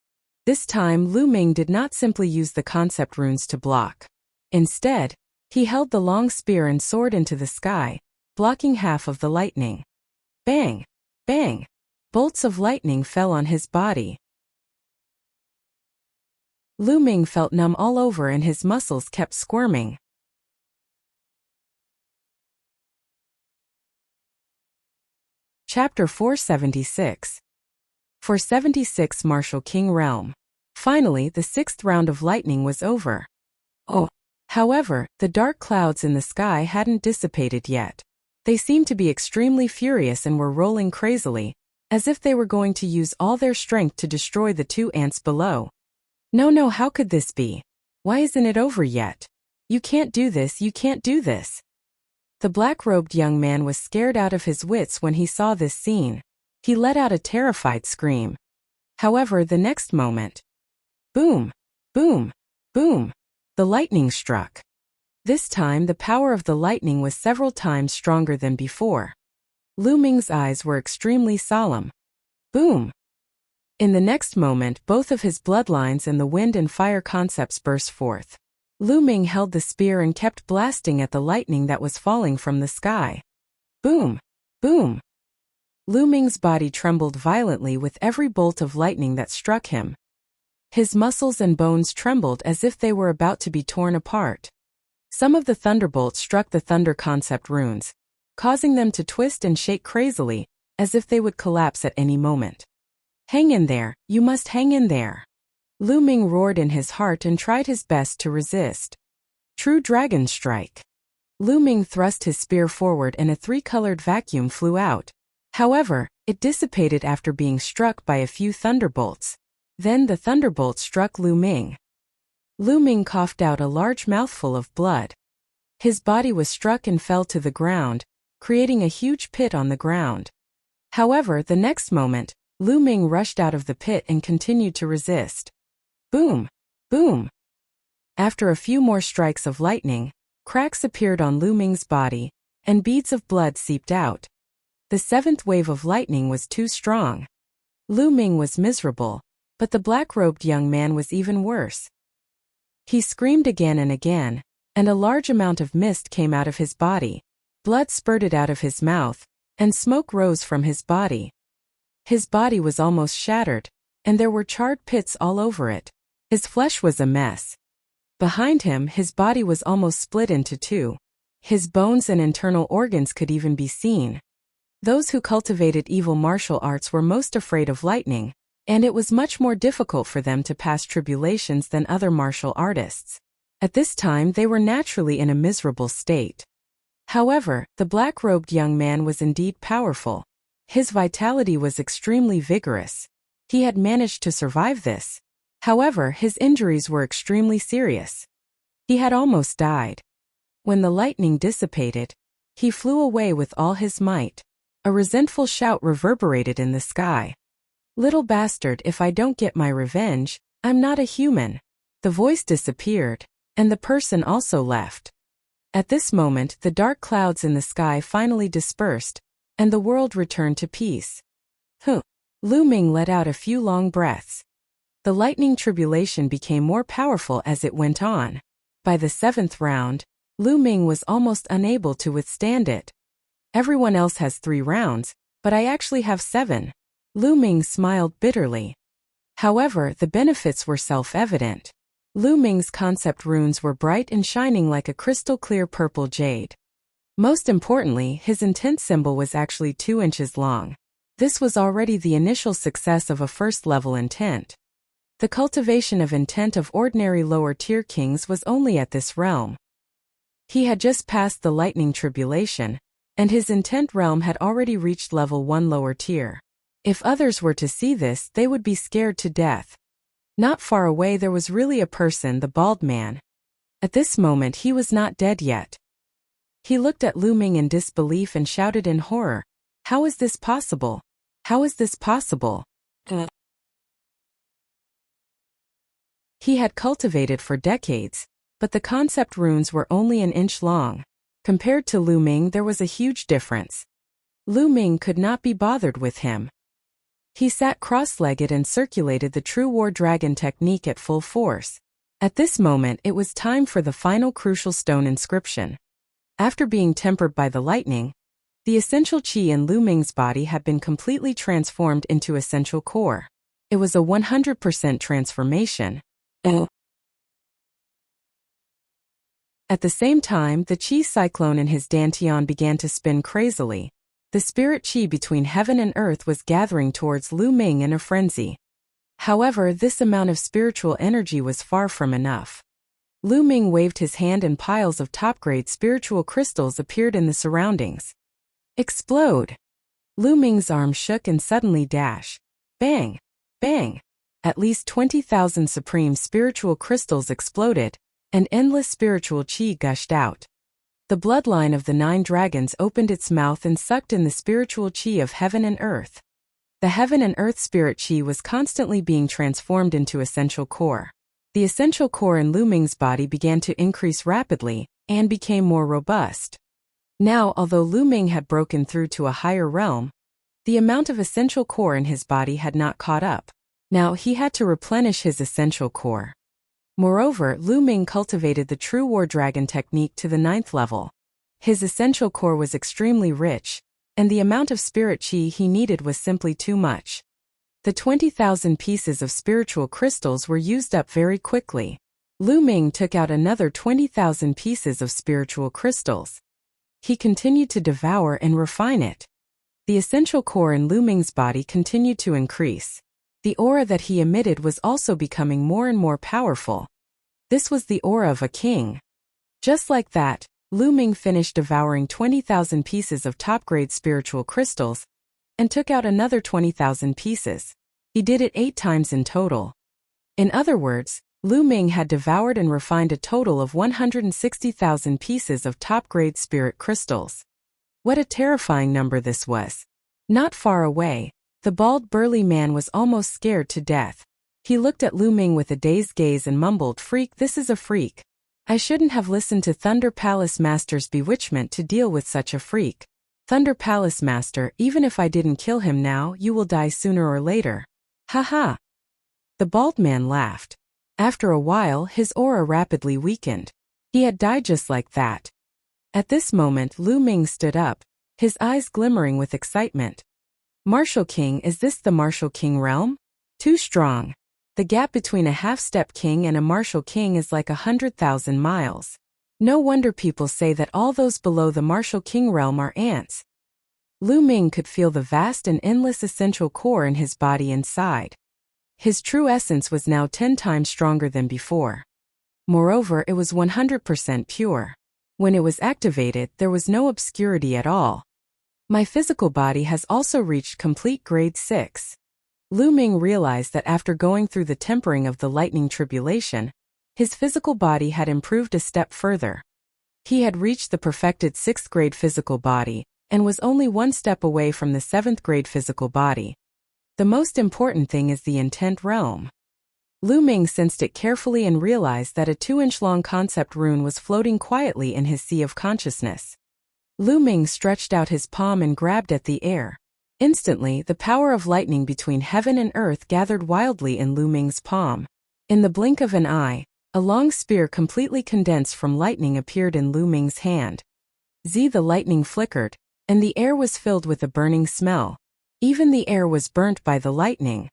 This time Lu Ming did not simply use the concept runes to block. Instead, he held the long spear and sword into the sky, blocking half of the lightning. Bang! Bang! Bolts of lightning fell on his body. Lu Ming felt numb all over and his muscles kept squirming. Chapter 476. 476 Martial King Realm. Finally, the 6th round of lightning was over. Oh! However, the dark clouds in the sky hadn't dissipated yet. They seemed to be extremely furious and were rolling crazily, as if they were going to use all their strength to destroy the 2 ants below. No, no, how could this be? Why isn't it over yet? You can't do this, you can't do this. The black-robed young man was scared out of his wits when he saw this scene. He let out a terrified scream. However, the next moment, boom, boom, boom, the lightning struck. This time the power of the lightning was several times stronger than before. Lu Ming's eyes were extremely solemn. Boom! In the next moment both of his bloodlines and the wind and fire concepts burst forth. Lu Ming held the spear and kept blasting at the lightning that was falling from the sky. Boom! Boom! Lu Ming's body trembled violently with every bolt of lightning that struck him. His muscles and bones trembled as if they were about to be torn apart. Some of the thunderbolts struck the thunder concept runes, causing them to twist and shake crazily, as if they would collapse at any moment. Hang in there, you must hang in there. Lu Ming roared in his heart and tried his best to resist. True Dragon Strike. Lu Ming thrust his spear forward and a three-colored vacuum flew out. However, it dissipated after being struck by a few thunderbolts. Then the thunderbolt struck Lu Ming. Lu Ming coughed out a large mouthful of blood. His body was struck and fell to the ground, creating a huge pit on the ground. However, the next moment, Lu Ming rushed out of the pit and continued to resist. Boom! Boom! After a few more strikes of lightning, cracks appeared on Lu Ming's body, and beads of blood seeped out. The seventh wave of lightning was too strong. Lu Ming was miserable, but the black-robed young man was even worse. He screamed again and again, and a large amount of mist came out of his body. Blood spurted out of his mouth, and smoke rose from his body. His body was almost shattered, and there were charred pits all over it. His flesh was a mess. Behind him, his body was almost split into two. His bones and internal organs could even be seen. Those who cultivated evil martial arts were most afraid of lightning, and it was much more difficult for them to pass tribulations than other martial artists. At this time they were naturally in a miserable state. However, the black-robed young man was indeed powerful. His vitality was extremely vigorous. He had managed to survive this. However, his injuries were extremely serious. He had almost died. When the lightning dissipated, he flew away with all his might. A resentful shout reverberated in the sky. "Little bastard, if I don't get my revenge, I'm not a human." The voice disappeared, and the person also left. At this moment, the dark clouds in the sky finally dispersed, and the world returned to peace. Lu Ming let out a few long breaths. The lightning tribulation became more powerful as it went on. By the seventh round, Lu Ming was almost unable to withstand it. "Everyone else has 3 rounds, but I actually have 7. Lu Ming smiled bitterly. However, the benefits were self-evident. Lu Ming's concept runes were bright and shining like a crystal-clear purple jade. Most importantly, his intent symbol was actually 2 inches long. This was already the initial success of a first-level intent. The cultivation of intent of ordinary lower-tier kings was only at this realm. He had just passed the lightning tribulation, and his intent realm had already reached level 1 lower tier. If others were to see this, they would be scared to death. Not far away there was really a person, the bald man. At this moment he was not dead yet. He looked at Lu Ming in disbelief and shouted in horror, "How is this possible? How is this possible?" He had cultivated for decades, but the concept runes were only an inch long. Compared to Lu Ming, there was a huge difference. Lu Ming could not be bothered with him. He sat cross-legged and circulated the true war dragon technique at full force. At this moment it was time for the final crucial stone inscription. After being tempered by the lightning, the essential chi in Lu Ming's body had been completely transformed into essential core. It was a 100% transformation. At the same time, the chi cyclone in his dantian began to spin crazily. The spirit chi between heaven and earth was gathering towards Lu Ming in a frenzy. However, this amount of spiritual energy was far from enough. Lu Ming waved his hand and piles of top-grade spiritual crystals appeared in the surroundings. Explode! Lu Ming's arm shook and suddenly dash. Bang! Bang! At least 20,000 supreme spiritual crystals exploded, and endless spiritual chi gushed out. The bloodline of the 9 dragons opened its mouth and sucked in the spiritual chi of heaven and earth. The heaven and earth spirit chi was constantly being transformed into essential core. The essential core in Lu Ming's body began to increase rapidly, and became more robust. Now, although Lu Ming had broken through to a higher realm, the amount of essential core in his body had not caught up. Now he had to replenish his essential core. Moreover, Lu Ming cultivated the true war dragon technique to the 9th level. His essential core was extremely rich, and the amount of spirit chi he needed was simply too much. The 20,000 pieces of spiritual crystals were used up very quickly. Lu Ming took out another 20,000 pieces of spiritual crystals. He continued to devour and refine it. The essential core in Lu Ming's body continued to increase. The aura that he emitted was also becoming more and more powerful. This was the aura of a king. Just like that, Lu Ming finished devouring 20,000 pieces of top-grade spiritual crystals and took out another 20,000 pieces. He did it 8 times in total. In other words, Lu Ming had devoured and refined a total of 160,000 pieces of top-grade spirit crystals. What a terrifying number this was. Not far away, the bald burly man was almost scared to death. He looked at Lu Ming with a dazed gaze and mumbled, "Freak, this is a freak. I shouldn't have listened to Thunder Palace Master's bewitchment to deal with such a freak. Thunder Palace Master, even if I didn't kill him now, you will die sooner or later." "Ha." The bald man laughed. After a while, his aura rapidly weakened. He had died just like that. At this moment, Lu Ming stood up, his eyes glimmering with excitement. "Martial King, is this the Martial King realm? Too strong. The gap between a half-step king and a martial king is like 100,000 miles. No wonder people say that all those below the martial king realm are ants." Lu Ming could feel the vast and endless essential core in his body inside. His true essence was now 10 times stronger than before. Moreover, it was 100% pure. When it was activated, there was no obscurity at all. "My physical body has also reached complete grade 6. Lu Ming realized that after going through the tempering of the lightning tribulation, his physical body had improved a step further. He had reached the perfected 6th grade physical body, and was only 1 step away from the 7th grade physical body. The most important thing is the intent realm. Lu Ming sensed it carefully and realized that a 2-inch-long concept rune was floating quietly in his sea of consciousness. Lu Ming stretched out his palm and grabbed at the air. Instantly, the power of lightning between heaven and earth gathered wildly in Lu Ming's palm. In the blink of an eye, a long spear completely condensed from lightning appeared in Lu Ming's hand. The lightning flickered, and the air was filled with a burning smell. Even the air was burnt by the lightning.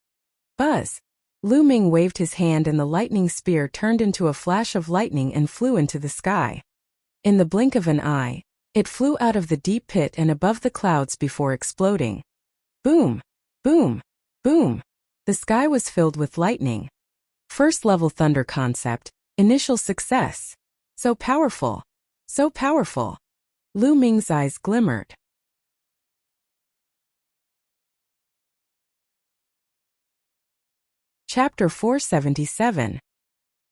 Buzz! Lu Ming waved his hand and the lightning spear turned into a flash of lightning and flew into the sky. In the blink of an eye, it flew out of the deep pit and above the clouds before exploding. Boom! Boom! Boom! The sky was filled with lightning. First level thunder concept, initial success. So powerful. So powerful. Lu Ming's eyes glimmered. Chapter 477.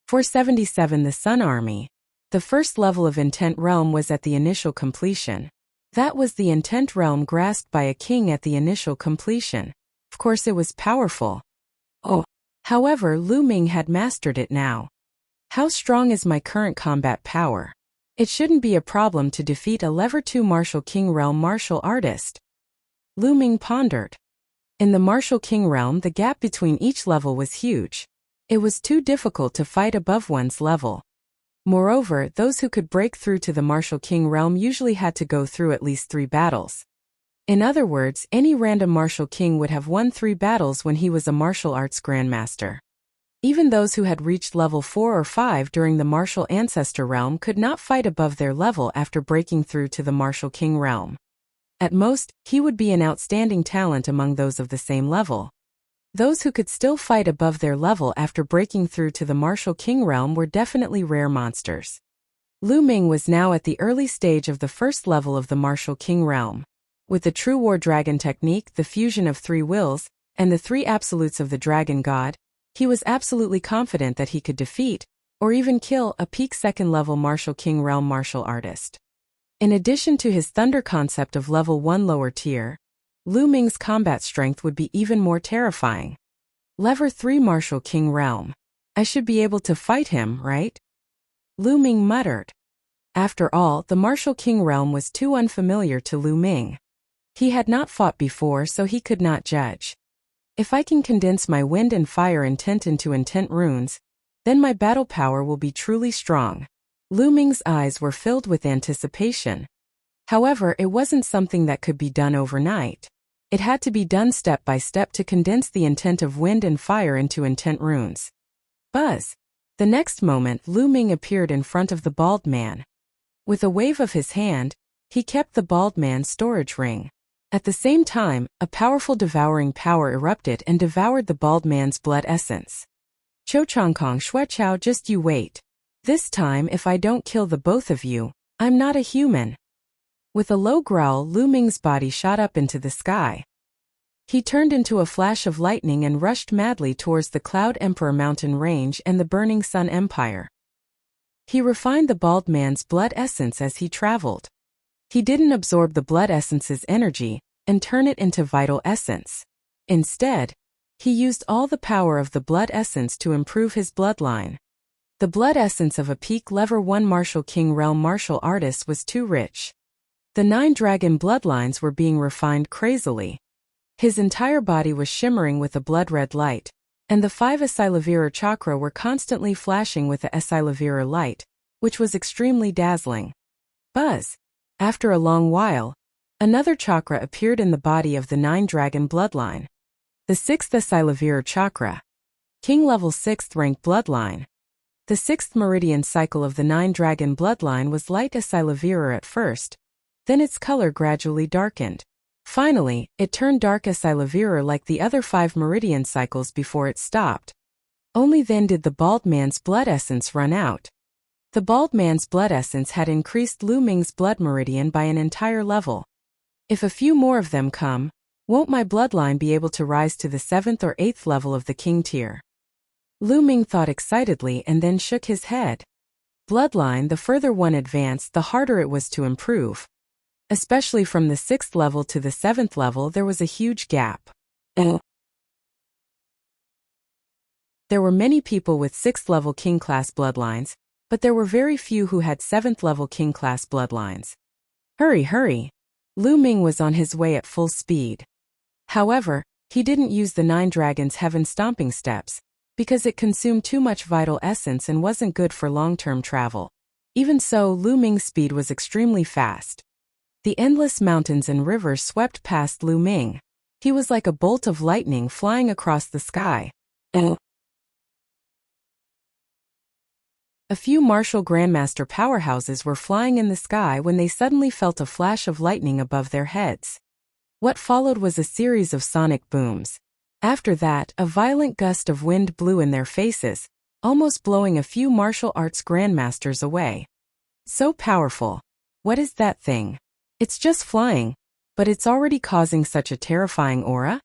477 The Sun Army. The first level of Intent Realm was at the initial completion. That was the Intent Realm grasped by a king at the initial completion. Of course it was powerful. However, Lu Ming had mastered it now. How strong is my current combat power? It shouldn't be a problem to defeat a Level 2 Martial King Realm martial artist. Lu Ming pondered. In the Martial King Realm, the gap between each level was huge. It was too difficult to fight above one's level. Moreover, those who could break through to the Martial King Realm usually had to go through at least 3 battles. In other words, any random Martial King would have won 3 battles when he was a martial arts grandmaster. Even those who had reached level 4 or 5 during the Martial Ancestor Realm could not fight above their level after breaking through to the Martial King Realm. At most, he would be an outstanding talent among those of the same level. Those who could still fight above their level after breaking through to the Martial King Realm were definitely rare monsters. Lu Ming was now at the early stage of the first level of the Martial King Realm. With the True War Dragon technique, the fusion of 3 wills, and the 3 absolutes of the Dragon God, he was absolutely confident that he could defeat, or even kill, a peak 2nd level Martial King Realm martial artist. In addition to his thunder concept of level 1 lower tier, Lu Ming's combat strength would be even more terrifying. Level 3 Martial King Realm. I should be able to fight him, right? Lu Ming muttered. After all, the Martial King Realm was too unfamiliar to Lu Ming. He had not fought before, so he could not judge. If I can condense my wind and fire intent into intent runes, then my battle power will be truly strong. Lu Ming's eyes were filled with anticipation. However, it wasn't something that could be done overnight. It had to be done step by step to condense the intent of wind and fire into intent runes. Buzz! The next moment, Lu Ming appeared in front of the bald man. With a wave of his hand, he kept the bald man's storage ring. At the same time, a powerful devouring power erupted and devoured the bald man's blood essence. Cho Chong Kong Shue Chao, just you wait. This time, if I don't kill the both of you, I'm not a human. With a low growl, Lu Ming's body shot up into the sky. He turned into a flash of lightning and rushed madly towards the Cloud Emperor mountain range and the burning Sun Empire. He refined the bald man's blood essence as he traveled. He didn't absorb the blood essence's energy and turn it into vital essence. Instead, he used all the power of the blood essence to improve his bloodline. The blood essence of a peak level 1 martial king realm martial artist was too rich. The 9 dragon bloodlines were being refined crazily. His entire body was shimmering with a blood-red light, and the 5 Asilavira chakra were constantly flashing with the Asilavira light, which was extremely dazzling. Buzz! After a long while, another chakra appeared in the body of the 9 dragon bloodline. The 6th Asilavira chakra. King level 6th rank bloodline. The 6th meridian cycle of the 9 dragon bloodline was light Asilavira at first, then its color gradually darkened. Finally, it turned dark Asilavira like the other 5 meridian cycles before it stopped. Only then did the bald man's blood essence run out. The bald man's blood essence had increased Lu Ming's blood meridian by an entire level. If a few more of them come, won't my bloodline be able to rise to the 7th or 8th level of the king tier? Lu Ming thought excitedly and then shook his head. Bloodline, the further one advanced, the harder it was to improve. Especially from the 6th level to the 7th level, there was a huge gap. There were many people with 6th level king class bloodlines, but there were very few who had 7th level king class bloodlines. Hurry, hurry! Lu Ming was on his way at full speed. However, he didn't use the 9 dragons' heaven stomping steps, because it consumed too much vital essence and wasn't good for long-term travel. Even so, Lu Ming's speed was extremely fast. The endless mountains and rivers swept past Lu Ming. He was like a bolt of lightning flying across the sky. A few martial grandmaster powerhouses were flying in the sky when they suddenly felt a flash of lightning above their heads. What followed was a series of sonic booms. After that, a violent gust of wind blew in their faces, almost blowing a few martial arts grandmasters away. So powerful. What is that thing? It's just flying, but it's already causing such a terrifying aura?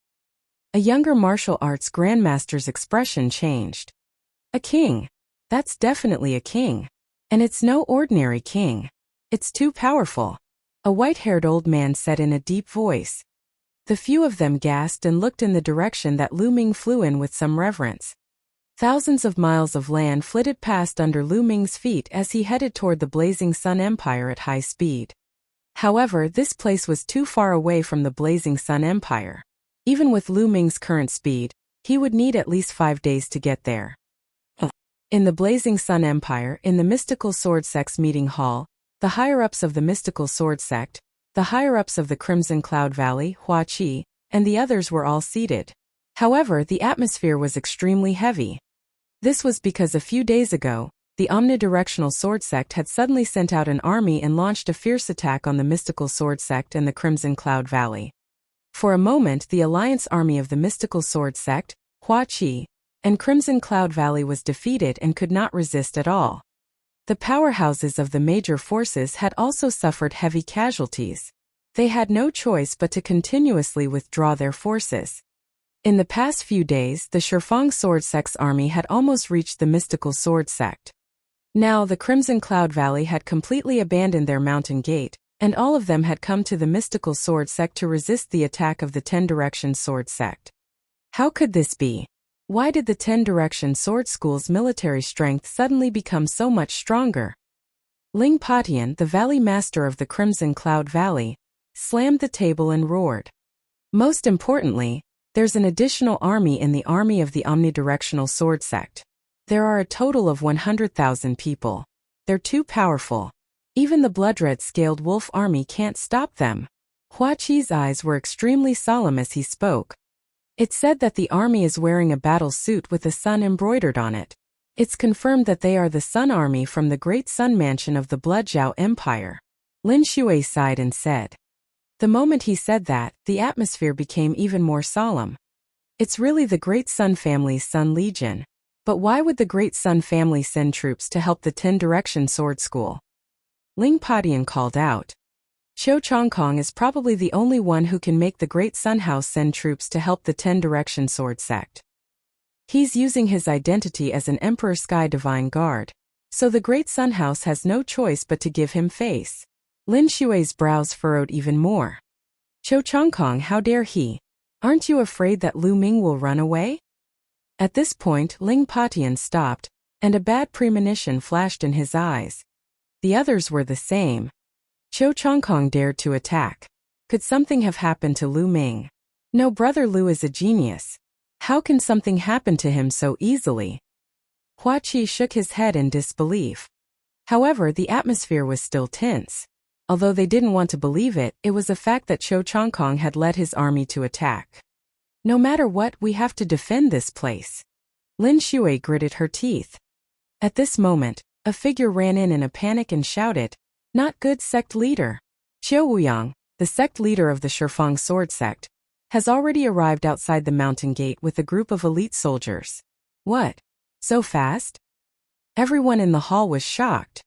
A younger martial arts grandmaster's expression changed. A king. That's definitely a king. And it's no ordinary king. It's too powerful. A white-haired old man said in a deep voice. The few of them gasped and looked in the direction that Lu Ming flew in with some reverence. Thousands of miles of land flitted past under Lu Ming's feet as he headed toward the blazing Sun Empire at high speed. However, this place was too far away from the blazing Sun Empire. Even with Lu Ming's current speed, he would need at least 5 days to get there. In the blazing Sun Empire, in the mystical sword sect's meeting hall, the higher-ups of the mystical sword sect, the higher-ups of the Crimson Cloud Valley, Wuxia, and the others were all seated. However, the atmosphere was extremely heavy. This was because a few days ago, the omnidirectional sword sect had suddenly sent out an army and launched a fierce attack on the mystical sword sect and the Crimson Cloud Valley. For a moment, the alliance army of the mystical sword sect, Wuxia, and Crimson Cloud Valley was defeated and could not resist at all. The powerhouses of the major forces had also suffered heavy casualties. They had no choice but to continuously withdraw their forces. In the past few days, the Shifang Sword Sect's army had almost reached the mystical sword sect. Now the Crimson Cloud Valley had completely abandoned their mountain gate, and all of them had come to the mystical sword sect to resist the attack of the 10 Direction Sword Sect. How could this be? Why did the 10 Direction Sword School's military strength suddenly become so much stronger? Ling Patian, the Valley Master of the Crimson Cloud Valley, slammed the table and roared. Most importantly, there's an additional army in the army of the Omnidirectional Sword Sect. There are a total of 100,000 people. They're too powerful. Even the blood-red scaled wolf army can't stop them. Huaqi's eyes were extremely solemn as he spoke. It's said that the army is wearing a battle suit with the sun embroidered on it. It's confirmed that they are the Sun Army from the Great Sun Mansion of the Bloodjiao Empire. Lin Shui sighed and said. The moment he said that, the atmosphere became even more solemn. It's really the Great Sun family's Sun Legion. But why would the Great Sun family send troops to help the 10 Direction Sword School? Ling Padian called out. Qiu Chongkong is probably the only one who can make the Great Sun House send troops to help the 10-Direction Sword Sect. He's using his identity as an Emperor Sky Divine Guard, so the Great Sun House has no choice but to give him face. Lin Xue's brows furrowed even more. Qiu Chongkong, how dare he? Aren't you afraid that Lu Ming will run away? At this point, Ling Padian stopped, and a bad premonition flashed in his eyes. The others were the same. Qiu Chongkong dared to attack. Could something have happened to Lu Ming? No, brother Lu is a genius. How can something happen to him so easily? Hua Qi shook his head in disbelief. However, the atmosphere was still tense. Although they didn't want to believe it, it was a fact that Qiu Chongkong had led his army to attack. No matter what, we have to defend this place. Lin Xue gritted her teeth. At this moment, a figure ran in a panic and shouted, "Not good, sect leader! Qiu Wuyang, the sect leader of the Shifang Sword Sect, has already arrived outside the mountain gate with a group of elite soldiers." What? So fast? Everyone in the hall was shocked.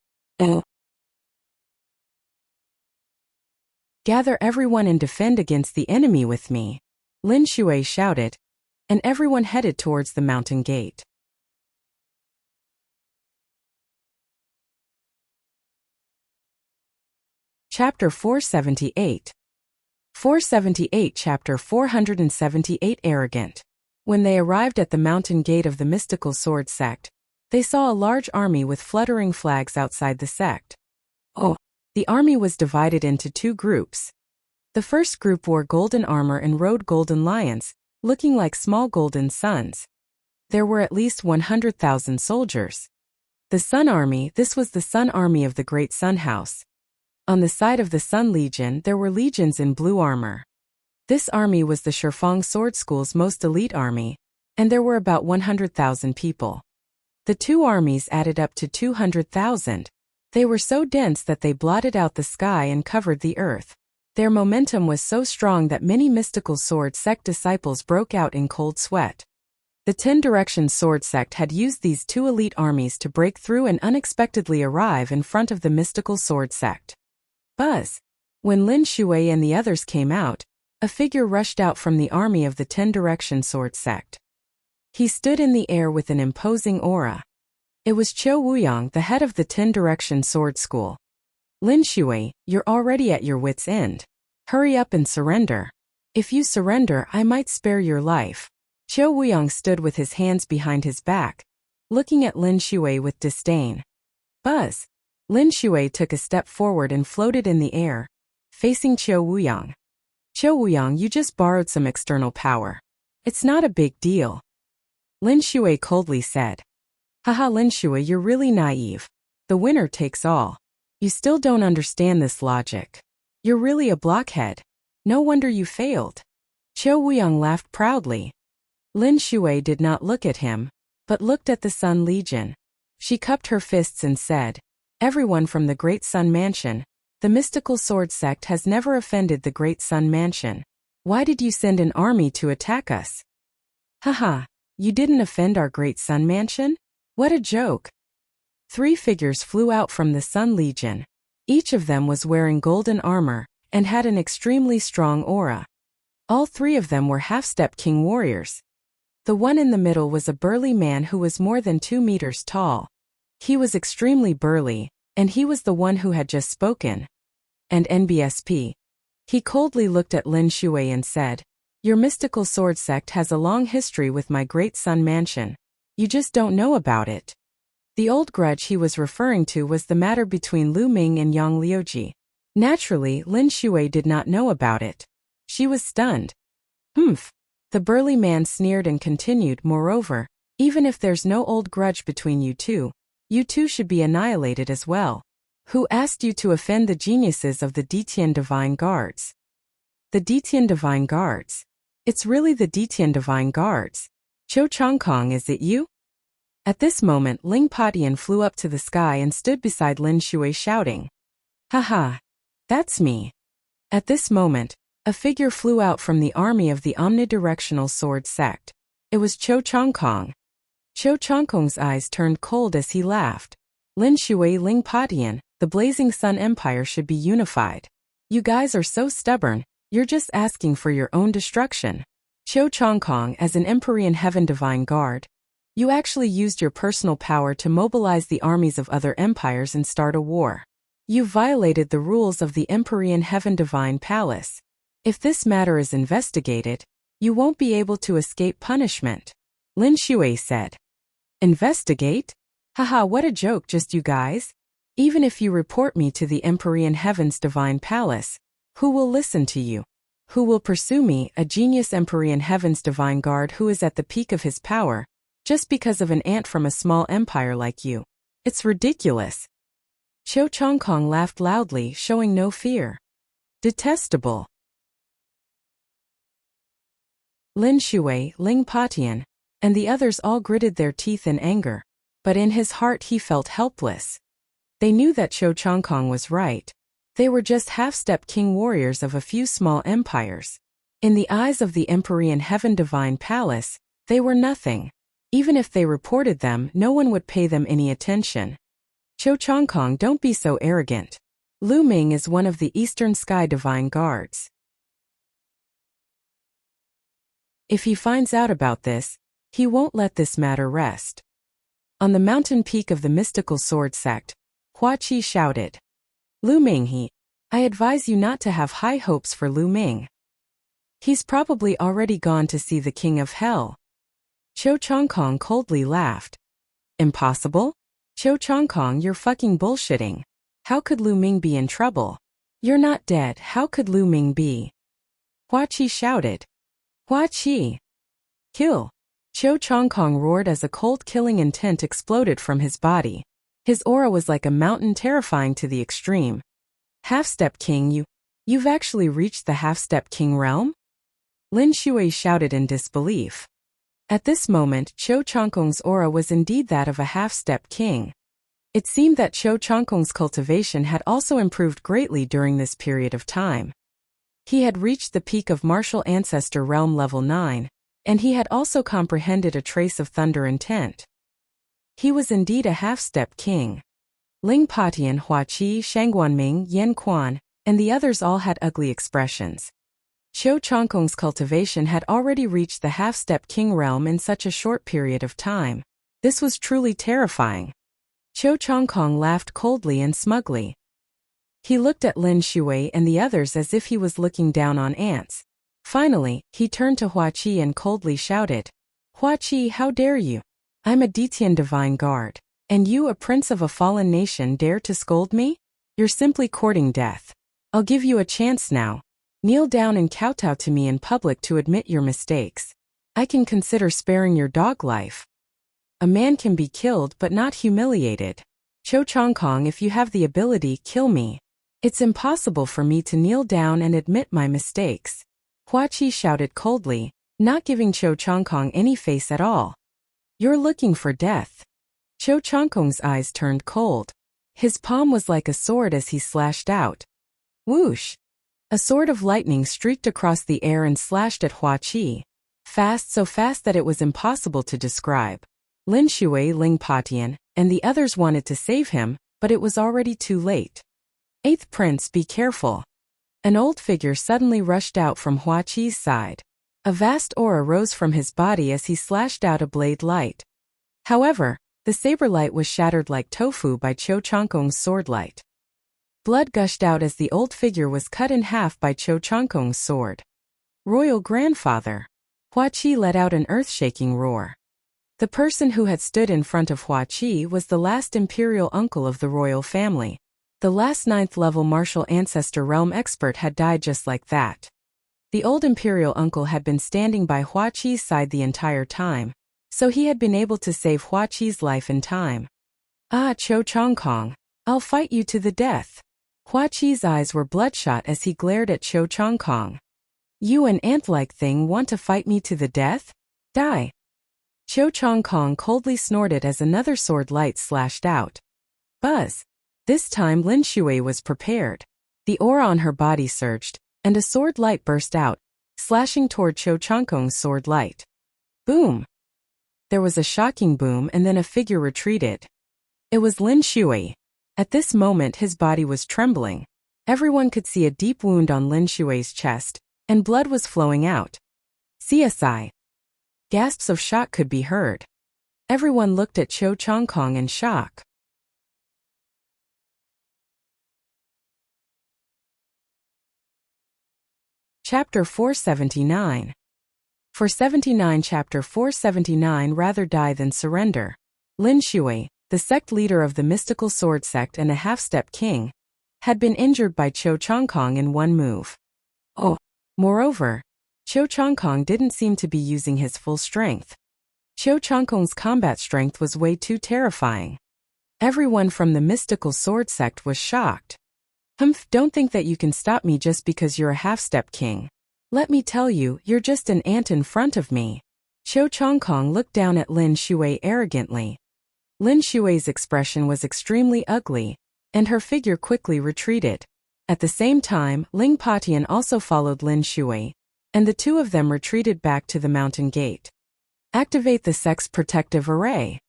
Gather everyone and defend against the enemy with me, Lin Xue shouted, and everyone headed towards the mountain gate. Chapter 478. 478 Chapter 478 Arrogant. When they arrived at the mountain gate of the mystical sword sect, they saw a large army with fluttering flags outside the sect. The army was divided into two groups. The first group wore golden armor and rode golden lions, looking like small golden suns. There were at least 100,000 soldiers. The Sun Army, this was the Sun Army of the Great Sun House. On the side of the Sun Legion, there were legions in blue armor. This army was the Shifang Sword School's most elite army, and there were about 100,000 people. The two armies added up to 200,000. They were so dense that they blotted out the sky and covered the earth. Their momentum was so strong that many mystical sword sect disciples broke out in cold sweat. The 10-Direction Sword Sect had used these two elite armies to break through and unexpectedly arrive in front of the mystical sword sect. Buzz! When Lin Xue and the others came out, a figure rushed out from the army of the 10-Direction Sword Sect. He stood in the air with an imposing aura. It was Qiu Wuyang, the head of the 10-Direction Sword School. Lin Xue, you're already at your wit's end. Hurry up and surrender. If you surrender, I might spare your life. Qiu Wuyang stood with his hands behind his back, looking at Lin Xue with disdain. Buzz! Lin Xue took a step forward and floated in the air, facing Qiu Wuyang. Qiu Wuyang, you just borrowed some external power. It's not a big deal. Lin Xue coldly said. Haha, Lin Xue, you're really naive. The winner takes all. You still don't understand this logic. You're really a blockhead. No wonder you failed. Qiu Wuyang laughed proudly. Lin Xue did not look at him, but looked at the Sun Legion. She cupped her fists and said, "Everyone from the Great Sun Mansion, the mystical sword sect has never offended the Great Sun Mansion. Why did you send an army to attack us?" Haha, you didn't offend our Great Sun Mansion? What a joke. 3 figures flew out from the Sun Legion. Each of them was wearing golden armor and had an extremely strong aura. All 3 of them were half-step king warriors. The one in the middle was a burly man who was more than 2 meters tall. He was extremely burly, and he was the one who had just spoken. And NBSP. He coldly looked at Lin Xue and said, "Your mystical sword sect has a long history with my Great Sun Mansion. You just don't know about it." The old grudge he was referring to was the matter between Lu Ming and Yang Liuji. Naturally, Lin Xue did not know about it. She was stunned. Humph. The burly man sneered and continued, "Moreover, even if there's no old grudge between you two should be annihilated as well. Who asked you to offend the geniuses of the Detian Divine Guards?" The Detian Divine Guards. It's really the Detian Divine Guards. Qiu Chongkong, is it you? At this moment, Ling Padian flew up to the sky and stood beside Lin Xue shouting, "Haha, that's me." At this moment, a figure flew out from the army of the omnidirectional sword sect. It was Qiu Chongkong. Qiu Chongkong's eyes turned cold as he laughed. Lin Xue, Ling Padian, the Blazing Sun Empire should be unified. You guys are so stubborn, you're just asking for your own destruction. Cho Changkong, as an Empyrean Heaven Divine Guard, you actually used your personal power to mobilize the armies of other empires and start a war. You violated the rules of the Empyrean Heaven Divine Palace. If this matter is investigated, you won't be able to escape punishment. Lin Shui said. Investigate? Haha, what a joke, just you guys. Even if you report me to the Empyrean Heaven's Divine Palace, who will listen to you? Who will pursue me, a genius Empyrean Heaven's Divine Guard who is at the peak of his power, just because of an ant from a small empire like you? It's ridiculous. Cho Changkong laughed loudly, showing no fear. Detestable. Lin Shui, Ling Patian, and the others all gritted their teeth in anger, but in his heart he felt helpless. They knew that Cho Changkong was right. They were just half-step king warriors of a few small empires. In the eyes of the Empyrean Heaven Divine Palace, they were nothing. Even if they reported them, no one would pay them any attention. Cho Changkong, don't be so arrogant. Lu Ming is one of the Eastern Sky Divine Guards. If he finds out about this, he won't let this matter rest. On the mountain peak of the mystical sword sect, Hua Qi shouted. Lu Ming, I advise you not to have high hopes for Lu Ming. He's probably already gone to see the King of Hell. Cho Changkong coldly laughed. Impossible? Cho Changkong, you're fucking bullshitting. How could Lu Ming be in trouble? You're not dead, how could Lu Ming be? Hua Qi shouted. Hua Qi! Kill! Cho Changkong roared as a cold killing intent exploded from his body. His aura was like a mountain, terrifying to the extreme. Half-step king, you've actually reached the half-step king realm? Lin Shui shouted in disbelief. At this moment, Cho Changkong's aura was indeed that of a half-step king. It seemed that Cho Changkong's cultivation had also improved greatly during this period of time. He had reached the peak of Martial Ancestor Realm level 9, and he had also comprehended a trace of thunder intent. He was indeed a half-step king. Ling Patian, Hua Qi, Shangguanming, Yan Quan, and the others all had ugly expressions. Cho Changkong's cultivation had already reached the half-step king realm in such a short period of time. This was truly terrifying. Cho Changkong laughed coldly and smugly. He looked at Lin Shui and the others as if he was looking down on ants. Finally, he turned to Hua Qi and coldly shouted, Hua Qi, how dare you? I'm a Detian Divine Guard, and you, a prince of a fallen nation, dare to scold me? You're simply courting death. I'll give you a chance now. Kneel down and kowtow to me in public to admit your mistakes. I can consider sparing your dog life. A man can be killed but not humiliated. Cho Changkong, if you have the ability, kill me. It's impossible for me to kneel down and admit my mistakes. Hua Qi shouted coldly, not giving Cho Changkong any face at all. You're looking for death. Cho Changkong's eyes turned cold. His palm was like a sword as he slashed out. Whoosh! A sword of lightning streaked across the air and slashed at Hua Qi. Fast, so fast that it was impossible to describe. Lin Shui, Ling Patian, and the others wanted to save him, but it was already too late. Eighth Prince, be careful. An old figure suddenly rushed out from Hua Qi's side. A vast aura rose from his body as he slashed out a blade light. However, the saber light was shattered like tofu by Cho Changkong's sword light. Blood gushed out as the old figure was cut in half by Cho Changkong's sword. Royal Grandfather! Hua Qi let out an earth-shaking roar. The person who had stood in front of Hua Qi was the last imperial uncle of the royal family. The last 9th-level Martial Ancestor Realm expert had died just like that. The old imperial uncle had been standing by Hua Qi's side the entire time, so he had been able to save Hua Qi's life in time. Ah, Cho Changkong, I'll fight you to the death. Hua Qi's eyes were bloodshot as he glared at Cho Changkong. You, an ant-like thing, want to fight me to the death? Die! Cho Changkong coldly snorted as another sword light slashed out. Buzz! This time Lin Shui was prepared. The aura on her body surged, and a sword light burst out, slashing toward Cho Changkong's sword light. Boom! There was a shocking boom and then a figure retreated. It was Lin Shui. At this moment his body was trembling. Everyone could see a deep wound on Lin Shui's chest, and blood was flowing out. CSI. Gasps of shock could be heard. Everyone looked at Cho Changkong in shock. Chapter 479. 479 Chapter 479 Rather die than surrender. Lin Shui, the sect leader of the mystical sword sect and a half-step king, had been injured by Cho Changkong in one move. Moreover, Cho Changkong didn't seem to be using his full strength. Cho Changkong's combat strength was way too terrifying. Everyone from the mystical sword sect was shocked. Don't think that you can stop me just because you're a half-step king. Let me tell you, you're just an ant in front of me. Cho Changkong looked down at Lin Shui arrogantly. Lin Shui's expression was extremely ugly, and her figure quickly retreated. At the same time, Ling Patian also followed Lin Shui, and the two of them retreated back to the mountain gate. Activate the sect's protective array.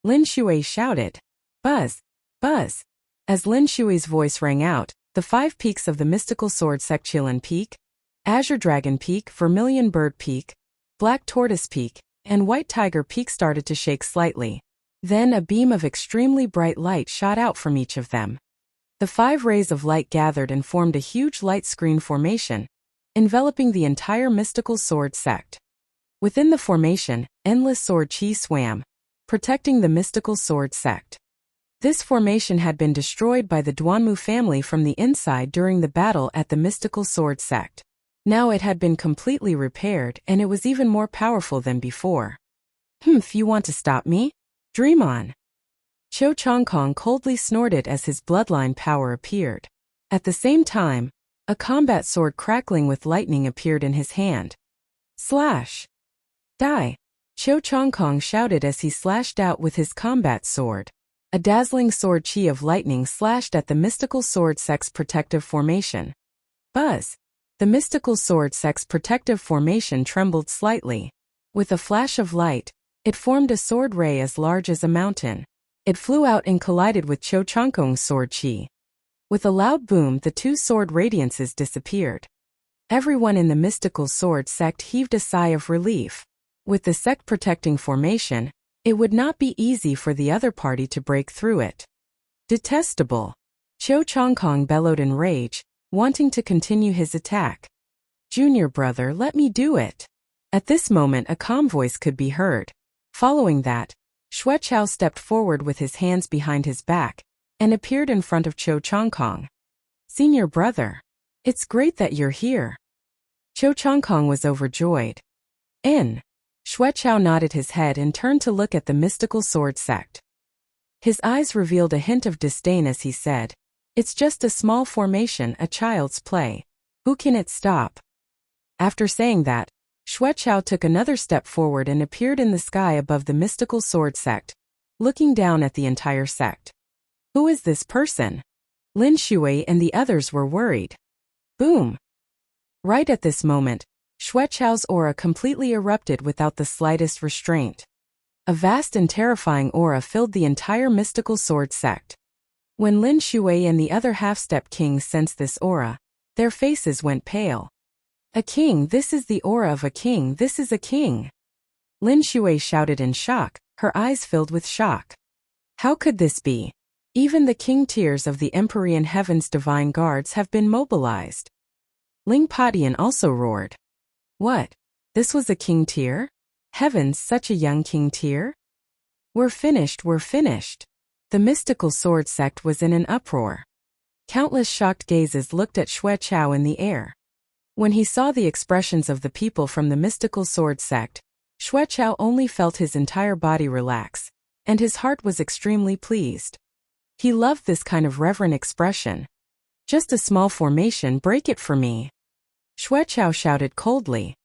Lin Shui shouted. Buzz! Buzz! As Lin Shui's voice rang out, the 5 peaks of the mystical sword sect Qilin Peak, Azure Dragon Peak, Vermilion Bird Peak, Black Tortoise Peak, and White Tiger Peak started to shake slightly. Then a beam of extremely bright light shot out from each of them. The 5 rays of light gathered and formed a huge light screen formation, enveloping the entire mystical sword sect. Within the formation, endless sword qi swam, protecting the mystical sword sect. This formation had been destroyed by the Duanmu family from the inside during the battle at the mystical sword sect. Now it had been completely repaired and it was even more powerful than before. You want to stop me? Dream on. Cho Changkong coldly snorted as his bloodline power appeared. At the same time, a combat sword crackling with lightning appeared in his hand. Slash! Die! Cho Changkong shouted as he slashed out with his combat sword. A dazzling sword chi of lightning slashed at the mystical sword sect's protective formation. Buzz! The mystical sword sect's protective formation trembled slightly. With a flash of light, it formed a sword ray as large as a mountain. It flew out and collided with Cho Changkong's sword chi. With a loud boom, the 2 sword radiances disappeared. Everyone in the mystical sword sect heaved a sigh of relief. With the sect protecting formation, it would not be easy for the other party to break through it. Detestable! Cho Changkong bellowed in rage, wanting to continue his attack. Junior brother, let me do it. At this moment a calm voice could be heard. Following that, Xue Chao stepped forward with his hands behind his back, and appeared in front of Cho Changkong. Senior brother. It's great that you're here. Cho Changkong was overjoyed. Xue Chao nodded his head and turned to look at the mystical sword sect. His eyes revealed a hint of disdain as he said, It's just a small formation, a child's play. Who can it stop? After saying that, Xue Chao took another step forward and appeared in the sky above the mystical sword sect, looking down at the entire sect. Who is this person? Lin Shui and the others were worried. Boom! Right at this moment, Xue Chao's aura completely erupted without the slightest restraint. A vast and terrifying aura filled the entire mystical sword sect. When Lin Shui and the other half-step kings sensed this aura, their faces went pale. A king, this is the aura of a king, this is a king. Lin Shui shouted in shock, her eyes filled with shock. How could this be? Even the king tiers of the Empyrean Heaven's divine guards have been mobilized. Ling Patian also roared. What? This was a king tier? Heavens, such a young king tier? We're finished, we're finished. The mystical sword sect was in an uproar. Countless shocked gazes looked at Xue Chao in the air. When he saw the expressions of the people from the mystical sword sect, Xue Chao only felt his entire body relax, and his heart was extremely pleased. He loved this kind of reverent expression. Just a small formation, break it for me. Xue Chao shouted coldly.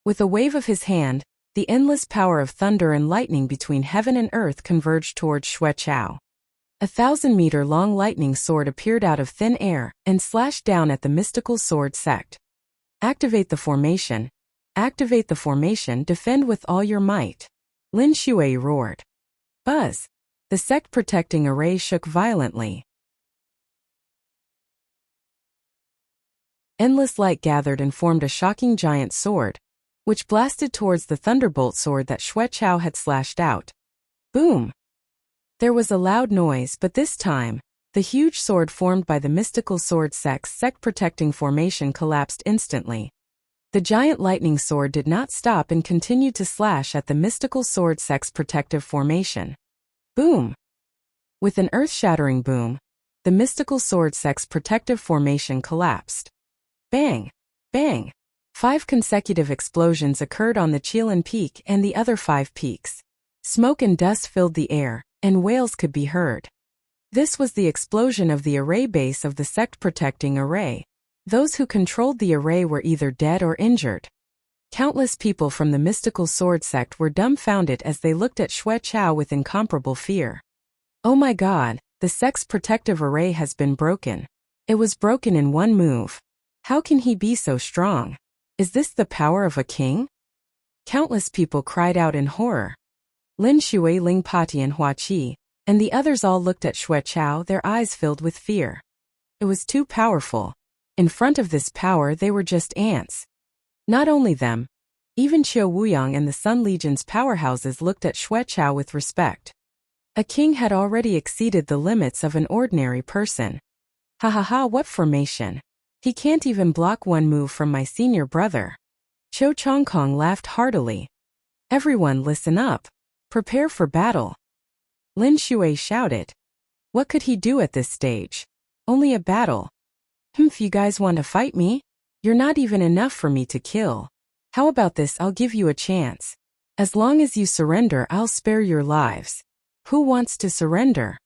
With a wave of his hand, the endless power of thunder and lightning between heaven and earth converged towards Xue Chao. 1,000-meter-long lightning sword appeared out of thin air and slashed down at the mystical sword sect. Activate the formation. Activate the formation, defend with all your might. Lin Shui roared. Buzz! The sect-protecting array shook violently. Endless light gathered and formed a shocking giant sword, which blasted towards the thunderbolt sword that Xuechao had slashed out. Boom! There was a loud noise, but this time, the huge sword formed by the mystical sword sect-protecting formation collapsed instantly. The giant lightning sword did not stop and continued to slash at the mystical sword sect-protective formation. Boom! With an earth-shattering boom, the mystical sword sect-protective formation collapsed. Bang! Bang! 5 consecutive explosions occurred on the Chilan Peak and the other 5 peaks. Smoke and dust filled the air, and wails could be heard. This was the explosion of the array base of the sect-protecting array. Those who controlled the array were either dead or injured. Countless people from the mystical sword sect were dumbfounded as they looked at Xuechao with incomparable fear. Oh my god, the sect's protective array has been broken. It was broken in one move. How can he be so strong? Is this the power of a king? Countless people cried out in horror. Lin Shui, Ling Pati and Hua Qi, and the others all looked at Xuechao, their eyes filled with fear. It was too powerful. In front of this power they were just ants. Not only them, even Qiu Wuyang and the Sun Legion's powerhouses looked at Xuechao with respect. A king had already exceeded the limits of an ordinary person. Ha ha ha, what formation! He can't even block one move from my senior brother. Qiu Chongkong laughed heartily. Everyone listen up. Prepare for battle. Lin Shui shouted. What could he do at this stage? Only a battle. If you guys want to fight me, you're not even enough for me to kill. How about this? I'll give you a chance. As long as you surrender, I'll spare your lives. Who wants to surrender?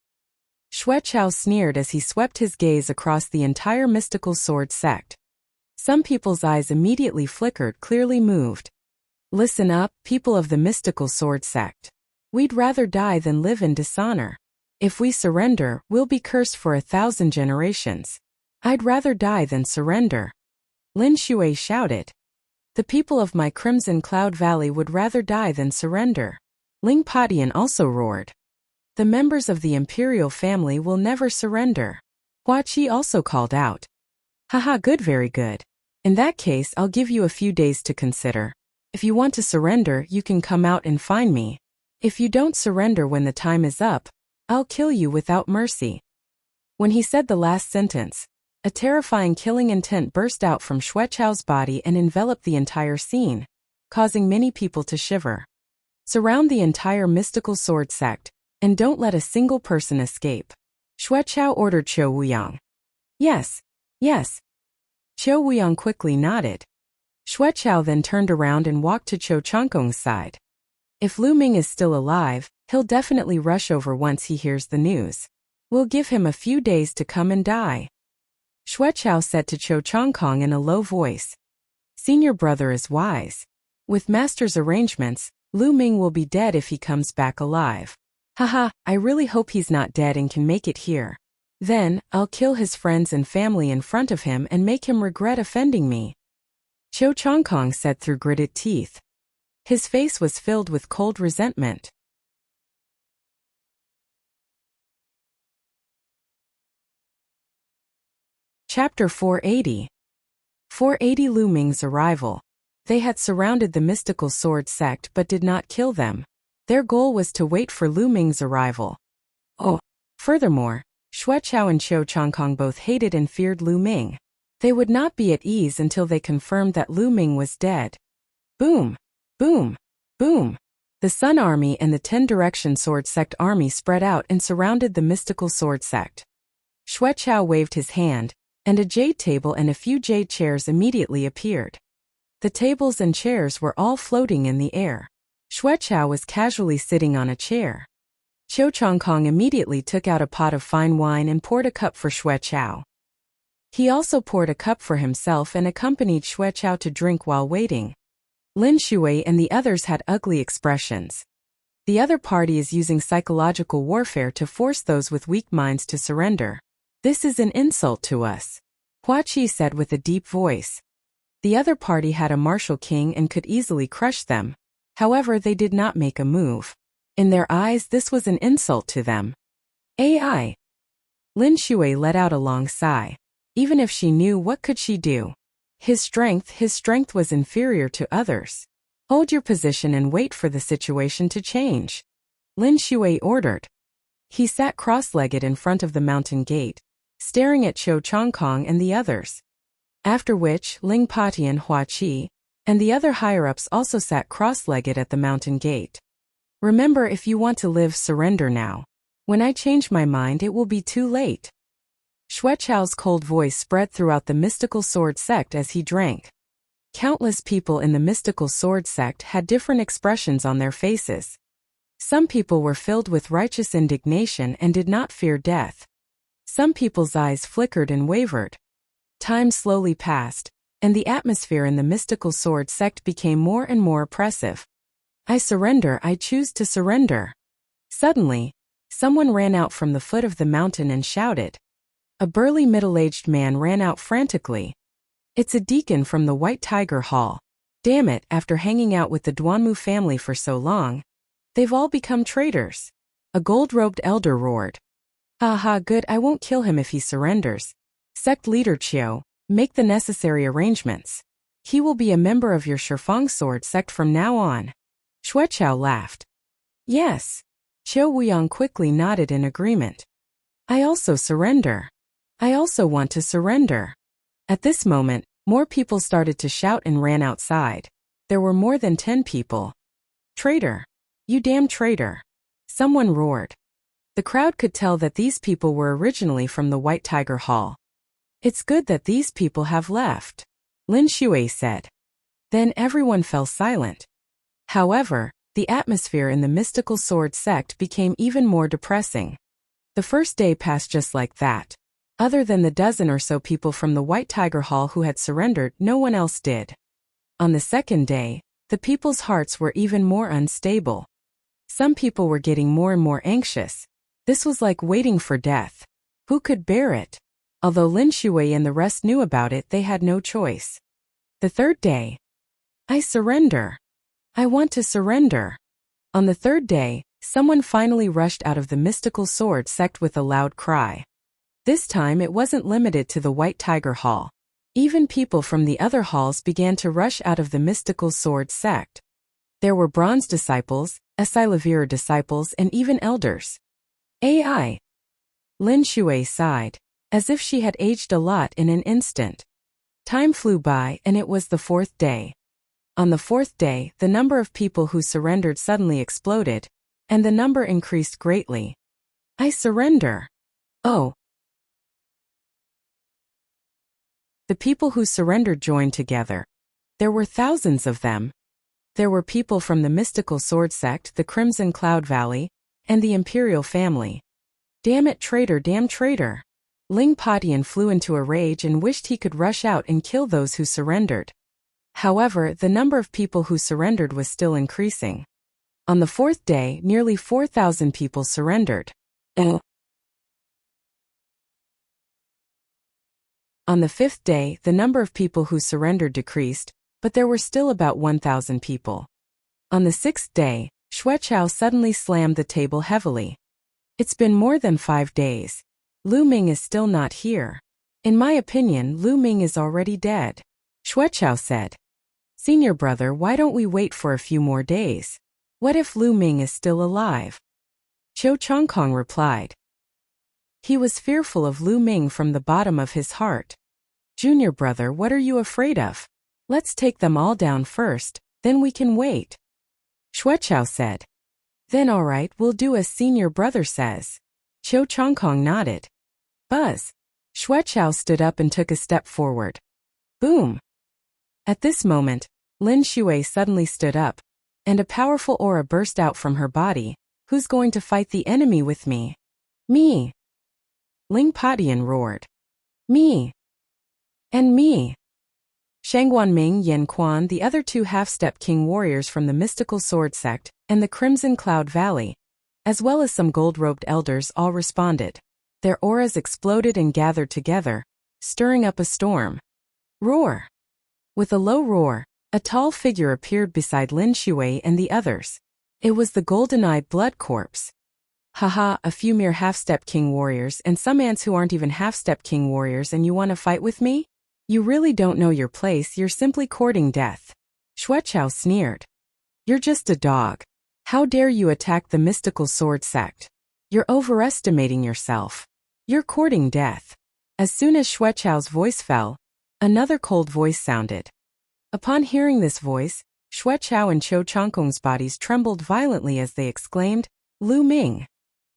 Xuechao sneered as he swept his gaze across the entire mystical sword sect. Some people's eyes immediately flickered, clearly moved. Listen up, people of the mystical sword sect. We'd rather die than live in dishonor. If we surrender, we'll be cursed for 1,000 generations. I'd rather die than surrender. Lin Shui shouted. The people of my Crimson Cloud Valley would rather die than surrender. Ling Padian also roared. The members of the imperial family will never surrender. Hua Qi also called out. Haha, good, very good. In that case, I'll give you a few days to consider. If you want to surrender, you can come out and find me. If you don't surrender when the time is up, I'll kill you without mercy. When he said the last sentence, a terrifying killing intent burst out from Xuechao's body and enveloped the entire scene, causing many people to shiver. Surround the entire mystical sword sect, and don't let a single person escape. Xuechao ordered Qiu Wuyang. Yes, yes. Qiu Wuyang quickly nodded. Xuechao then turned around and walked to Qiu Chongkong's side. If Lu Ming is still alive, he'll definitely rush over once he hears the news. We'll give him a few days to come and die. Xuechao said to Qiu Chongkong in a low voice. Senior brother is wise. With master's arrangements, Lu Ming will be dead if he comes back alive. Haha, I really hope he's not dead and can make it here. Then, I'll kill his friends and family in front of him and make him regret offending me. Qiu Chongkong said through gritted teeth. His face was filled with cold resentment. Chapter 480. 480 Lu Ming's arrival. They had surrounded the mystical sword sect but did not kill them. Their goal was to wait for Lu Ming's arrival. Oh, furthermore, Xuechao and Qiu Chongkong both hated and feared Lu Ming. They would not be at ease until they confirmed that Lu Ming was dead. Boom! Boom! Boom! The Sun Army and the 10 Direction Sword Sect army spread out and surrounded the mystical sword sect. Xuechao waved his hand, and a jade table and a few jade chairs immediately appeared. The tables and chairs were all floating in the air. Xuechao was casually sitting on a chair. Qiu Chongkong immediately took out a pot of fine wine and poured a cup for Xuechao. He also poured a cup for himself and accompanied Xuechao to drink while waiting. Lin Shui and the others had ugly expressions. The other party is using psychological warfare to force those with weak minds to surrender. This is an insult to us. Hua Qi said with a deep voice. The other party had a martial king and could easily crush them. However, they did not make a move. In their eyes, this was an insult to them. AI. Lin Shui let out a long sigh. Even if she knew, what could she do? His strength was inferior to others. Hold your position and wait for the situation to change, Lin Shui ordered. He sat cross-legged in front of the mountain gate, staring at Qiu Changkong and the others. After which, Ling Patian, Hua Qi, and the other higher-ups also sat cross-legged at the mountain gate. Remember, if you want to live, surrender now. When I change my mind, it will be too late. Xueqiao's cold voice spread throughout the mystical sword sect as he drank. Countless people in the mystical sword sect had different expressions on their faces. Some people were filled with righteous indignation and did not fear death. Some people's eyes flickered and wavered. Time slowly passed, and the atmosphere in the mystical sword sect became more and more oppressive. I surrender, I choose to surrender. Suddenly, someone ran out from the foot of the mountain and shouted. A burly middle-aged man ran out frantically. It's a deacon from the White Tiger Hall. Damn it, after hanging out with the Duanmu family for so long, they've all become traitors. A gold-robed elder roared. Haha, good, I won't kill him if he surrenders. Sect leader Qiu, make the necessary arrangements. He will be a member of your Shifang sword sect from now on. Xueqiao laughed. Yes. Qiu Wuyang quickly nodded in agreement. I also surrender. I also want to surrender. At this moment, more people started to shout and ran outside. There were more than 10 people. Traitor! You damn traitor! Someone roared. The crowd could tell that these people were originally from the White Tiger Hall. It's good that these people have left, Lin Shui said. Then everyone fell silent. However, the atmosphere in the mystical sword sect became even more depressing. The first day passed just like that. Other than the dozen or so people from the White Tiger Hall who had surrendered, no one else did. On the second day, the people's hearts were even more unstable. Some people were getting more and more anxious. This was like waiting for death. Who could bear it? Although Lin Shui and the rest knew about it, they had no choice. The third day. I surrender. I want to surrender. On the third day, someone finally rushed out of the mystical sword sect with a loud cry. This time it wasn't limited to the White Tiger Hall. Even people from the other halls began to rush out of the mystical sword sect. There were bronze disciples, Asilavira disciples, and even elders. AI. Lin Shui sighed, as if she had aged a lot in an instant. Time flew by and it was the fourth day. On the fourth day, the number of people who surrendered suddenly exploded, and the number increased greatly. I surrender. Oh. The people who surrendered joined together. There were thousands of them. There were people from the mystical sword sect, the Crimson Cloud Valley, and the Imperial family. Damn it, traitor, damn traitor. Ling Patian flew into a rage and wished he could rush out and kill those who surrendered. However, the number of people who surrendered was still increasing. On the fourth day, nearly 4,000 people surrendered. On the fifth day, the number of people who surrendered decreased, but there were still about 1,000 people. On the sixth day, Xueqiao suddenly slammed the table heavily. It's been more than 5 days. Lu Ming is still not here. In my opinion, Lu Ming is already dead. Xueqiao said. Senior brother, why don't we wait for a few more days? What if Lu Ming is still alive? Qiu Changkong replied. He was fearful of Lu Ming from the bottom of his heart. Junior brother, what are you afraid of? Let's take them all down first, then we can wait. Xueqiao said. Then all right, we'll do as senior brother says. Qiu Changkong nodded. Buzz. Xueqiao stood up and took a step forward. Boom. At this moment, Lin Shui suddenly stood up, and a powerful aura burst out from her body. Who's going to fight the enemy with me? Me. Ling Patian roared. Me. And me. Shangguanming, Yan Quan, the other two half-step king warriors from the mystical sword sect, and the Crimson Cloud Valley, as well as some gold-robed elders, all responded. Their auras exploded and gathered together, stirring up a storm. Roar! With a low roar, a tall figure appeared beside Lin Shui and the others. It was the golden-eyed blood corpse. Haha, a few mere half-step king warriors and some ants who aren't even half-step king warriors, and you want to fight with me? You really don't know your place, you're simply courting death. Shuechao sneered. You're just a dog. How dare you attack the mystical sword sect? You're overestimating yourself. You're courting death. As soon as Shuechao's voice fell, another cold voice sounded. Upon hearing this voice, Shuechao and Qiu Changkong's bodies trembled violently as they exclaimed, Lu Ming.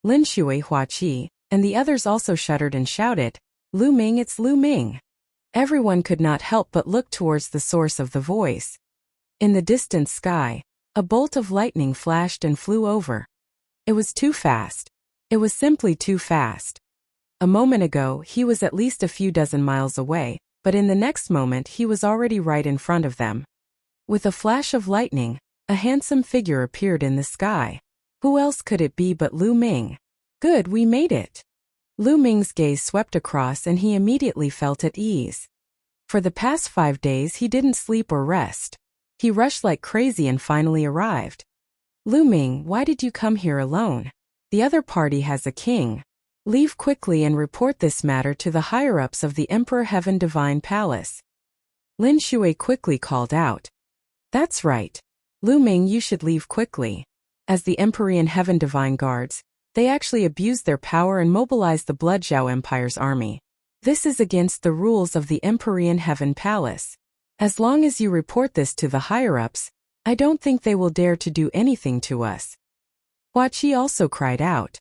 Lin Shui, Hua Qi, and the others also shuddered and shouted, Lu Ming, it's Lu Ming. Everyone could not help but look towards the source of the voice. In the distant sky, a bolt of lightning flashed and flew over. It was too fast. It was simply too fast. A moment ago, he was at least a few dozen miles away, but in the next moment he was already right in front of them. With a flash of lightning, a handsome figure appeared in the sky. Who else could it be but Lu Ming? Good, we made it. Lu Ming's gaze swept across and he immediately felt at ease. For the past 5 days he didn't sleep or rest. He rushed like crazy and finally arrived. Lu Ming, why did you come here alone? The other party has a king. Leave quickly and report this matter to the higher-ups of the Emperor Heaven Divine Palace. Lin Shui quickly called out. That's right. Lu Ming, you should leave quickly. As the Empyrean Heaven Divine Guards, they actually abused their power and mobilized the Blood Zhao Empire's army. This is against the rules of the Empyrean Heaven Palace. As long as you report this to the higher-ups, I don't think they will dare to do anything to us. Hua Qi also cried out.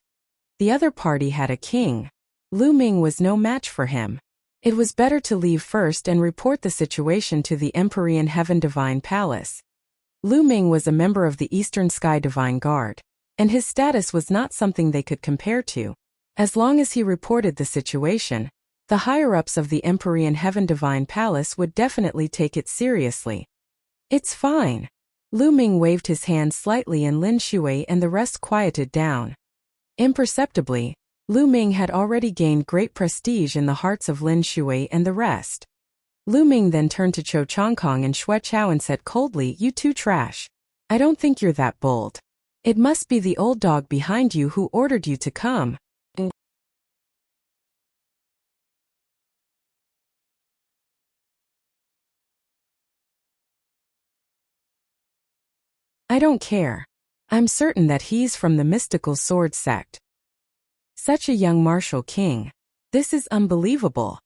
The other party had a king. Lu Ming was no match for him. It was better to leave first and report the situation to the Empyrean Heaven Divine Palace. Lu Ming was a member of the Eastern Sky Divine Guard, and his status was not something they could compare to. As long as he reported the situation, the higher-ups of the Empyrean Heaven Divine Palace would definitely take it seriously. It's fine. Lu Ming waved his hand slightly and Lin Shui and the rest quieted down. Imperceptibly, Lu Ming had already gained great prestige in the hearts of Lin Shui and the rest. Lu Ming then turned to Qiu Changkong and Shuechao and said coldly, You two trash. I don't think you're that bold. It must be the old dog behind you who ordered you to come. I don't care. I'm certain that he's from the mystical sword sect. Such a young martial king. This is unbelievable.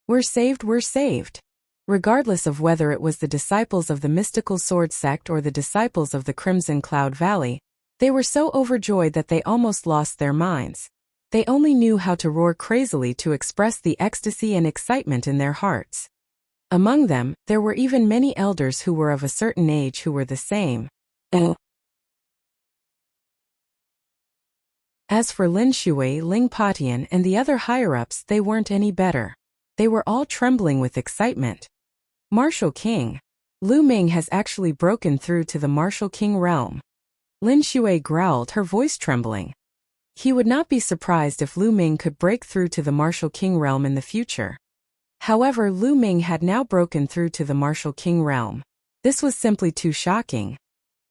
We're saved, we're saved. Regardless of whether it was the disciples of the mystical sword sect or the disciples of the Crimson Cloud Valley, they were so overjoyed that they almost lost their minds. They only knew how to roar crazily to express the ecstasy and excitement in their hearts. Among them, there were even many elders who were of a certain age who were the same. As for Lin Shui, Ling Patian, and the other higher-ups, they weren't any better. They were all trembling with excitement. Martial King. Lu Ming has actually broken through to the Martial King realm. Lin Shui growled, her voice trembling. He would not be surprised if Lu Ming could break through to the Martial King realm in the future. However, Lu Ming had now broken through to the Martial King realm. This was simply too shocking.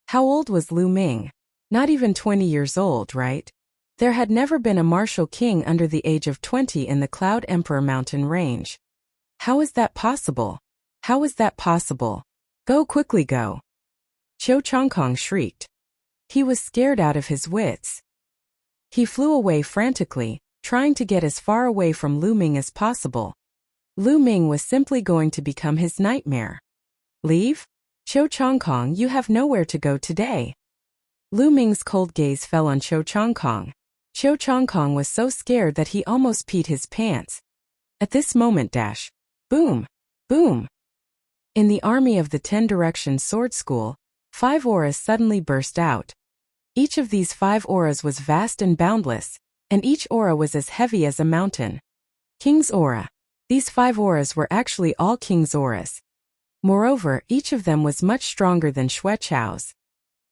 How old was Lu Ming? Not even 20 years old, right? There had never been a martial king under the age of 20 in the Cloud Emperor mountain range. How is that possible? How is that possible? Go quickly, go. Qiu Changkong shrieked. He was scared out of his wits. He flew away frantically, trying to get as far away from Lu Ming as possible. Lu Ming was simply going to become his nightmare. Leave? Qiu Changkong, you have nowhere to go today. Lu Ming's cold gaze fell on Qiu Changkong. Qiu Changkong was so scared that he almost peed his pants. At this moment, boom, boom. In the army of the 10 Direction Sword School, 5 auras suddenly burst out. Each of these 5 auras was vast and boundless, and each aura was as heavy as a mountain. King's aura. These 5 auras were actually all King's auras. Moreover, each of them was much stronger than Shuechao's.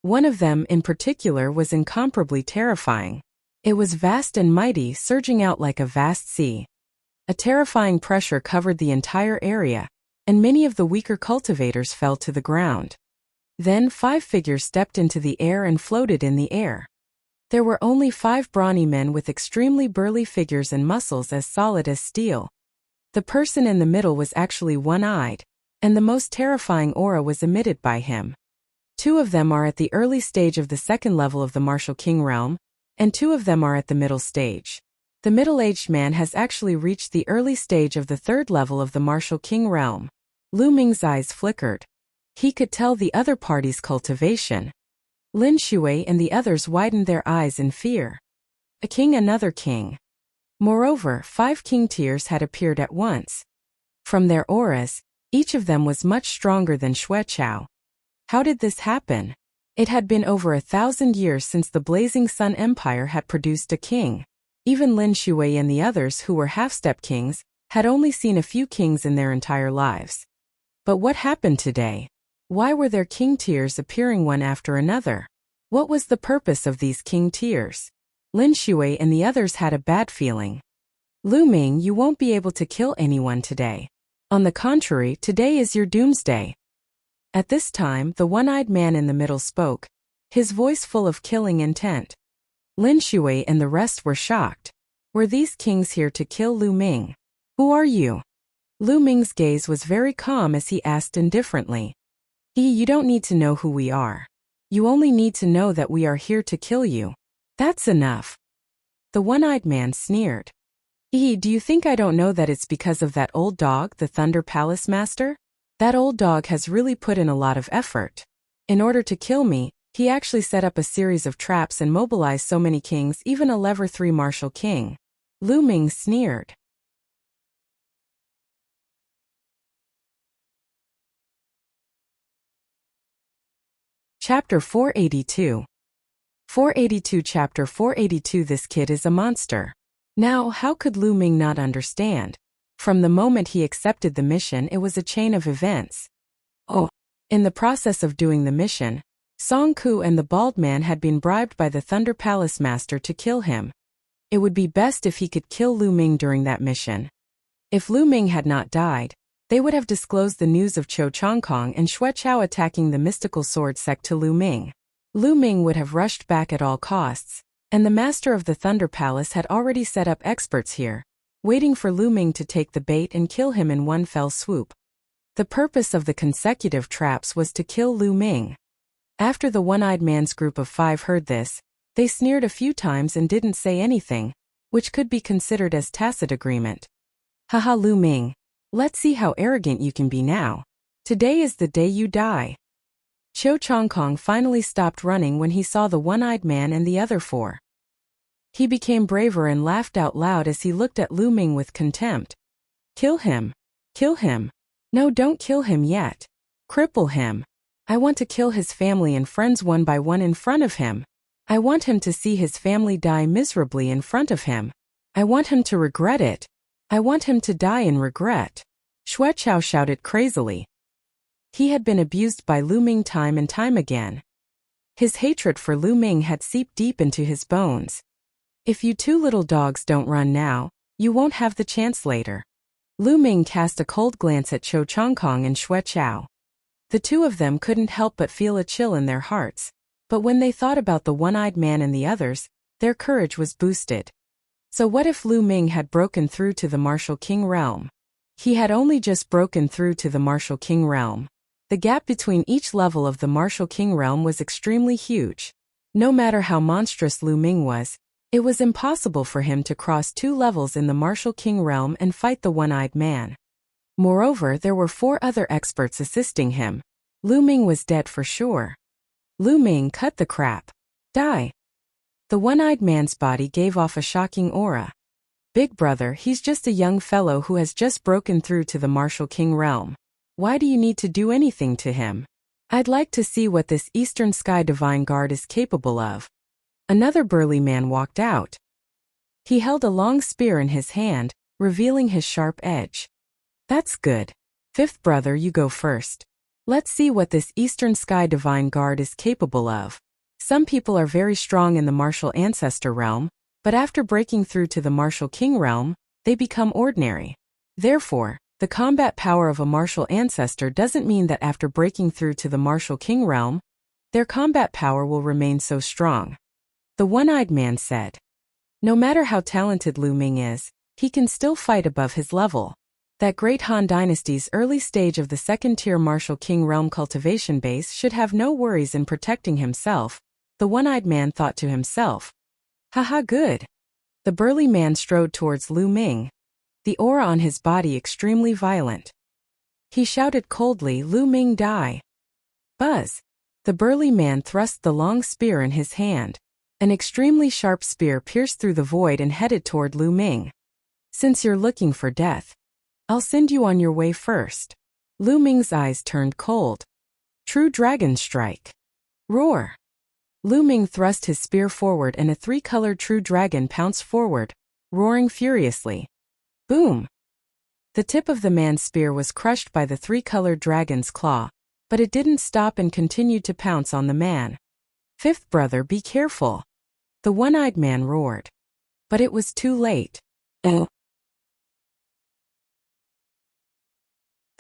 One of them in particular was incomparably terrifying. It was vast and mighty, surging out like a vast sea. A terrifying pressure covered the entire area, and many of the weaker cultivators fell to the ground. Then 5 figures stepped into the air and floated in the air. There were only 5 brawny men with extremely burly figures and muscles as solid as steel. The person in the middle was actually one-eyed, and the most terrifying aura was emitted by him. 2 of them are at the early stage of the second level of the Martial King realm, and 2 of them are at the middle stage. The middle-aged man has actually reached the early stage of the third level of the Martial King realm. Lu Ming's eyes flickered. He could tell the other party's cultivation. Lin Shui and the others widened their eyes in fear. A king, another king. Moreover, 5 king tiers had appeared at once. From their auras, each of them was much stronger than Xueqiao. How did this happen? It had been over 1,000 years since the Blazing Sun Empire had produced a king. Even Lin Shui and the others who were half-step kings had only seen a few kings in their entire lives. But what happened today? Why were there king tiers appearing one after another? What was the purpose of these king tiers? Lin Shui and the others had a bad feeling. Lu Ming, you won't be able to kill anyone today. On the contrary, today is your doomsday. At this time, the one-eyed man in the middle spoke, his voice full of killing intent. Lin Shui and the rest were shocked. Were these kings here to kill Lu Ming? Who are you? Lu Ming's gaze was very calm as he asked indifferently. You don't need to know who we are. You only need to know that we are here to kill you. That's enough. The one-eyed man sneered. Do you think I don't know that it's because of that old dog, the Thunder Palace Master? That old dog has really put in a lot of effort. In order to kill me, he actually set up a series of traps and mobilized so many kings, even a level 3 martial king. Lu Ming sneered. Chapter 482. 482 Chapter 482 This kid is a monster. Now, how could Lu Ming not understand? From the moment he accepted the mission, it was a chain of events. In the process of doing the mission, Song Ku and the bald man had been bribed by the Thunder Palace Master to kill him. It would be best if he could kill Lu Ming during that mission. If Lu Ming had not died, they would have disclosed the news of Cho Chongkong and Xueqiao attacking the mystical sword sect to Lu Ming. Lu Ming would have rushed back at all costs, and the master of the Thunder Palace had already set up experts here, waiting for Lu Ming to take the bait and kill him in one fell swoop. The purpose of the consecutive traps was to kill Lu Ming. After the one-eyed man's group of 5 heard this, they sneered a few times and didn't say anything, which could be considered as tacit agreement. Haha, Lu Ming. Let's see how arrogant you can be now. Today is the day you die. Cho Chongkong finally stopped running when he saw the one-eyed man and the other 4. He became braver and laughed out loud as he looked at Lu Ming with contempt. Kill him. Kill him. No, don't kill him yet. Cripple him. I want to kill his family and friends one by one in front of him. I want him to see his family die miserably in front of him. I want him to regret it. I want him to die in regret. Xueqiao shouted crazily. He had been abused by Lu Ming time and time again. His hatred for Lu Ming had seeped deep into his bones. If you 2 little dogs don't run now, you won't have the chance later. Lu Ming cast a cold glance at Cho Chongkong and Xueqiao. The 2 of them couldn't help but feel a chill in their hearts, but when they thought about the one-eyed man and the others, their courage was boosted. So what if Lu Ming had broken through to the Martial King realm? He had only just broken through to the Martial King realm. The gap between each level of the Martial King realm was extremely huge. No matter how monstrous Lu Ming was, it was impossible for him to cross 2 levels in the Martial King realm and fight the one-eyed man. Moreover, there were 4 other experts assisting him. Lu Ming was dead for sure. Lu Ming, cut the crap. Die. The one-eyed man's body gave off a shocking aura. Big brother, he's just a young fellow who has just broken through to the Martial King realm. Why do you need to do anything to him? I'd like to see what this Eastern Sky Divine Guard is capable of. Another burly man walked out. He held a long spear in his hand, revealing his sharp edge. That's good. 5th brother, you go first. Let's see what this Eastern Sky Divine Guard is capable of. Some people are very strong in the Martial Ancestor realm, but after breaking through to the Martial King realm, they become ordinary. Therefore, The combat power of a martial ancestor doesn't mean that after breaking through to the martial king realm, their combat power will remain so strong. The one-eyed man said. No matter how talented Lu Ming is, he can still fight above his level. That great Han dynasty's early stage of the second-tier martial king realm cultivation base should have no worries in protecting himself, the one-eyed man thought to himself. Haha, good. The burly man strode towards Lu Ming, the aura on his body extremely violent. He shouted coldly, Lu Ming, die. Buzz. The burly man thrust the long spear in his hand. An extremely sharp spear pierced through the void and headed toward Lu Ming. Since you're looking for death, I'll send you on your way first. Lu Ming's eyes turned cold. True dragon strike. Roar. Lu Ming thrust his spear forward and a three-colored true dragon pounced forward, roaring furiously. Boom! The tip of the man's spear was crushed by the three-colored dragon's claw, but it didn't stop and continued to pounce on the man. Fifth brother, be careful! The one-eyed man roared. But it was too late. The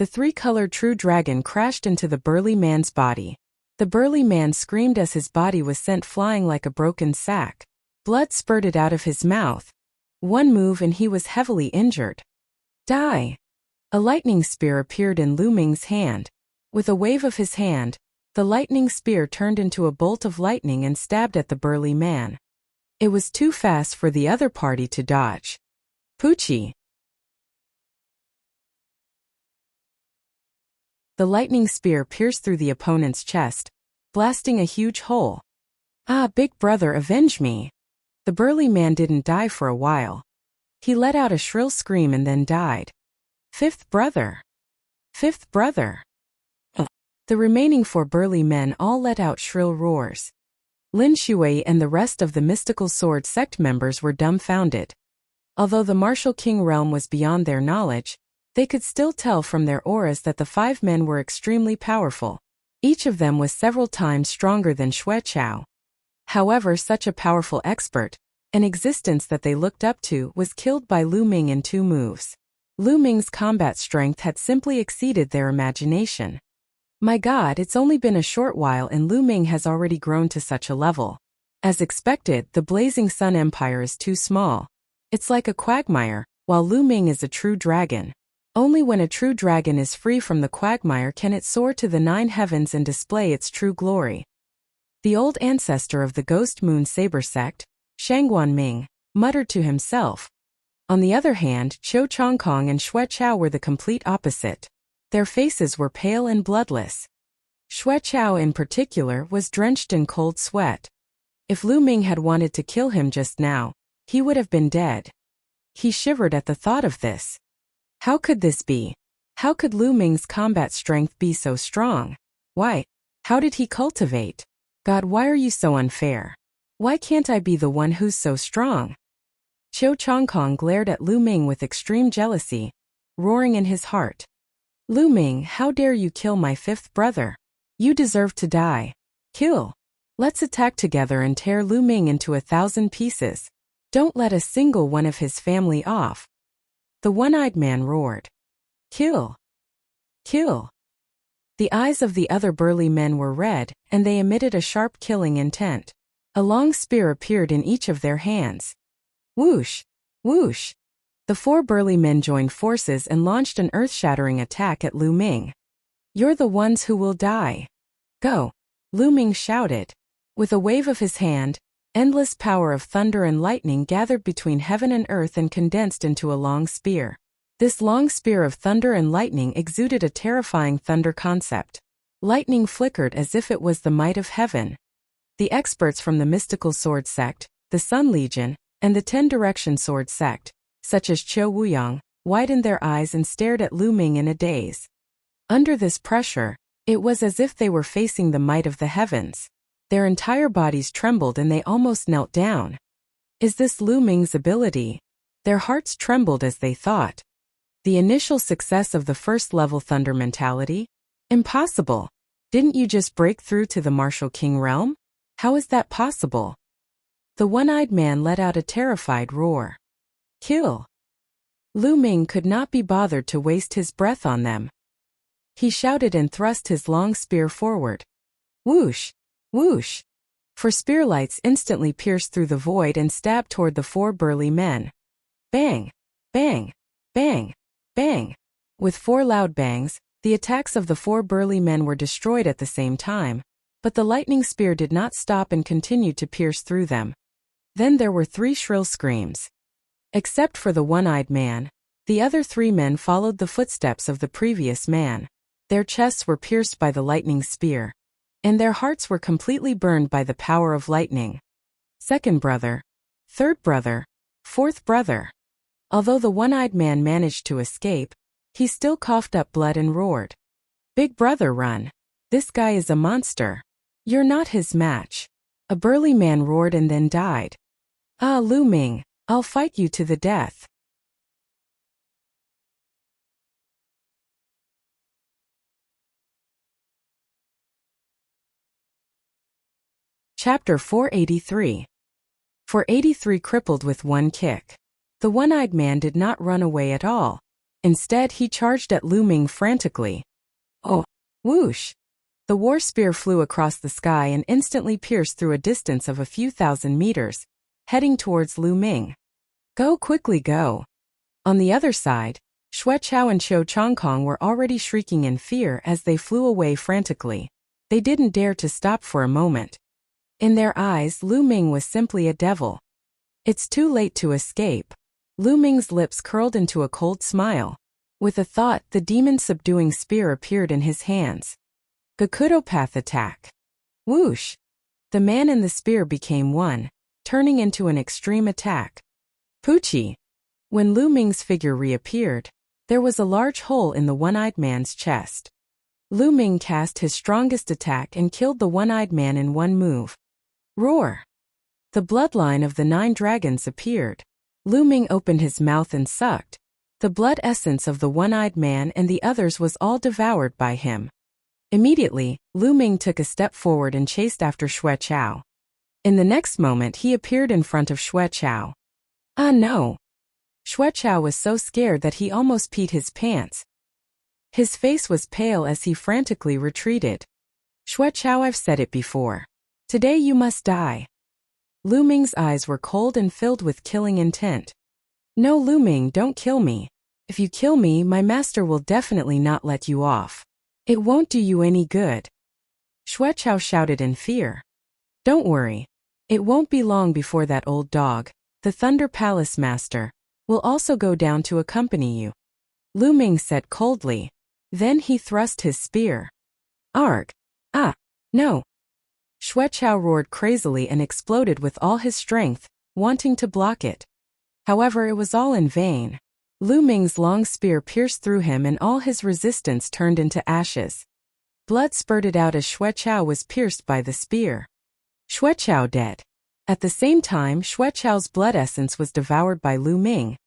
three-colored true dragon crashed into the burly man's body. The burly man screamed as his body was sent flying like a broken sack. Blood spurted out of his mouth. One move and he was heavily injured. Die! A lightning spear appeared in Lu Ming's hand. With a wave of his hand, the lightning spear turned into a bolt of lightning and stabbed at the burly man. It was too fast for the other party to dodge. Poochie! The lightning spear pierced through the opponent's chest, blasting a huge hole. Ah, big brother, avenge me! The burly man didn't die for a while. He let out a shrill scream and then died. Fifth brother! Fifth brother! The remaining 4 burly men all let out shrill roars. Lin Shui and the rest of the mystical sword sect members were dumbfounded. Although the martial king realm was beyond their knowledge, they could still tell from their auras that the 5 men were extremely powerful. Each of them was several times stronger than Xue Chao. However, such a powerful expert, an existence that they looked up to, was killed by Lu Ming in 2 moves. Lu Ming's combat strength had simply exceeded their imagination. My God, it's only been a short while and Lu Ming has already grown to such a level. As expected, the Blazing Sun Empire is too small. It's like a quagmire, while Lu Ming is a true dragon. Only when a true dragon is free from the quagmire can it soar to the 9 heavens and display its true glory. The old ancestor of the Ghost Moon Saber sect, Shangguan Ming, muttered to himself. On the other hand, Qiu Chongkong and Xue Chao were the complete opposite. Their faces were pale and bloodless. Xue Chao in particular was drenched in cold sweat. If Lu Ming had wanted to kill him just now, he would have been dead. He shivered at the thought of this. How could this be? How could Lu Ming's combat strength be so strong? Why? How did he cultivate? God, why are you so unfair? Why can't I be the one who's so strong? Qiu Chongkong glared at Lu Ming with extreme jealousy, roaring in his heart. Lu Ming, how dare you kill my 5th brother? You deserve to die. Kill. Let's attack together and tear Lu Ming into 1,000 pieces. Don't let a single one of his family off. The one-eyed man roared. Kill. Kill. The eyes of the other burly men were red, and they emitted a sharp killing intent. A long spear appeared in each of their hands. Whoosh! Whoosh! The 4 burly men joined forces and launched an earth-shattering attack at Lu Ming. You're the ones who will die. Go! Lu Ming shouted. With a wave of his hand, endless power of thunder and lightning gathered between heaven and earth and condensed into a long spear. This long spear of thunder and lightning exuded a terrifying thunder concept. Lightning flickered as if it was the might of heaven. The experts from the mystical sword sect, the Sun Legion, and the 10-direction sword sect, such as Qiu Wuyang, widened their eyes and stared at Lu Ming in a daze. Under this pressure, it was as if they were facing the might of the heavens. Their entire bodies trembled and they almost knelt down. Is this Lu Ming's ability? Their hearts trembled as they thought. The initial success of the first-level thunder mentality? Impossible. Didn't you just break through to the martial king realm? How is that possible? The one-eyed man let out a terrified roar. Kill. Lu Ming could not be bothered to waste his breath on them. He shouted and thrust his long spear forward. Whoosh! Whoosh! For spear lights instantly pierced through the void and stabbed toward the four burly men. Bang! Bang! Bang! Bang! With four loud bangs, the attacks of the four burly men were destroyed at the same time, but the lightning spear did not stop and continued to pierce through them. Then there were three shrill screams. Except for the one-eyed man, the other three men followed the footsteps of the previous man. Their chests were pierced by the lightning spear, and their hearts were completely burned by the power of lightning. Second brother, third brother, fourth brother. Although the one-eyed man managed to escape, he still coughed up blood and roared. Big brother, run! This guy is a monster. You're not his match. A burly man roared and then died. Ah, Lu Ming, I'll fight you to the death. Chapter 483. 483 crippled with one kick. The one-eyed man did not run away at all. Instead, he charged at Lu Ming frantically. Oh! Whoosh! The war spear flew across the sky and instantly pierced through a distance of a few thousand meters, heading towards Lu Ming. Go quickly, go! On the other side, Xue Chao and Qiu Chongkong were already shrieking in fear as they flew away frantically. They didn't dare to stop for a moment. In their eyes, Lu Ming was simply a devil. It's too late to escape. Lu Ming's lips curled into a cold smile. With a thought, the demon-subduing spear appeared in his hands. Gakudopath attack. Whoosh! The man and the spear became one, turning into an extreme attack. Poochie! When Lu Ming's figure reappeared, there was a large hole in the one-eyed man's chest. Lu Ming cast his strongest attack and killed the one-eyed man in one move. Roar! The bloodline of the 9 dragons appeared. Lu Ming opened his mouth and sucked. The blood essence of the one-eyed man and the others was all devoured by him. Immediately, Lu Ming took a step forward and chased after Xue Chao. In the next moment he appeared in front of Xue Chao. Ah no! Xue Chao was so scared that he almost peed his pants. His face was pale as he frantically retreated. Xue Chao, I've said it before. Today you must die. Lu Ming's eyes were cold and filled with killing intent. No, Lu Ming, don't kill me. If you kill me, my master will definitely not let you off. It won't do you any good. Xue Chao shouted in fear. Don't worry. It won't be long before that old dog, the Thunder Palace Master, will also go down to accompany you. Lu Ming said coldly. Then he thrust his spear. Arg! Ah! No! Xue Chao roared crazily and exploded with all his strength, wanting to block it. However, it was all in vain. Lu Ming's long spear pierced through him and all his resistance turned into ashes. Blood spurted out as Xue Chao was pierced by the spear. Xue Chao dead. At the same time, Xue Chao's blood essence was devoured by Lu Ming,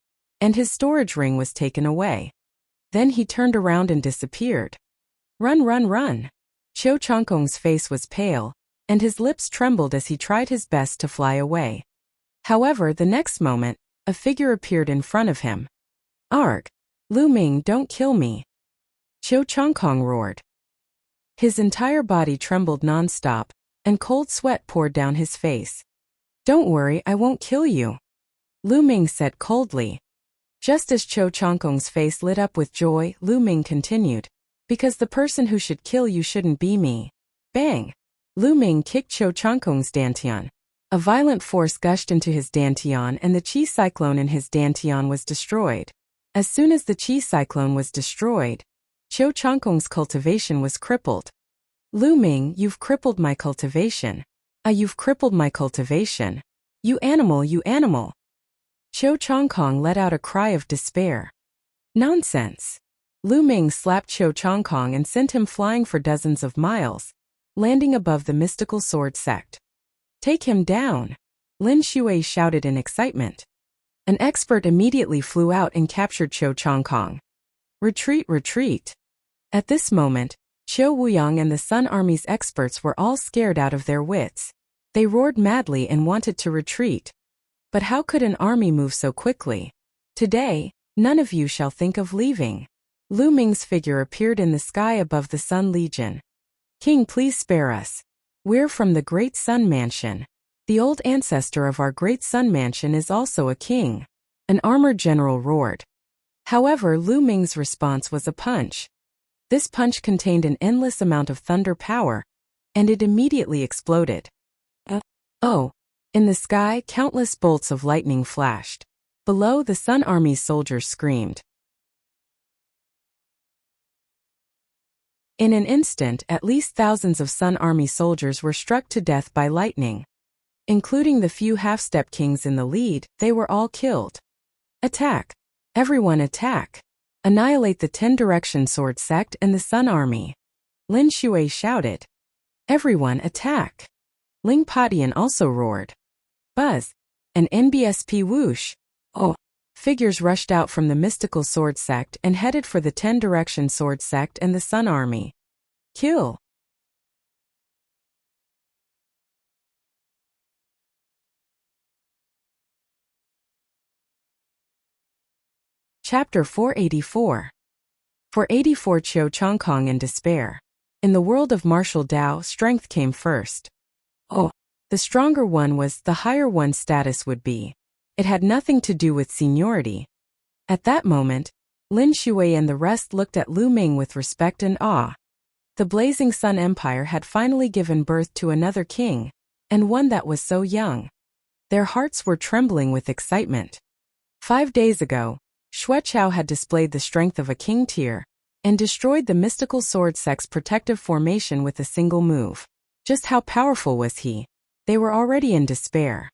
and his storage ring was taken away. Then he turned around and disappeared. Run, run, run! Qiu Chongkong's face was pale, and his lips trembled as he tried his best to fly away. However, the next moment, a figure appeared in front of him. Arg! Lu Ming, don't kill me! Qiu Chongkong roared. His entire body trembled non-stop, and cold sweat poured down his face. Don't worry, I won't kill you. Lu Ming said coldly. Just as Qiu Chongkong's face lit up with joy, Lu Ming continued. Because the person who should kill you shouldn't be me. Bang! Lu Ming kicked Qiu Chongkong's dantian. A violent force gushed into his dantian and the chi cyclone in his dantian was destroyed. As soon as the chi cyclone was destroyed, Qiu Chongkong's cultivation was crippled. Lu Ming, you've crippled my cultivation. You've crippled my cultivation. You animal, you animal. Qiu Chongkong let out a cry of despair. Nonsense. Lu Ming slapped Qiu Chongkong and sent him flying for dozens of miles, landing above the mystical sword sect. Take him down! Lin Shui shouted in excitement. An expert immediately flew out and captured Qiu Chongkong. Retreat, retreat! At this moment, Qiu Wuyang and the Sun Army's experts were all scared out of their wits. They roared madly and wanted to retreat. But how could an army move so quickly? Today, None of you shall think of leaving. Lu Ming's figure appeared in the sky above the Sun Legion. King, please spare us. We're from the Great Sun Mansion. The old ancestor of our Great Sun Mansion is also a king. An armored general roared. However, Lu Ming's response was a punch. This punch contained an endless amount of thunder power, and it immediately exploded. Oh! In the sky, countless bolts of lightning flashed. Below, the Sun Army's soldiers screamed. In an instant, at least thousands of Sun Army soldiers were struck to death by lightning. Including the few half-step kings in the lead, they were all killed. Attack! Everyone attack! Annihilate the 10-direction sword sect and the Sun Army. Lin Shui shouted. Everyone attack! Ling Padian also roared. Buzz! An NBSP whoosh! Oh! Figures rushed out from the mystical sword sect and headed for the 10-direction sword sect and the Sun Army. Kill! Chapter 484. 484 Qiu Chongkong in despair. In the world of martial Dao, strength came first. Oh, the stronger one was, the higher one's status would be. It had nothing to do with seniority. At that moment, Lin Shui and the rest looked at Lu Ming with respect and awe. The Blazing Sun Empire had finally given birth to another king, and one that was so young. Their hearts were trembling with excitement. 5 days ago, Xue Chao had displayed the strength of a king tier, and destroyed the mystical sword sect's protective formation with a single move. Just how powerful was he? They were already in despair.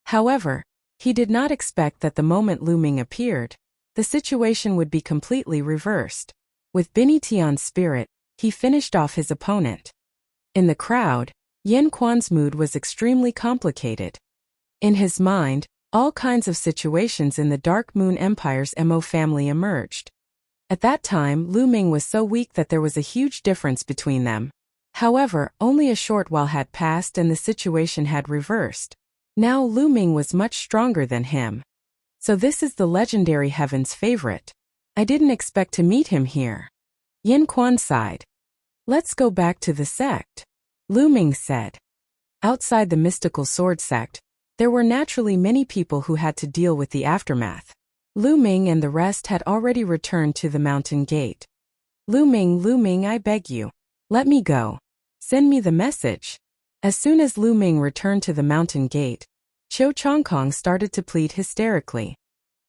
However, he did not expect that the moment Lu Ming appeared, the situation would be completely reversed. With Bini Tian's spirit, he finished off his opponent. In the crowd, Yen Quan's mood was extremely complicated. In his mind, all kinds of situations in the Dark Moon Empire's Mo family emerged. At that time, Lu Ming was so weak that there was a huge difference between them. However, only a short while had passed and the situation had reversed. Now Lu Ming was much stronger than him. So this is the legendary Heaven's favorite. I didn't expect to meet him here. Yen Quan sighed. Let's go back to the sect, Lu Ming said. Outside the mystical sword sect, there were naturally many people who had to deal with the aftermath. Lu Ming and the rest had already returned to the mountain gate. Lu Ming, I beg you. Let me go. Send me the message. As soon as Lu Ming returned to the mountain gate, Qiu Chongkong started to plead hysterically.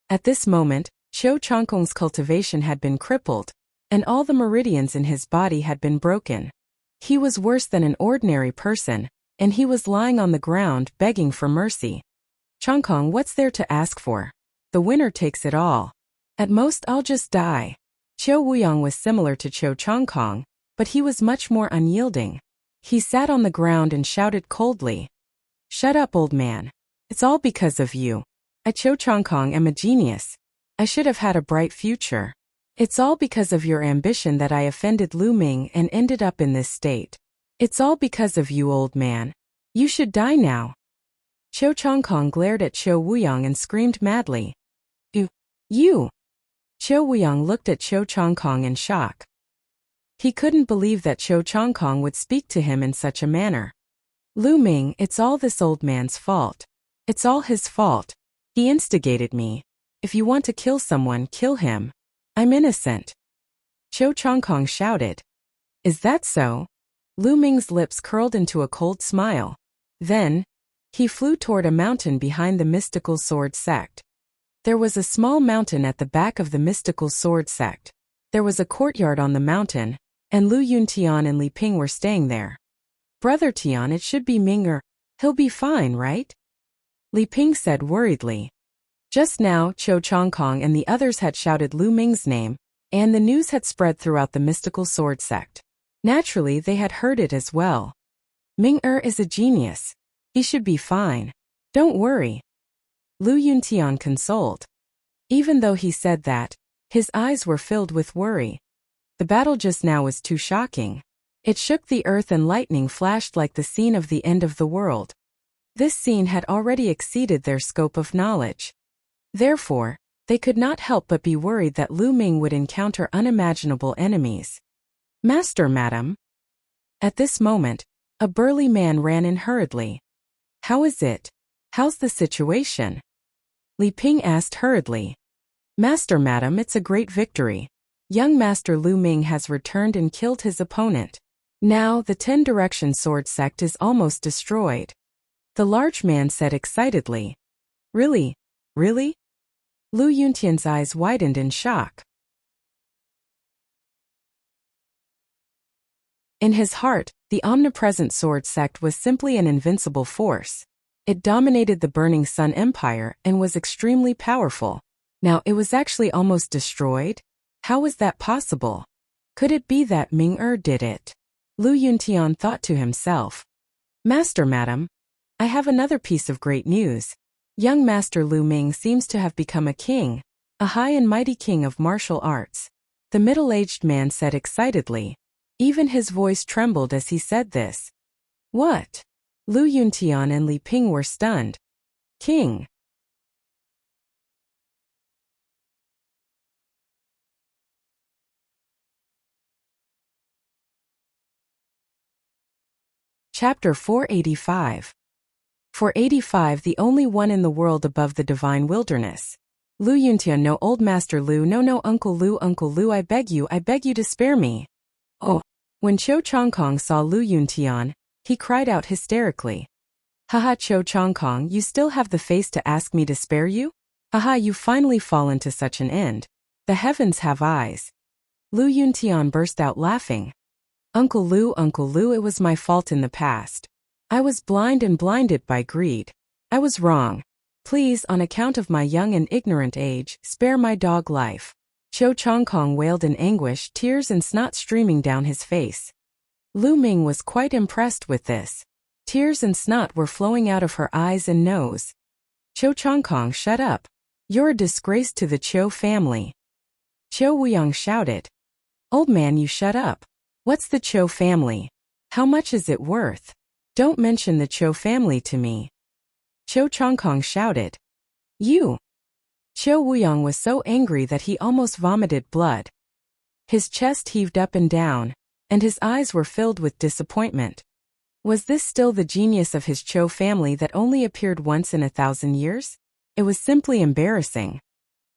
At this moment, Qiu Chongkong's cultivation had been crippled, and all the meridians in his body had been broken. He was worse than an ordinary person, and he was lying on the ground begging for mercy. Chongkong, what's there to ask for? The winner takes it all. At most I'll just die. Qiu Wuyang was similar to Qiu Chongkong, but he was much more unyielding. He sat on the ground and shouted coldly. Shut up, old man. It's all because of you. I, Qiu Chongkong, am a genius. I should have had a bright future. It's all because of your ambition that I offended Lu Ming and ended up in this state. It's all because of you, old man. You should die now. Qiu Chongkong glared at Qiu Wuyang and screamed madly. You! Qiu Wuyang looked at Qiu Chongkong in shock. He couldn't believe that Qiu Chongkong would speak to him in such a manner. Lu Ming, it's all this old man's fault. It's all his fault. He instigated me. If you want to kill someone, kill him. I'm innocent. Qiu Chongkong shouted. Is that so? Lu Ming's lips curled into a cold smile. Then, he flew toward a mountain behind the mystical sword sect. There was a small mountain at the back of the mystical sword sect. There was a courtyard on the mountain, and Lu Yuntian and Li Ping were staying there. Brother Tian, it should be Ming. He'll be fine, right? Li Ping said worriedly. Just now, Qiu Chongkong and the others had shouted Lu Ming's name, and the news had spread throughout the mystical sword sect. Naturally, they had heard it as well. Ming is a genius. He should be fine. Don't worry. Lu Yuntian consoled. Even though he said that, his eyes were filled with worry. The battle just now was too shocking. It shook the earth and lightning flashed like the scene of the end of the world. This scene had already exceeded their scope of knowledge. Therefore, They could not help but be worried that Lu Ming would encounter unimaginable enemies. "Master, madam." At this moment, a burly man ran in hurriedly. "How is it? How's the situation?" Li Ping asked hurriedly. "Master, madam, it's a great victory. Young Master Lu Ming has returned and killed his opponent. Now the 10-direction sword sect is almost destroyed," the large man said excitedly. "Really? Really?" Lu Yuntian's eyes widened in shock. In his heart, the omnipresent sword sect was simply an invincible force. It dominated the Burning Sun Empire and was extremely powerful. Now it was actually almost destroyed? How was that possible? Could it be that Ming did it? Lu Yuntian thought to himself. "Master, madam, I have another piece of great news. Young Master Lu Ming seems to have become a king, a high and mighty king of martial arts," the middle-aged man said excitedly. Even his voice trembled as he said this. "What?" Lu Yuntian and Li Ping were stunned. "King?" Chapter 485. 485, the only one in the world above the divine wilderness. Lu Yuntian, "No, old Master Lu, no, Uncle Lu, I beg you to spare me." "Oh." When Cho Chongkong saw Lu Yuntian, he cried out hysterically. "Haha, Cho Chongkong, you still have the face to ask me to spare you? Haha, you've finally fallen to such an end. The heavens have eyes." Lu Yuntian burst out laughing. Uncle Lu, it was my fault in the past. I was blind and blinded by greed. I was wrong. Please, on account of my young and ignorant age, spare my dog life." Cho Chongkong wailed in anguish, tears and snot streaming down his face. Lu Ming was quite impressed with this. Tears and snot were flowing out of her eyes and nose. "Cho Chongkong, shut up. You're a disgrace to the Cho family." Cho Wuyang shouted. "Old man, you shut up. What's the Cho family? How much is it worth? Don't mention the Cho family to me." Cho Chongkong shouted. "You!" Cho Wuyang was so angry that he almost vomited blood. His chest heaved up and down, and his eyes were filled with disappointment. Was this still the genius of his Cho family that only appeared once in 1,000 years? It was simply embarrassing.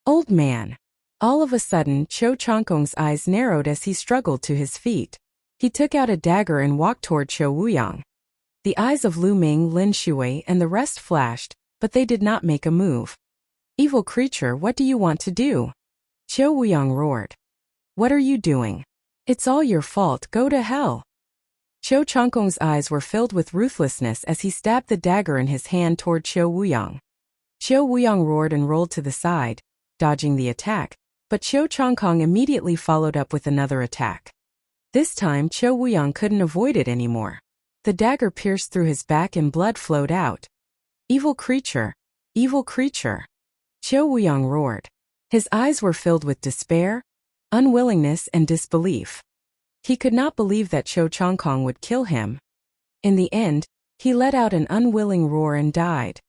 "Old man." All of a sudden, Cho Chongkong's eyes narrowed as he struggled to his feet. He took out a dagger and walked toward Cho Wuyang. The eyes of Lu Ming, Lin Shui, and the rest flashed, but they did not make a move. "Evil creature, what do you want to do?" Cho Wuyang roared. "What are you doing? It's all your fault, go to hell." Cho Chongkong's eyes were filled with ruthlessness as he stabbed the dagger in his hand toward Cho Wuyang. Cho Wuyang roared and rolled to the side, dodging the attack, but Cho Chongkong immediately followed up with another attack. This time Cho Wuyang couldn't avoid it anymore. The dagger pierced through his back and blood flowed out. "Evil creature! Evil creature!" Cho Wuyang roared. His eyes were filled with despair, unwillingness, and disbelief. He could not believe that Cho Chongkong would kill him. In the end, he let out an unwilling roar and died.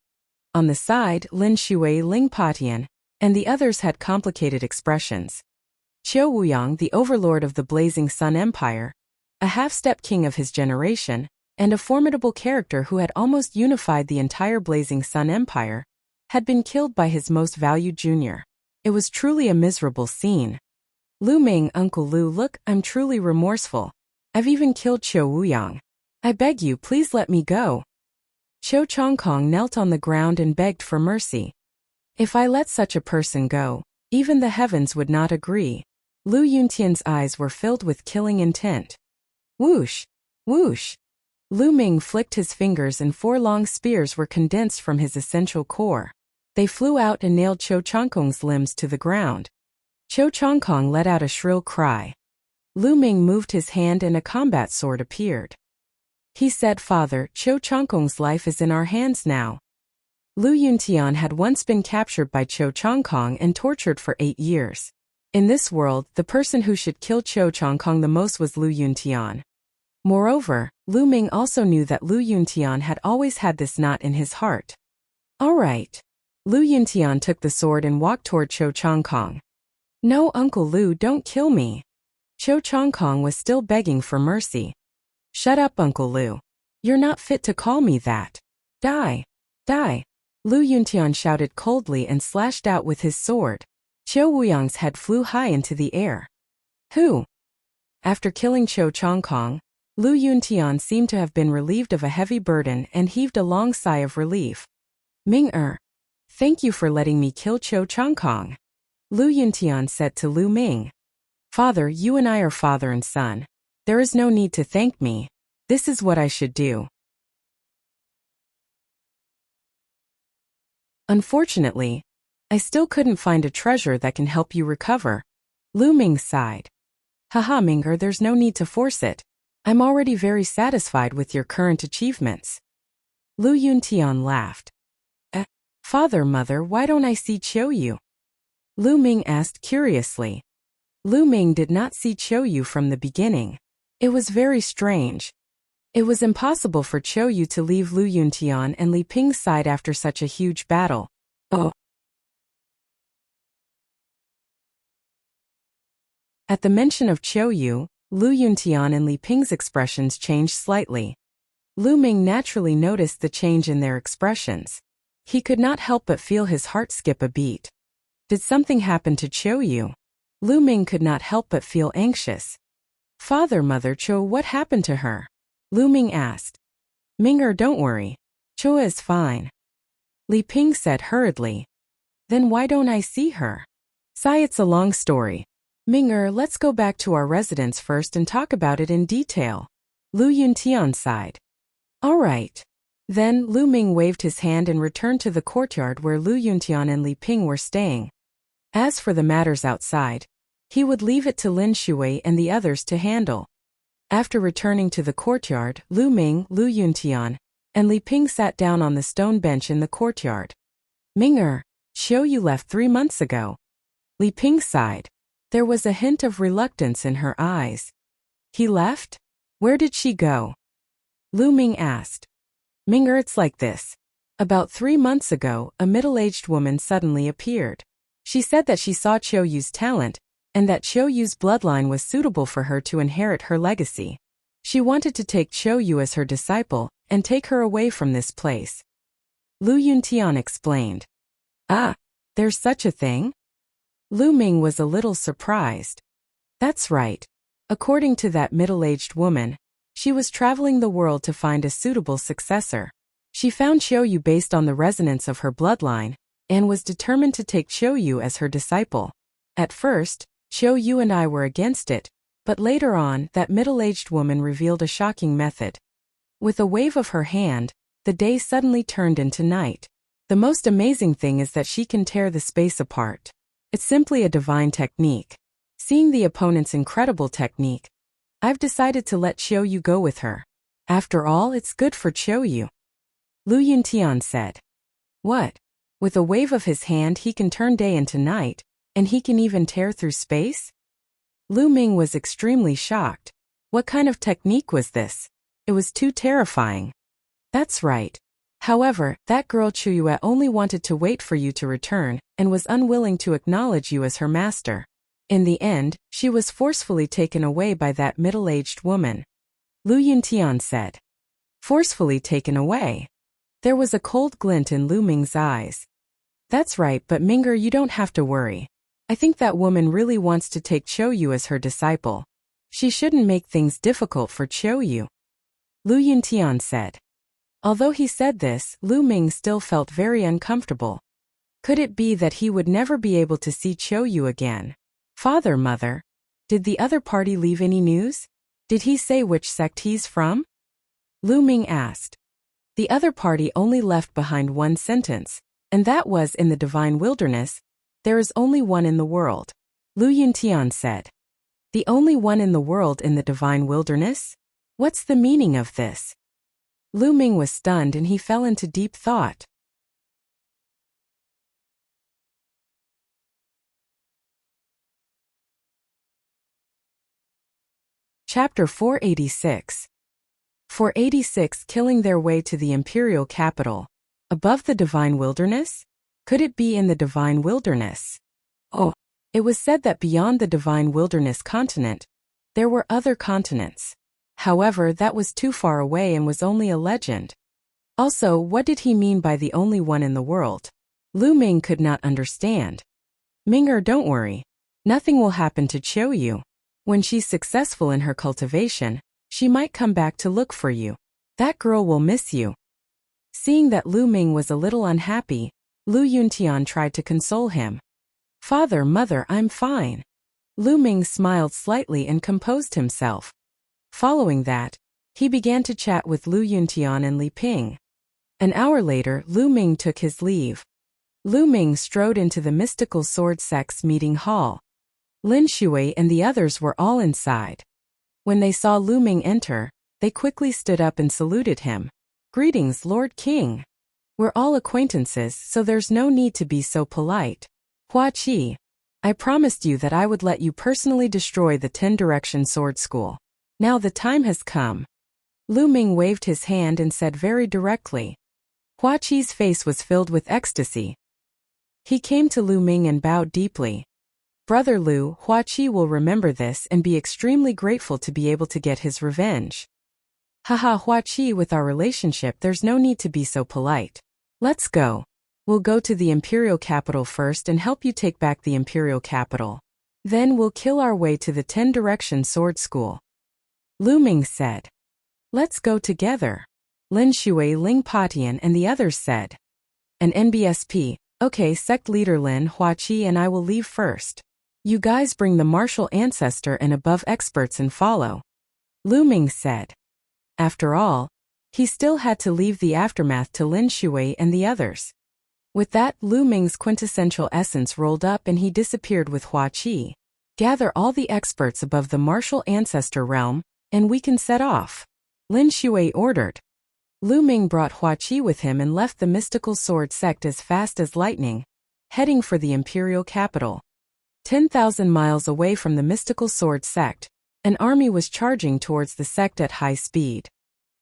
On the side, Lin Shui, Ling Patian, and the others had complicated expressions. Cho Wuyang, the overlord of the Blazing Sun Empire, a half-step king of his generation, and a formidable character who had almost unified the entire Blazing Sun Empire, had been killed by his most valued junior. It was truly a miserable scene. "Lu Ming, Uncle Lu, look, I'm truly remorseful. I've even killed Cho Wuyang. I beg you, please let me go." Cho Chongkong knelt on the ground and begged for mercy. "If I let such a person go, even the heavens would not agree." Lu Yuntian's eyes were filled with killing intent. Whoosh! Whoosh! Lu Ming flicked his fingers and 4 long spears were condensed from his essential core. They flew out and nailed Cho Chongkong's limbs to the ground. Cho Chongkong let out a shrill cry. Lu Ming moved his hand and a combat sword appeared. He said, "Father, Cho Chongkong's life is in our hands now." Lu Yuntian had once been captured by Cho Chongkong and tortured for 8 years. In this world, the person who should kill Cho Chongkong the most was Lu Yuntian. Moreover, Lu Ming also knew that Lu Yuntian had always had this knot in his heart. "All right. Lu Yuntian took the sword and walked toward Cho Changkong. No, Uncle Lu, don't kill me. Cho Changkong was still begging for mercy. Shut up, Uncle Lu. You're not fit to call me that. Die. Die. Lu Yuntian shouted coldly and slashed out with his sword. Cho Wuyang's head flew high into the air. Who? After killing Cho Changkong, Lu Yuntian seemed to have been relieved of a heavy burden and heaved a long sigh of relief. Ming-er. Thank you for letting me kill Cho Changkong. Lu Yuntian said to Lu Ming. Father, you and I are father and son. There is no need to thank me. This is what I should do. Unfortunately, I still couldn't find a treasure that can help you recover. Lu Ming sighed. Haha, Ming-er, there's no need to force it. I'm already very satisfied with your current achievements. Lu Yuntian laughed. Father, Mother, why don't I see Chiu Yu? Lu Ming asked curiously. Lu Ming did not see Chiu Yu from the beginning. It was very strange. It was impossible for Chiu Yu to leave Lu Yuntian and Li Ping's side after such a huge battle. Oh. At the mention of Chiu Yu, Lu Yuntian and Li Ping's expressions changed slightly. Lu Ming naturally noticed the change in their expressions. He could not help but feel his heart skip a beat. Did something happen to Chiu Yu? Lu Ming could not help but feel anxious. Father, Mother, Cho, what happened to her? Lu Ming asked. Ming-er, don't worry. Cho is fine. Li Ping said hurriedly. Then why don't I see her? Sigh, it's a long story. Ming-er, let's go back to our residence first and talk about it in detail. Lu Yuntian sighed. All right. Then Lu Ming waved his hand and returned to the courtyard where Lu Yuntian and Li Ping were staying. As for the matters outside, he would leave it to Lin Shui and the others to handle. After returning to the courtyard, Lu Ming, Lu Yuntian, and Li Ping sat down on the stone bench in the courtyard. Ming-er, Chiu Yu left 3 months ago. Li Ping sighed. There was a hint of reluctance in her eyes. He left? Where did she go? Lu Ming asked. Ming-er, it's like this. About 3 months ago, a middle-aged woman suddenly appeared. She said that she saw Chiu Yu's talent, and that Chiu Yu's bloodline was suitable for her to inherit her legacy. She wanted to take Chiu Yu as her disciple, and take her away from this place. Lu Yuntian explained. Ah, there's such a thing? Lu Ming was a little surprised. That's right. According to that middle-aged woman, she was traveling the world to find a suitable successor. She found Chiu Yu based on the resonance of her bloodline, and was determined to take Chiu Yu as her disciple. At first, Chiu Yu and I were against it, but later on, that middle-aged woman revealed a shocking method. With a wave of her hand, the day suddenly turned into night. The most amazing thing is that she can tear the space apart. It's simply a divine technique. Seeing the opponent's incredible technique, I've decided to let Chiu Yu go with her. After all, it's good for Chiu Yu. Lu Yuntian said. What? With a wave of his hand he can turn day into night, and he can even tear through space? Lu Ming was extremely shocked. What kind of technique was this? It was too terrifying. That's right. However, that girl Chiu Yu only wanted to wait for you to return, and was unwilling to acknowledge you as her master. In the end, she was forcefully taken away by that middle-aged woman. Lu Yuntian said. Forcefully taken away? There was a cold glint in Lu Ming's eyes. That's right, but Ming-er, you don't have to worry. I think that woman really wants to take Chiu Yu as her disciple. She shouldn't make things difficult for Chiu Yu. Lu Yuntian said. Although he said this, Lu Ming still felt very uncomfortable. Could it be that he would never be able to see Chiu Yu again? Father, Mother, did the other party leave any news? Did he say which sect he's from? Lu Ming asked. The other party only left behind one sentence, and that was in the divine wilderness. There is only one in the world. Lu Yuntian said. The only one in the world in the divine wilderness? What's the meaning of this? Lu Ming was stunned and he fell into deep thought. Chapter 486. 486 Killing their way to the imperial capital. Above the divine wilderness? Could it be in the divine wilderness? Oh, it was said that beyond the divine wilderness continent, there were other continents. However, that was too far away and was only a legend. Also, what did he mean by the only one in the world? Lu Ming could not understand. Ming-er, don't worry. Nothing will happen to Chiu Yu. When she's successful in her cultivation, she might come back to look for you. That girl will miss you. Seeing that Lu Ming was a little unhappy, Lu Yuntian tried to console him. Father, mother, I'm fine. Lu Ming smiled slightly and composed himself. Following that, he began to chat with Lu Yuntian and Li Ping. An hour later, Lu Ming took his leave. Lu Ming strode into the mystical sword sect's meeting hall. Lin Shui and the others were all inside. When they saw Lu Ming enter, they quickly stood up and saluted him. Greetings, Lord King. We're all acquaintances, so there's no need to be so polite. Hua Qi, I promised you that I would let you personally destroy the 10-direction sword school. Now the time has come. Lu Ming waved his hand and said very directly. Hua Qi's face was filled with ecstasy. He came to Lu Ming and bowed deeply. Brother Lu, Hua Qi will remember this and be extremely grateful to be able to get his revenge. Haha, Hua Qi, with our relationship there's no need to be so polite. Let's go. We'll go to the imperial capital first and help you take back the imperial capital. Then we'll kill our way to the 10-direction sword school. Lu Ming said. Let's go together. Lin Shui, Ling Patian and the others said. An NBSP, okay, sect leader Lin, Hua Qi and I will leave first. You guys bring the martial ancestor and above experts and follow. Lu Ming said. After all, he still had to leave the aftermath to Lin Shui and the others. With that, Lu Ming's quintessential essence rolled up and he disappeared with Hua Qi. Gather all the experts above the martial ancestor realm, and we can set off. Lin Shui ordered. Lu Ming brought Hua Qi with him and left the mystical sword sect as fast as lightning, heading for the imperial capital. 10,000 miles away from the mystical sword sect, an army was charging towards the sect at high speed.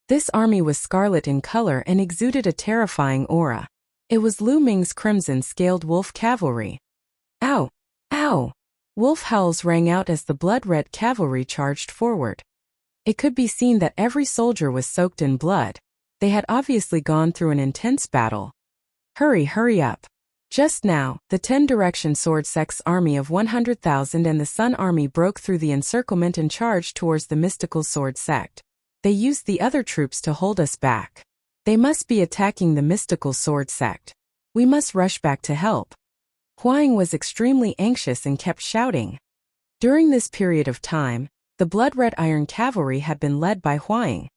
This army was scarlet in color and exuded a terrifying aura. It was Lu Ming's crimson-scaled wolf cavalry. Ow! Ow! Wolf howls rang out as the blood-red cavalry charged forward. It could be seen that every soldier was soaked in blood. They had obviously gone through an intense battle. Hurry, hurry up. Just now, the 10-direction sword sect's army of 100,000 and the Sun army broke through the encirclement and charged towards the mystical sword sect. They used the other troops to hold us back. They must be attacking the mystical sword sect. We must rush back to help. Huang was extremely anxious and kept shouting. During this period of time, the blood-red iron cavalry had been led by Huang.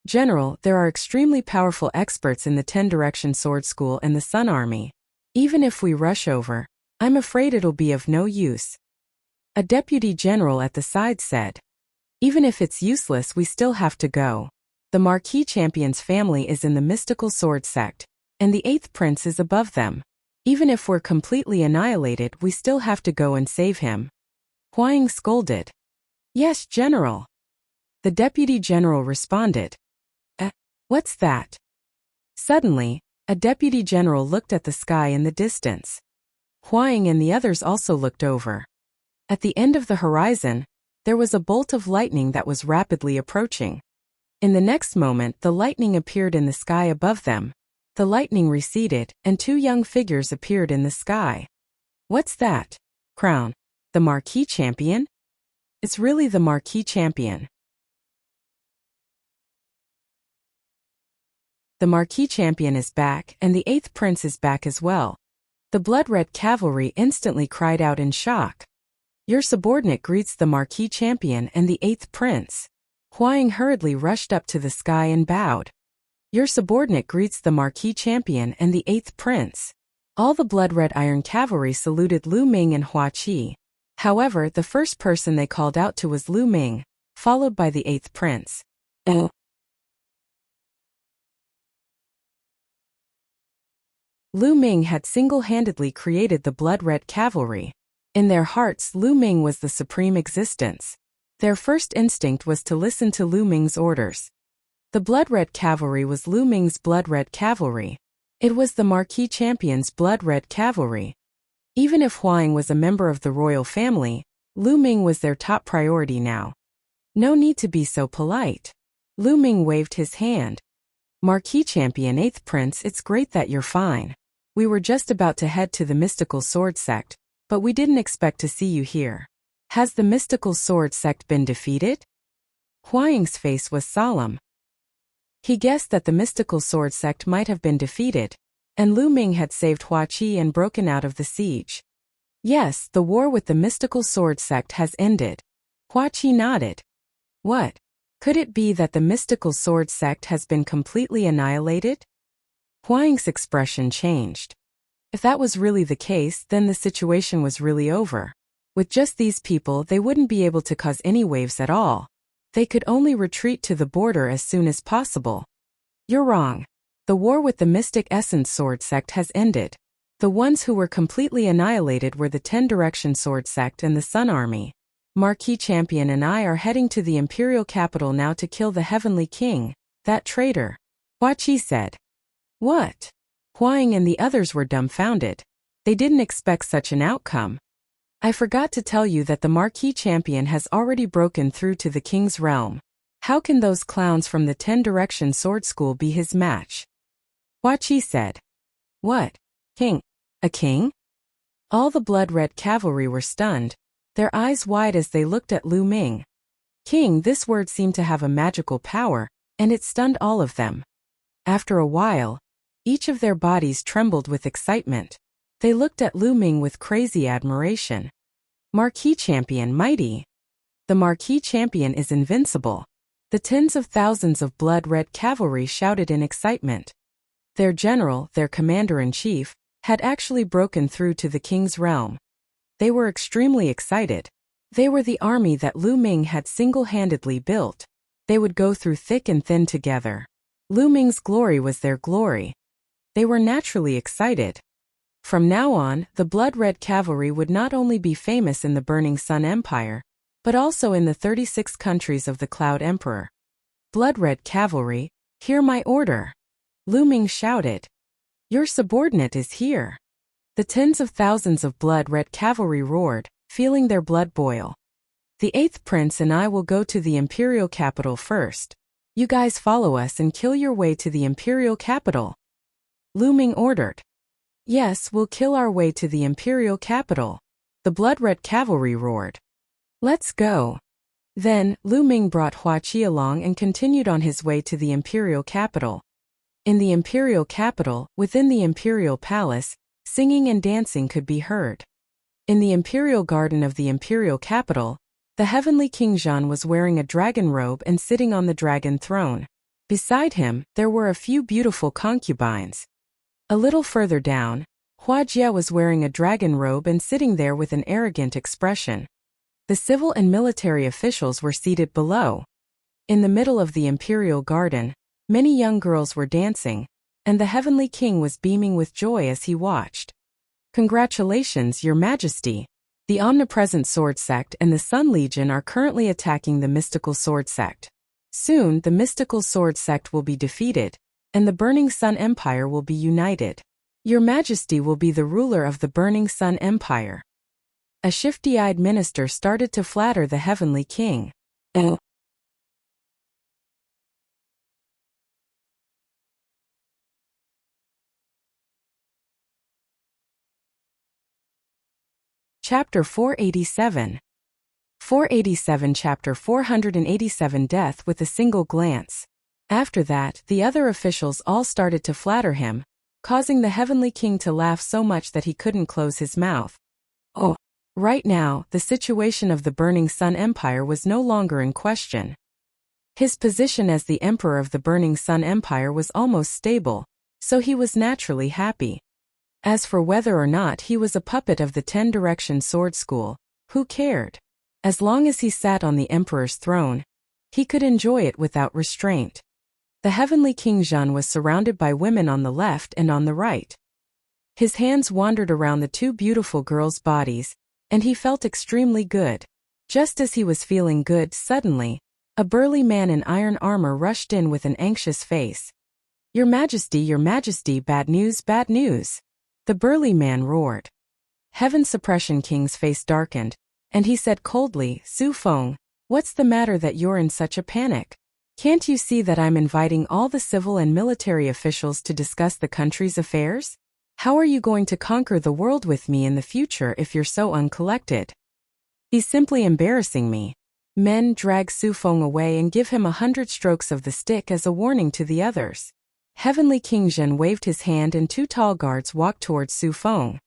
General, there are extremely powerful experts in the 10-direction sword school and the Sun army. Even if we rush over, I'm afraid it'll be of no use. A deputy general at the side said. Even if it's useless, we still have to go. The Marquis Champion's family is in the mystical sword sect, and the 8th prince is above them. Even if we're completely annihilated, we still have to go and save him. Huang scolded. Yes, General. The deputy general responded. What's that? Suddenly, a deputy general looked at the sky in the distance. Huang and the others also looked over. At the end of the horizon, there was a bolt of lightning that was rapidly approaching. In the next moment, the lightning appeared in the sky above them. The lightning receded, and 2 young figures appeared in the sky. What's that? Crown. The Marquis Champion? It's really the Marquis Champion. The Marquis Champion is back, and the 8th prince is back as well. The blood-red cavalry instantly cried out in shock. Your subordinate greets the Marquis Champion and the 8th prince. Huang hurriedly rushed up to the sky and bowed. Your subordinate greets the Marquis Champion and the 8th prince. All the blood-red iron cavalry saluted Lu Ming and Hua Qi. However, the first person they called out to was Lu Ming, followed by the 8th prince. Lu Ming had single-handedly created the blood-red cavalry. In their hearts, Lu Ming was the supreme existence. Their first instinct was to listen to Lu Ming's orders. The blood-red cavalry was Lu Ming's blood-red cavalry. It was the Marquis Champion's blood-red cavalry. Even if Huang was a member of the royal family, Lu Ming was their top priority now. No need to be so polite. Lu Ming waved his hand. Marquis Champion 8th Prince, it's great that you're fine. We were just about to head to the mystical sword sect, but we didn't expect to see you here. Has the mystical sword sect been defeated? Huang's face was solemn. He guessed that the mystical sword sect might have been defeated, and Lu Ming had saved Hua Qi and broken out of the siege. Yes, the war with the mystical sword sect has ended. Hua Qi nodded. What? Could it be that the mystical sword sect has been completely annihilated? Huang's expression changed. If that was really the case, then the situation was really over. With just these people, they wouldn't be able to cause any waves at all. They could only retreat to the border as soon as possible. You're wrong. The war with the Mystic Essence Sword Sect has ended. The ones who were completely annihilated were the 10 Direction Sword Sect and the Sun Army. Marquis Champion and I are heading to the Imperial capital now to kill the Heavenly King, that traitor. Hua Qi said. What? Huang and the others were dumbfounded. They didn't expect such an outcome. I forgot to tell you that the Marquis Champion has already broken through to the King's realm. How can those clowns from the 10 Direction Sword School be his match? Hua Qi said. What? King? A king? All the blood-red cavalry were stunned, their eyes wide as they looked at Lu Ming. King, this word seemed to have a magical power, and it stunned all of them. After a while, each of their bodies trembled with excitement. They looked at Lu Ming with crazy admiration. Marquis Champion, mighty. The Marquis Champion is invincible. The tens of thousands of blood-red cavalry shouted in excitement. Their general, their commander-in-chief, had actually broken through to the king's realm. They were extremely excited. They were the army that Lu Ming had single-handedly built. They would go through thick and thin together. Lu Ming's glory was their glory. They were naturally excited. From now on, the blood-red cavalry would not only be famous in the Burning Sun Empire, but also in the 36 countries of the Cloud Emperor. Blood-red cavalry, hear my order. Lu Ming shouted. Your subordinate is here. The tens of thousands of blood-red cavalry roared, feeling their blood boil. The 8th Prince and I will go to the Imperial capital first. You guys follow us and kill your way to the Imperial capital. Lu Ming ordered. Yes, we'll kill our way to the Imperial capital. The blood-red cavalry roared. Let's go. Then, Lu Ming brought Hua Qi along and continued on his way to the Imperial capital. In the Imperial capital, within the Imperial palace, singing and dancing could be heard. In the Imperial garden of the Imperial capital, the Heavenly King Zhan was wearing a dragon robe and sitting on the dragon throne. Beside him, there were a few beautiful concubines. A little further down, Hua Jia was wearing a dragon robe and sitting there with an arrogant expression. The civil and military officials were seated below. In the middle of the Imperial garden, many young girls were dancing, and the Heavenly King was beaming with joy as he watched. Congratulations, Your Majesty. The Omnipresent Sword Sect and the Sun Legion are currently attacking the Mystical Sword Sect. Soon, the Mystical Sword Sect will be defeated, and the Burning Sun Empire will be united. Your Majesty will be the ruler of the Burning Sun Empire. A shifty-eyed minister started to flatter the Heavenly King. Chapter 487. 487 Chapter 487 Death with a single glance. After that, the other officials all started to flatter him, causing the Heavenly King to laugh so much that he couldn't close his mouth. Oh! Right now, the situation of the Burning Sun Empire was no longer in question. His position as the Emperor of the Burning Sun Empire was almost stable, so he was naturally happy. As for whether or not he was a puppet of the 10 Direction Sword School, who cared? As long as he sat on the Emperor's throne, he could enjoy it without restraint. The Heavenly King Zhan was surrounded by women on the left and on the right. His hands wandered around the two beautiful girls' bodies, and he felt extremely good. Just as he was feeling good, suddenly, a burly man in iron armor rushed in with an anxious face. Your Majesty, bad news, bad news. The burly man roared. Heaven's Suppression King's face darkened, and he said coldly, Su Feng, what's the matter that you're in such a panic? Can't you see that I'm inviting all the civil and military officials to discuss the country's affairs? How are you going to conquer the world with me in the future if you're so uncollected? He's simply embarrassing me. Men drag Su Feng away and give him 100 strokes of the stick as a warning to the others. Heavenly King Zhen waved his hand and 2 tall guards walked towards Su Feng.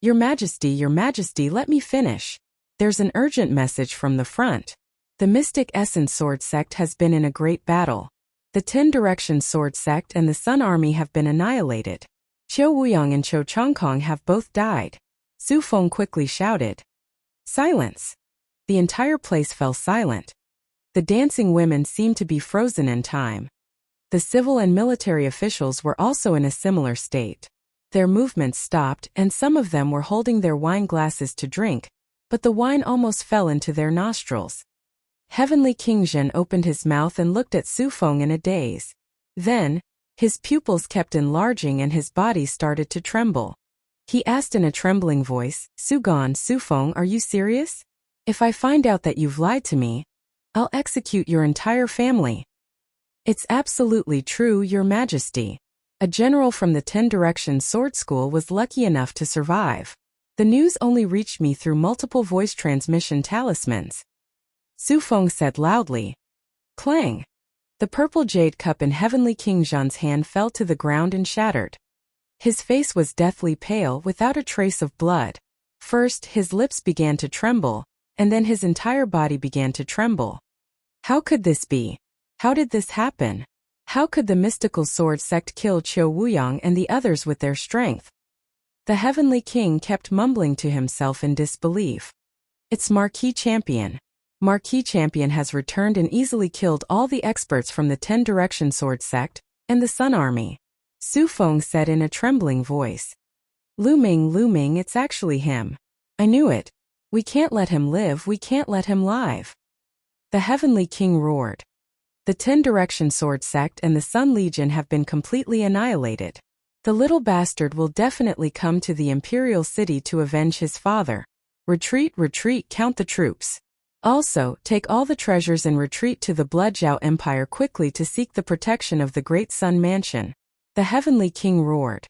Your Majesty, let me finish. There's an urgent message from the front. The Mystic Essence Sword Sect has been in a great battle. The 10 Directions Sword Sect and the Sun Army have been annihilated. Qiu Wuyang and Qiu Chongkong have both died. Su Feng quickly shouted. Silence. The entire place fell silent. The dancing women seemed to be frozen in time. The civil and military officials were also in a similar state. Their movements stopped and some of them were holding their wine glasses to drink, but the wine almost fell into their nostrils. Heavenly King Zhen opened his mouth and looked at Su Feng in a daze. Then, his pupils kept enlarging and his body started to tremble. He asked in a trembling voice, Su Feng, are you serious? If I find out that you've lied to me, I'll execute your entire family. It's absolutely true, Your Majesty. A general from the 10 Directions Sword School was lucky enough to survive. The news only reached me through multiple voice transmission talismans. Su Feng said loudly. Clang! The purple jade cup in Heavenly King Zhen's hand fell to the ground and shattered. His face was deathly pale without a trace of blood. First, his lips began to tremble, and then his entire body began to tremble. How could this be? How did this happen? How could the mystical sword sect kill Qiu Wuyang and the others with their strength? The Heavenly King kept mumbling to himself in disbelief. It's Marquis Champion. Marquis Champion has returned and easily killed all the experts from the 10 Direction Sword Sect and the Sun Army. Su Feng said in a trembling voice. Lu Ming, it's actually him. I knew it. We can't let him live, we can't let him live. The Heavenly King roared. The 10 Direction Sword Sect and the Sun Legion have been completely annihilated. The little bastard will definitely come to the Imperial City to avenge his father. Retreat, count the troops. Also, take all the treasures and retreat to the Bloodjiao Empire quickly to seek the protection of the Great Sun Mansion. The Heavenly King roared.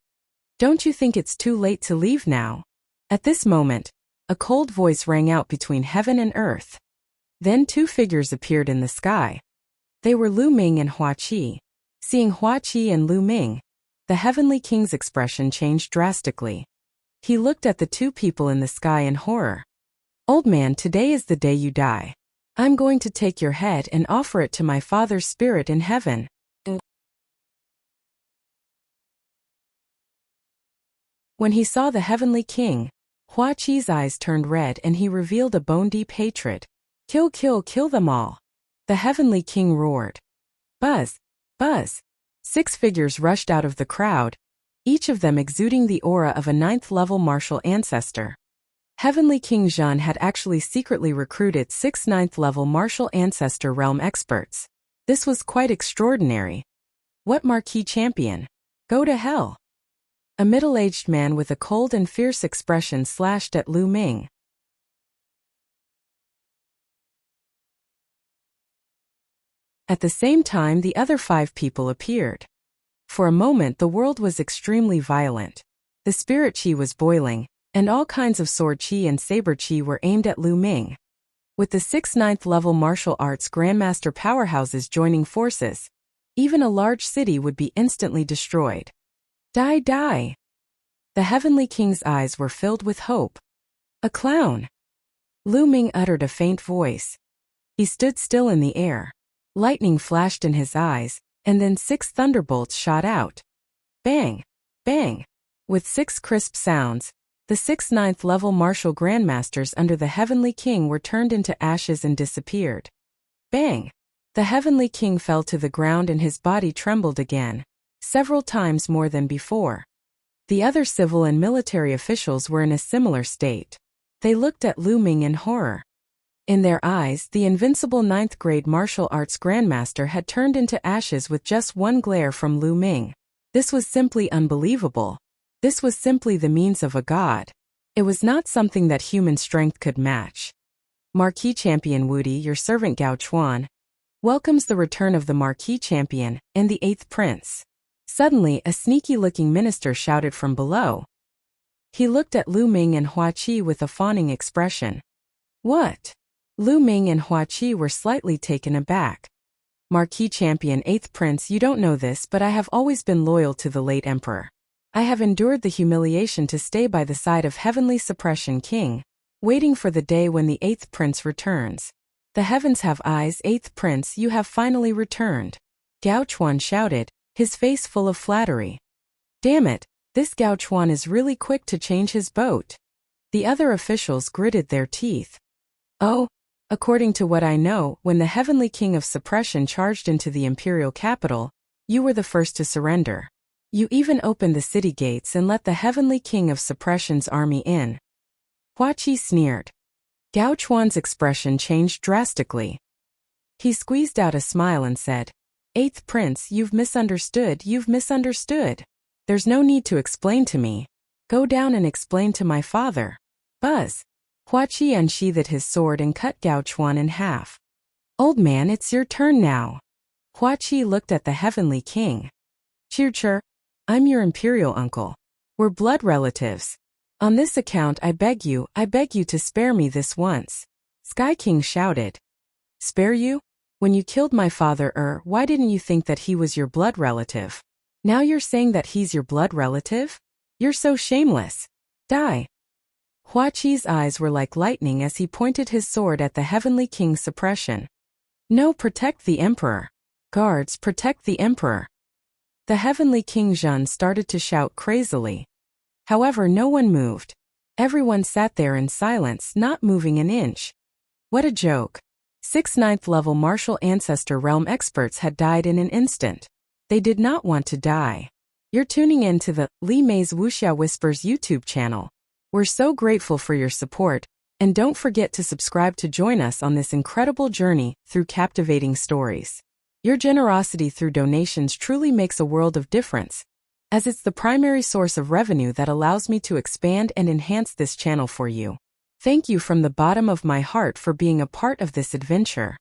Don't you think it's too late to leave now? At this moment, a cold voice rang out between heaven and earth. Then 2 figures appeared in the sky. They were Lu Ming and Hua Qi. Seeing Hua Qi and Lu Ming, the Heavenly King's expression changed drastically. He looked at the 2 people in the sky in horror. Old man, today is the day you die. I'm going to take your head and offer it to my father's spirit in heaven. When he saw the Heavenly King, Hua Qi's eyes turned red and he revealed a bone-deep hatred. Kill them all. The Heavenly King roared. Buzz! 6 figures rushed out of the crowd, each of them exuding the aura of a 9th-level martial ancestor. Heavenly King Zhen had actually secretly recruited 6 9th-level martial ancestor realm experts. This was quite extraordinary. What Marquis Champion? Go to hell! A middle-aged man with a cold and fierce expression slashed at Lu Ming. At the same time, the other 5 people appeared. For a moment, the world was extremely violent. The spirit chi was boiling, and all kinds of sword chi and saber chi were aimed at Lu Ming. With the 6 9th-level martial arts grandmaster powerhouses joining forces, even a large city would be instantly destroyed. Die! The Heavenly King's eyes were filled with hope. A clown! Lu Ming uttered a faint voice. He stood still in the air. Lightning flashed in his eyes, and then 6 thunderbolts shot out. Bang! Bang! With 6 crisp sounds, the 6 9th-level martial grandmasters under the Heavenly King were turned into ashes and disappeared. Bang! The Heavenly King fell to the ground and his body trembled again, several times more than before. The other civil and military officials were in a similar state. They looked at Lu Ming in horror. In their eyes, the invincible ninth-grade martial arts grandmaster had turned into ashes with just one glare from Lu Ming. This was simply unbelievable. This was simply the means of a god. It was not something that human strength could match. Marquis Champion Wudi, your servant Gao Chuan, welcomes the return of the Marquis Champion and the 8th Prince. Suddenly, a sneaky-looking minister shouted from below. He looked at Lu Ming and Hua Qi with a fawning expression. What? Lu Ming and Hua Qi were slightly taken aback. Marquis Champion 8th Prince, you don't know this, but I have always been loyal to the late Emperor. I have endured the humiliation to stay by the side of Heavenly Suppression King, waiting for the day when the 8th Prince returns. The heavens have eyes, 8th Prince, you have finally returned. Gao Chuan shouted, his face full of flattery. Damn it, this Gao Chuan is really quick to change his boat. The other officials gritted their teeth. Oh, according to what I know, when the Heavenly King of Suppression charged into the imperial capital, you were the first to surrender. You even opened the city gates and let the Heavenly King of Suppression's army in. Hua Qi sneered. Gao Chuan's expression changed drastically. He squeezed out a smile and said, 8th Prince, you've misunderstood. There's no need to explain to me. Go down and explain to my father. Buzz. Hua Qi unsheathed his sword and cut Gao Chuan in half. Old man, it's your turn now. Hua Qi looked at the Heavenly King. Chir, I'm your imperial uncle. We're blood relatives. On this account I beg you to spare me this once. Sky King shouted. Spare you? When you killed my father, why didn't you think that he was your blood relative? Now you're saying that he's your blood relative? You're so shameless. Die. Hua Qi's eyes were like lightning as he pointed his sword at the Heavenly King's suppression. No, protect the Emperor. Guards, protect the Emperor. The Heavenly King Zhen started to shout crazily. However, no one moved. Everyone sat there in silence, not moving an inch. What a joke. 6 9th-level martial ancestor realm experts had died in an instant. They did not want to die. You're tuning in to the Li Mei's Wuxia Whispers YouTube channel. We're so grateful for your support, and don't forget to subscribe to join us on this incredible journey through captivating stories. Your generosity through donations truly makes a world of difference, as it's the primary source of revenue that allows me to expand and enhance this channel for you. Thank you from the bottom of my heart for being a part of this adventure.